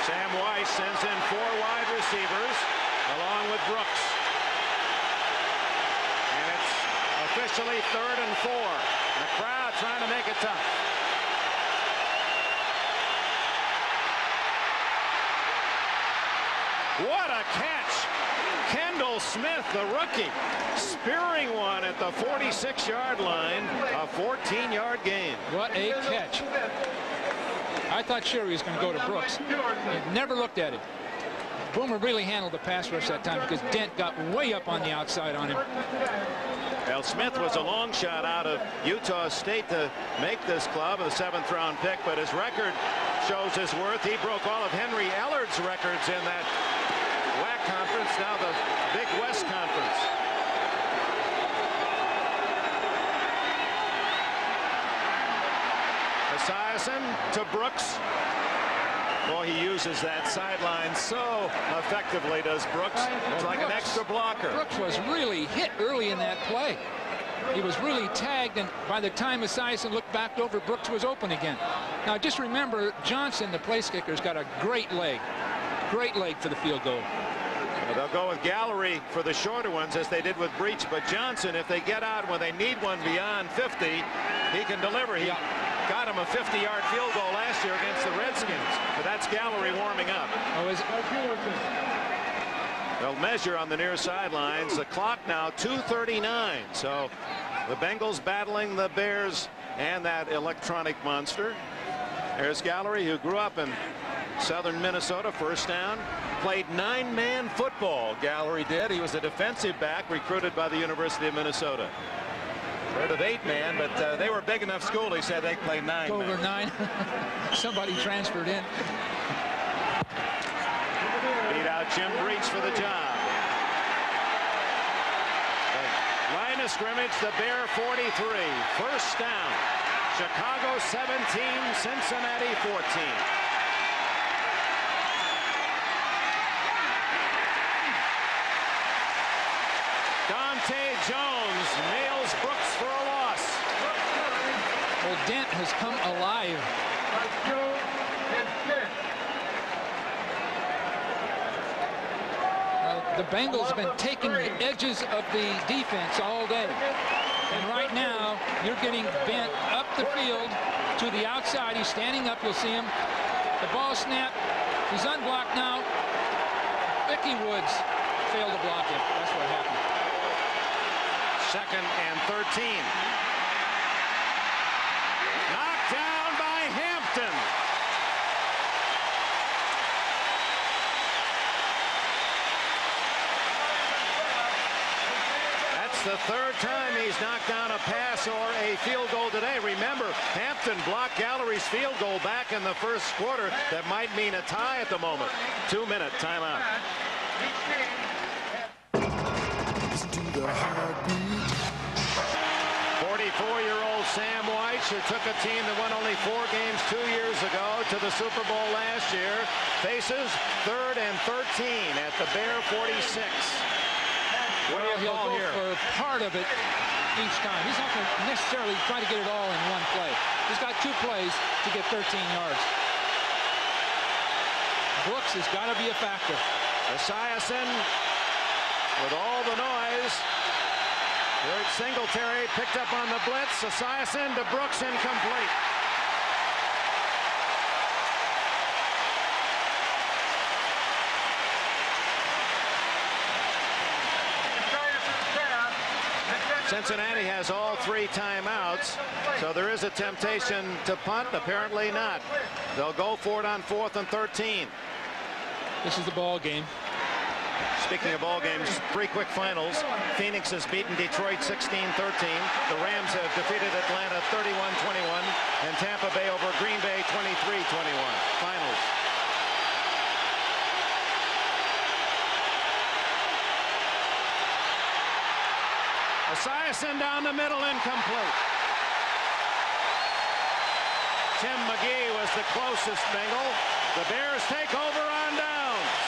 Sam Weiss sends in 4 wide receivers along with Brooks. And it's officially 3rd and 4. The crowd trying to make it tough. What a catch. Kendall Smith, the rookie, spearing one at the 46-yard line, a 14-yard gain. What a catch. I thought sure he was going to go to Brooks. He never looked at it. Boomer really handled the pass rush that time because Dent got way up on the outside on him. Well, Smith was a long shot out of Utah State to make this club, a 7th-round pick, but his record shows his worth. He broke all of Henry Ellard's records in that WAC conference, now the Big West Conference. Esiason to Brooks. Boy, he uses that sideline so effectively, does Brooks. It's like an extra blocker. Brooks was really hit early in that play. He was really tagged, and by the time Esiason looked back over, Brooks was open again. Now, just remember, Johnson, the place kicker, has got a great leg. Great leg for the field goal. Well, they'll go with Gallery for the shorter ones, as they did with Breach, but Johnson, if they get out when they need one beyond 50, he can deliver. He got him a 50-yard field goal last year against the Redskins, but that's Gallery warming up. Oh, is it? They'll measure on the near sidelines. The clock now 2:39. So the Bengals battling the Bears and that electronic monster. There's Gallery, who grew up in southern Minnesota. First down. Played 9-man football, Gallery did. He was a defensive back recruited by the University of Minnesota. Heard of 8-man, but they were a big enough school, he said they played 9-man. Over 9. Somebody transferred in. Beat out Jim Breach for the job. The line of scrimmage, the Bear 43. First down. Chicago 17, Cincinnati 14. Dante Jones nails Brooks for a loss. Well, Dent has come alive. The Bengals have been taking the edges of the defense all day. And right now, you're getting Bent up the field to the outside. He's standing up. You'll see him. The ball snap. He's unblocked now. Mickey Woods failed to block him. That's what happened. 2nd and 13. Knocked down by Hampton. That's the 3rd time he's knocked down a pass or a field goal today. Remember, Hampton blocked Gallery's field goal back in the first quarter. That might mean a tie at the moment. 2-minute timeout. 44-year-old Sam White, who took a team that won only 4 games 2 years ago to the Super Bowl last year, faces 3rd and 13 at the Bear 46. What do you call here? For part of it each time. He's not going to necessarily try to get it all in one play. He's got 2 plays to get 13 yards. Brooks has got to be a factor. Esiason with all the noise. George Singletary picked up on the blitz. Esiason to Brooks, incomplete. Cincinnati has all 3 timeouts, so there is a temptation to punt. Apparently not. They'll go for it on 4th and 13. This is the ball game. Speaking of ball games, 3 quick finals. Phoenix has beaten Detroit 16-13. The Rams have defeated Atlanta 31-21, and Tampa Bay over Green Bay 23-21. Finals. Esiason down the middle, incomplete. Tim McGee was the closest Bengal. The Bears take over on downs.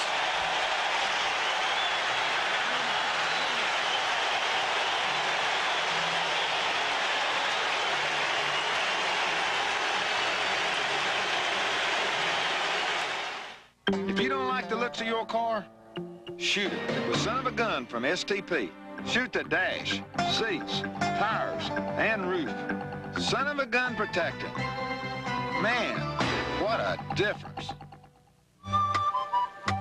If you don't like the looks of your car, shoot it with Son of a Gun from STP. Shoot the dash, seats, tires, and roof. Son of a Gun protecting. Man, what a difference.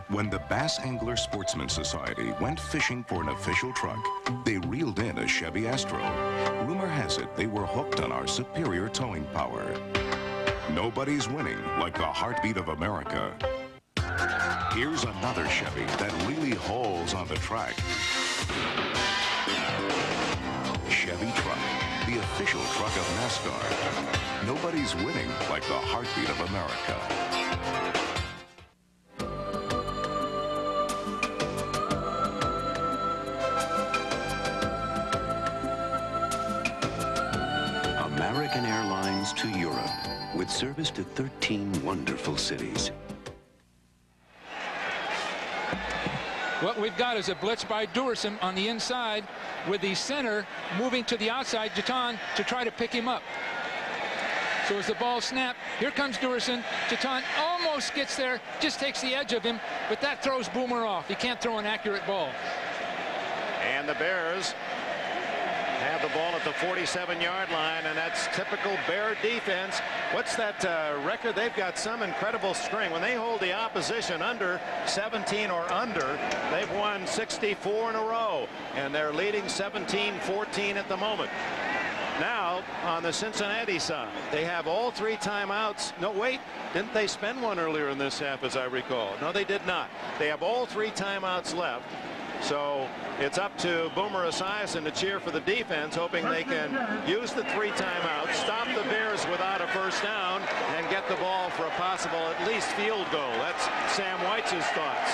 When the Bass Angler Sportsman Society went fishing for an official truck, they reeled in a Chevy Astro. Rumor has it they were hooked on our superior towing power. Nobody's winning like the heartbeat of America. Here's another Chevy that really hauls on the track. Chevy Truck, the official truck of NASCAR. Nobody's winning like the heartbeat of America. American Airlines to Europe, with service to 13 wonderful cities. What we've got is a blitz by Duerson on the inside with the center moving to the outside, Jeton, to try to pick him up. So as the ball snapped, here comes Duerson. Jeton almost gets there, just takes the edge of him, but that throws Boomer off. He can't throw an accurate ball. And the Bears have the ball at the 47-yard line, and that's typical Bear defense. What's that record? They've got some incredible string. When they hold the opposition under 17 or under, they've won 64 in a row, and they're leading 17-14 at the moment. Now, on the Cincinnati side, they have all 3 timeouts. No, wait, didn't they spend one earlier in this half, as I recall? No, they did not. They have all 3 timeouts left. So it's up to Boomer Esiason to cheer for the defense, hoping they can use the 3 timeouts, stop the Bears without a first down, and get the ball for a possible at least field goal. That's Sam White's thoughts.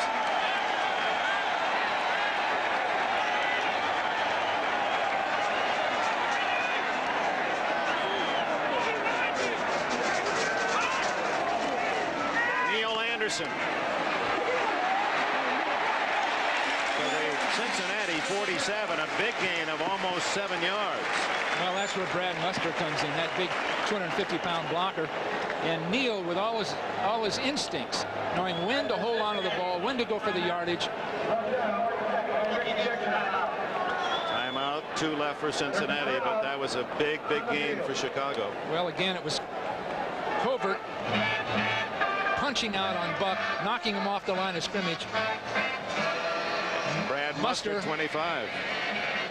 Neal Anderson. Cincinnati 47, a big gain of almost 7 yards. Well, that's where Brad Muster comes in, that big 250-pound blocker. And Neal, with all his instincts, knowing when to hold on to the ball, when to go for the yardage. Timeout, 2 left for Cincinnati, but that was a big gain for Chicago. Well, again, it was Covert punching out on Buck, knocking him off the line of scrimmage. Brad Muster, 25.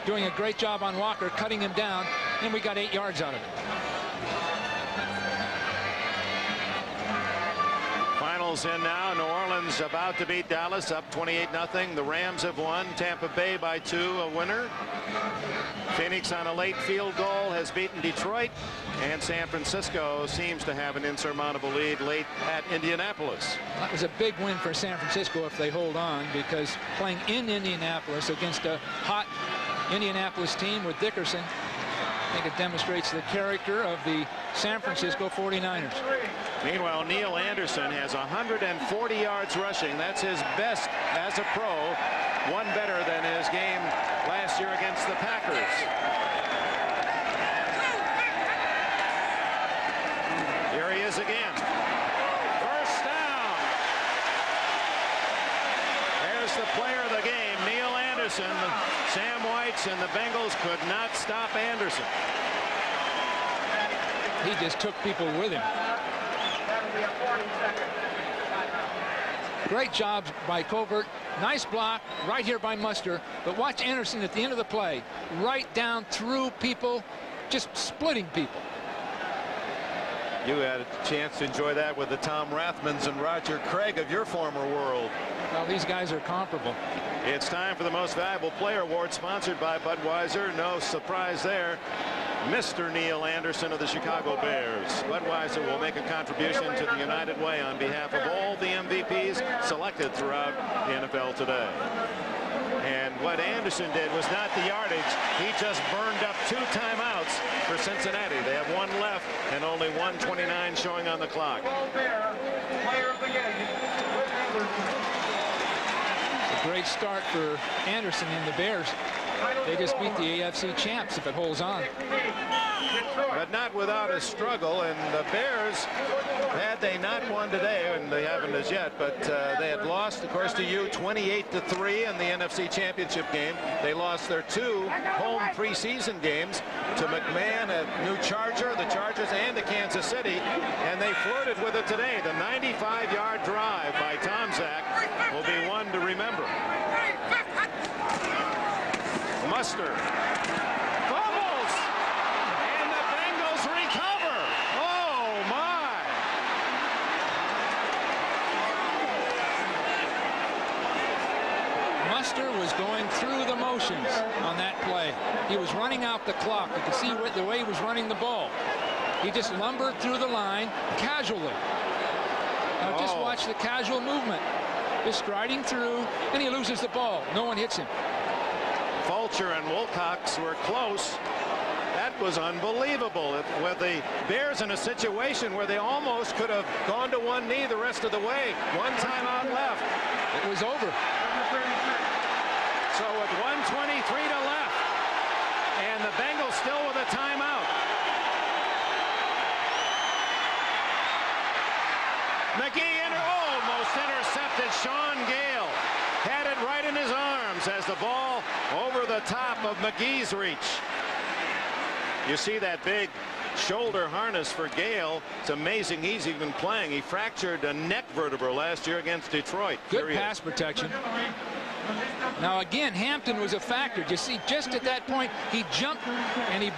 Doing a great job on Walker, cutting him down, and we got 8 yards out of it. Finals in now. New Orleans about to beat Dallas, up 28-0. The Rams have won. Tampa Bay by 2, a winner. Phoenix on a late field goal has beaten Detroit, and San Francisco seems to have an insurmountable lead late at Indianapolis. That was a big win for San Francisco if they hold on, because playing in Indianapolis against a hot Indianapolis team with Dickerson, I think it demonstrates the character of the San Francisco 49ers. Meanwhile, Neal Anderson has 140 yards rushing. That's his best as a pro. One better than his game last year against the Packers. Here he is again. First down. There's the player of the game, Neal Anderson. Sam White's and the Bengals could not stop Anderson. He just took people with him. Great job by Covert. Nice block right here by Muster. But watch Anderson at the end of the play. Right down through people, just splitting people. You had a chance to enjoy that with the Tom Rathmans and Roger Craig of your former world. Well, these guys are comparable. It's time for the Most Valuable Player Award, sponsored by Budweiser. No surprise there. Mr. Neal Anderson of the Chicago Bears. Budweiser will make a contribution to the United Way on behalf of all the MVPs selected throughout the NFL today. And what Anderson did was not the yardage. He just burned up 2 timeouts for Cincinnati. They have 1 left and only 1:29 showing on the clock. It's a great start for Anderson and the Bears. They just beat the AFC champs if it holds on. But not without a struggle, and the Bears, had they not won today, and they haven't as yet, but they had lost, of course, to you 28-3 in the NFC Championship game. They lost their 2 home preseason games to McMahon at New Charger, the Chargers, and to Kansas City, and they flirted with it today. The 95-yard drive by Tom Zach will be one to remember. Muster fumbles, and the Bengals recover. Oh my! Muster was going through the motions on that play. He was running out the clock. You can see the way he was running the ball. He just lumbered through the line casually. Now just watch the casual movement. Just striding through, and he loses the ball. No one hits him. Fulcher and Wilcox were close. That was unbelievable. With the Bears in a situation where they almost could have gone to one knee the rest of the way. One timeout left. It was over. So with 1:23 to left, and the Bengals still with a timeout. McGee almost intercepted. Sean Gale had it right in his arms as the ball over the top of McGee's reach. You see that big shoulder harness for Gale. It's amazing he's even playing. He fractured a neck vertebra last year against Detroit. Good pass protection. Now again, Hampton was a factor. You see, just at that point, he jumped and he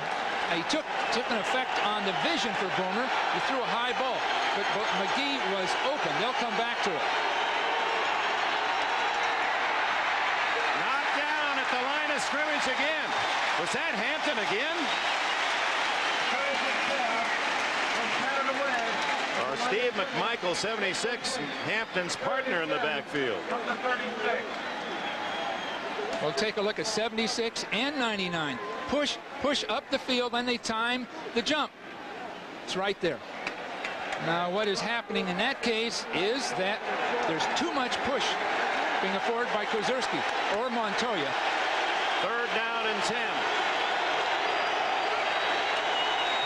took an effect on the vision for Boomer. He threw a high ball, but McGee was open. They'll come back to it. Knocked down at the line of scrimmage again. Was that Hampton again? Steve McMichael, 76, Hampton's partner in the backfield. We'll take a look at 76 and 99. Push up the field, then they time the jump. It's right there. Now what is happening in that case is that there's too much push being afforded by Kozerski or Montoya. 3rd down and 10.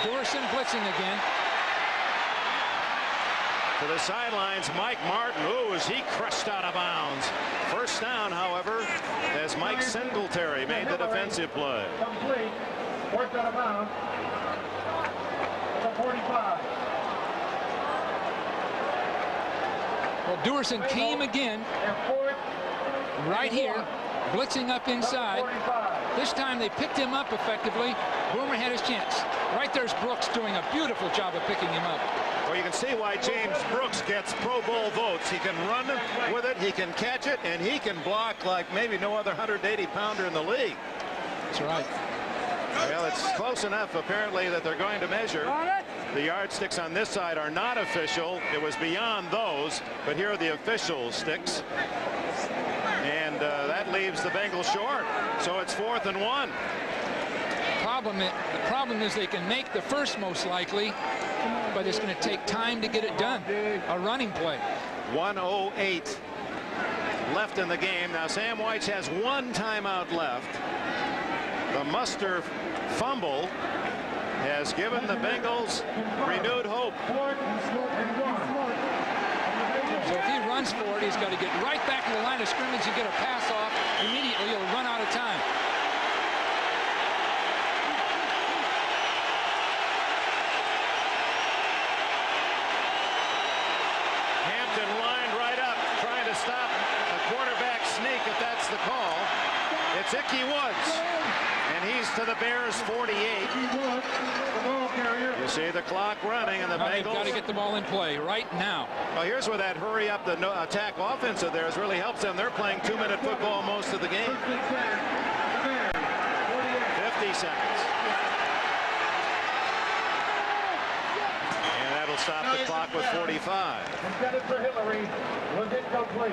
Dorson blitzing again. To the sidelines, Mike Martin. Ooh, is he crushed out of bounds. 1st down, however, as Mike Singletary made the defensive play. Complete. 4th out of bounds. The 45. Well, Dorson came again. Right here, blitzing up inside. This time they picked him up effectively. Boomer had his chance. Right there's Brooks doing a beautiful job of picking him up. Well, you can see why James Brooks gets Pro Bowl votes. He can run with it, he can catch it, and he can block like maybe no other 180-pounder in the league. That's right. Well, it's close enough, apparently, that they're going to measure. The yardsticks on this side are not official. It was beyond those, but here are the official sticks. And that leaves the Bengals short. So it's 4th and 1. The problem is they can make the first most likely, but it's going to take time to get it done. A running play. 1:08 left in the game. Now Sam White has 1 timeout left. The Muster fumble has given the Bengals renewed hope. So if he runs for it, he's got to get right back to the line of scrimmage and get a pass off. Immediately he'll run out of time. Stop a quarterback sneak if that's the call. It's Ickey Woods, and he's to the Bears 48. You see the clock running, and the Bengals. They've got to get the ball in play right now. Well, here's where that hurry up the attack offense of theirs really helps them. They're playing 2-minute football most of the game. 50 seconds. Stop the clock with 45.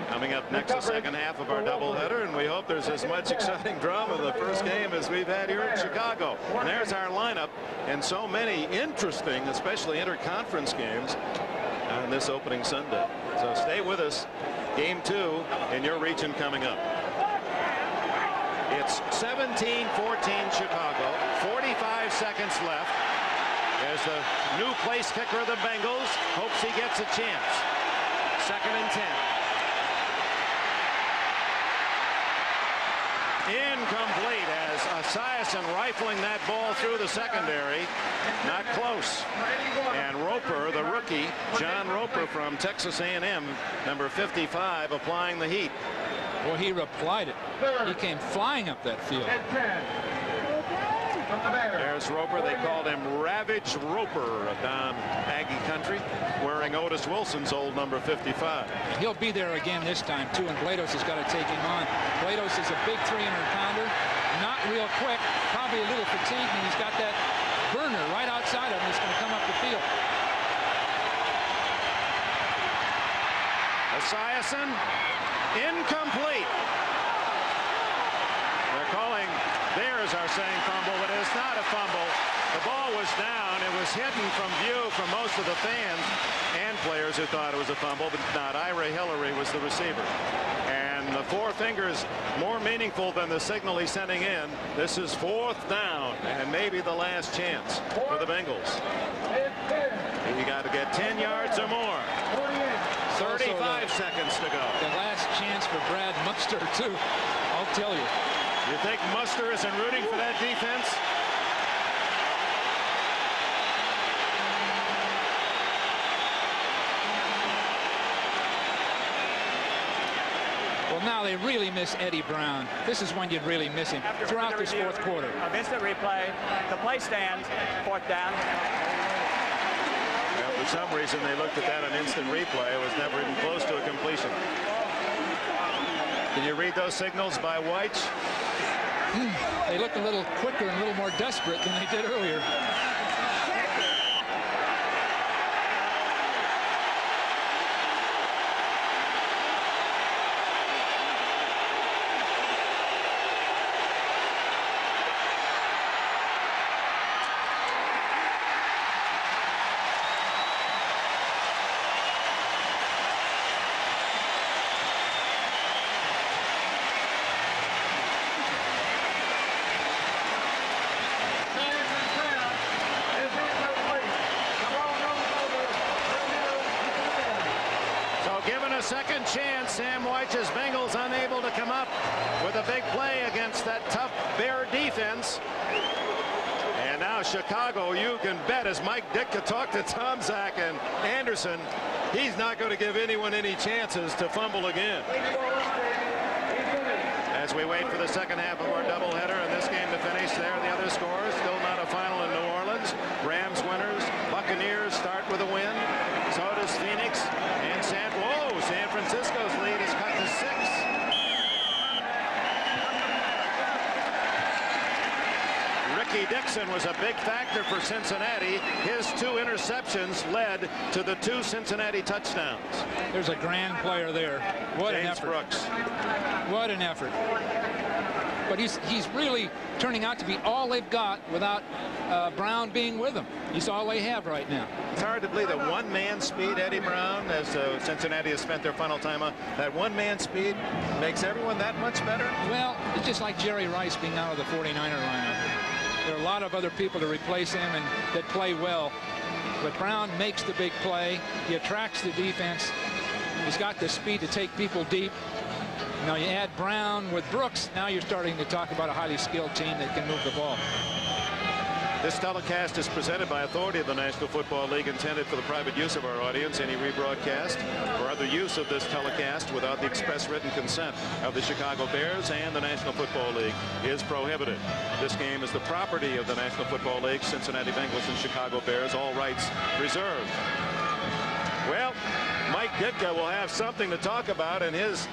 Coming up next, the second half of our doubleheader, and we hope there's as much exciting drama in the first game as we've had here in Chicago. And there's our lineup, and so many interesting, especially interconference games on this opening Sunday. So stay with us. Game 2 in your region coming up. It's 17-14 Chicago. 45 seconds left. As the new place kicker of the Bengals hopes he gets a chance. 2nd and 10. Incomplete as a Esiason rifling that ball through the secondary. Not close. And Roper, the rookie, John Roper from Texas A&M, number 55, applying the heat. Well, he replied it. He came flying up that field. There's Roper. They called him Ravage Roper down Aggie country, wearing Otis Wilson's old number 55. He'll be there again this time, too, and Blados has got to take him on. Blados is a big 300-pounder, not real quick, probably a little fatigued, and he's got that burner right outside of him. He's going to come up the field. Esiason, incomplete. They're calling, theirs are saying fumble, but it's not a fumble. The ball was down. It was hidden from view from most of the fans and players who thought it was a fumble, but not. Ira Hillary was the receiver. And the four fingers more meaningful than the signal he's sending in. This is 4th down and maybe the last chance for the Bengals. You got to get 10 yards or more. 35 seconds to go. The last chance for Brad Muster, too. I'll tell you. You think Muster isn't rooting for that defense? Well, now they really miss Eddie Brown. This is when you'd really miss him throughout this fourth quarter. Of instant replay, the play stands, 4th down. Well, for some reason, they looked at that on instant replay. It was never even close to a completion. Can you read those signals by White? They look a little quicker and a little more desperate than they did earlier. Second chance. Sam Weich's Bengals unable to come up with a big play against that tough Bear defense. And now Chicago, you can bet, as Mike Ditka talked to Tom Zach and Anderson, he's not going to give anyone any chances to fumble again. As we wait for the second half of our doubleheader and this game to finish, there are the other scores. Still not a final in New Orleans. Rams winners. Buccaneers start with a win. So does Phoenix and San Francisco's lead is cut to 6. Ricky Dixon was a big factor for Cincinnati. His 2 interceptions led to the 2 Cincinnati touchdowns. There's a grand player there. What an effort. Brooks. What an effort. But he's really turning out to be all they've got without Brown being with them. He's all they have right now. It's hard to believe that one-man speed, Eddie Brown, as Cincinnati has spent their final time on, that one-man speed makes everyone that much better? Well, it's just like Jerry Rice being out of the 49er lineup. There are a lot of other people to replace him and that play well. But Brown makes the big play. He attracts the defense. He's got the speed to take people deep. Now you add Brown with Brooks, now you're starting to talk about a highly skilled team that can move the ball. This telecast is presented by authority of the National Football League, intended for the private use of our audience. Any rebroadcast or other use of this telecast without the express written consent of the Chicago Bears and the National Football League is prohibited. This game is the property of the National Football League, Cincinnati Bengals and Chicago Bears, all rights reserved. Well, Mike Ditka will have something to talk about in his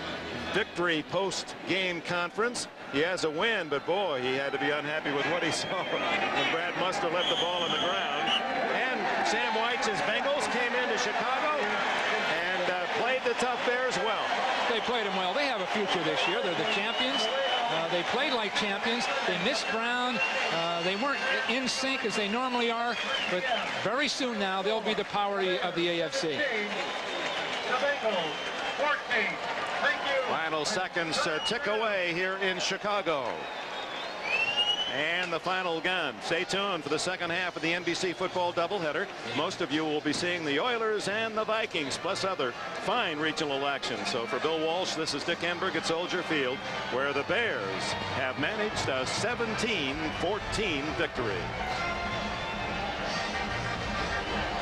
victory post-game conference. He has a win, but boy, he had to be unhappy with what he saw when Brad Muster left the ball on the ground. And Sam Weich's Bengals came into Chicago and played the tough Bears well. They played them well. They have a future this year. They're the champions. They played like champions. They missed Brown. They weren't in sync as they normally are, but very soon now they'll be the power of the AFC. The Bengals, 14. Thank you. Final seconds tick away here in Chicago. And the final gun. Stay tuned for the second half of the NBC football doubleheader. Most of you will be seeing the Oilers and the Vikings, plus other fine regional action. So for Bill Walsh, this is Dick Enberg at Soldier Field, where the Bears have managed a 17-14 victory.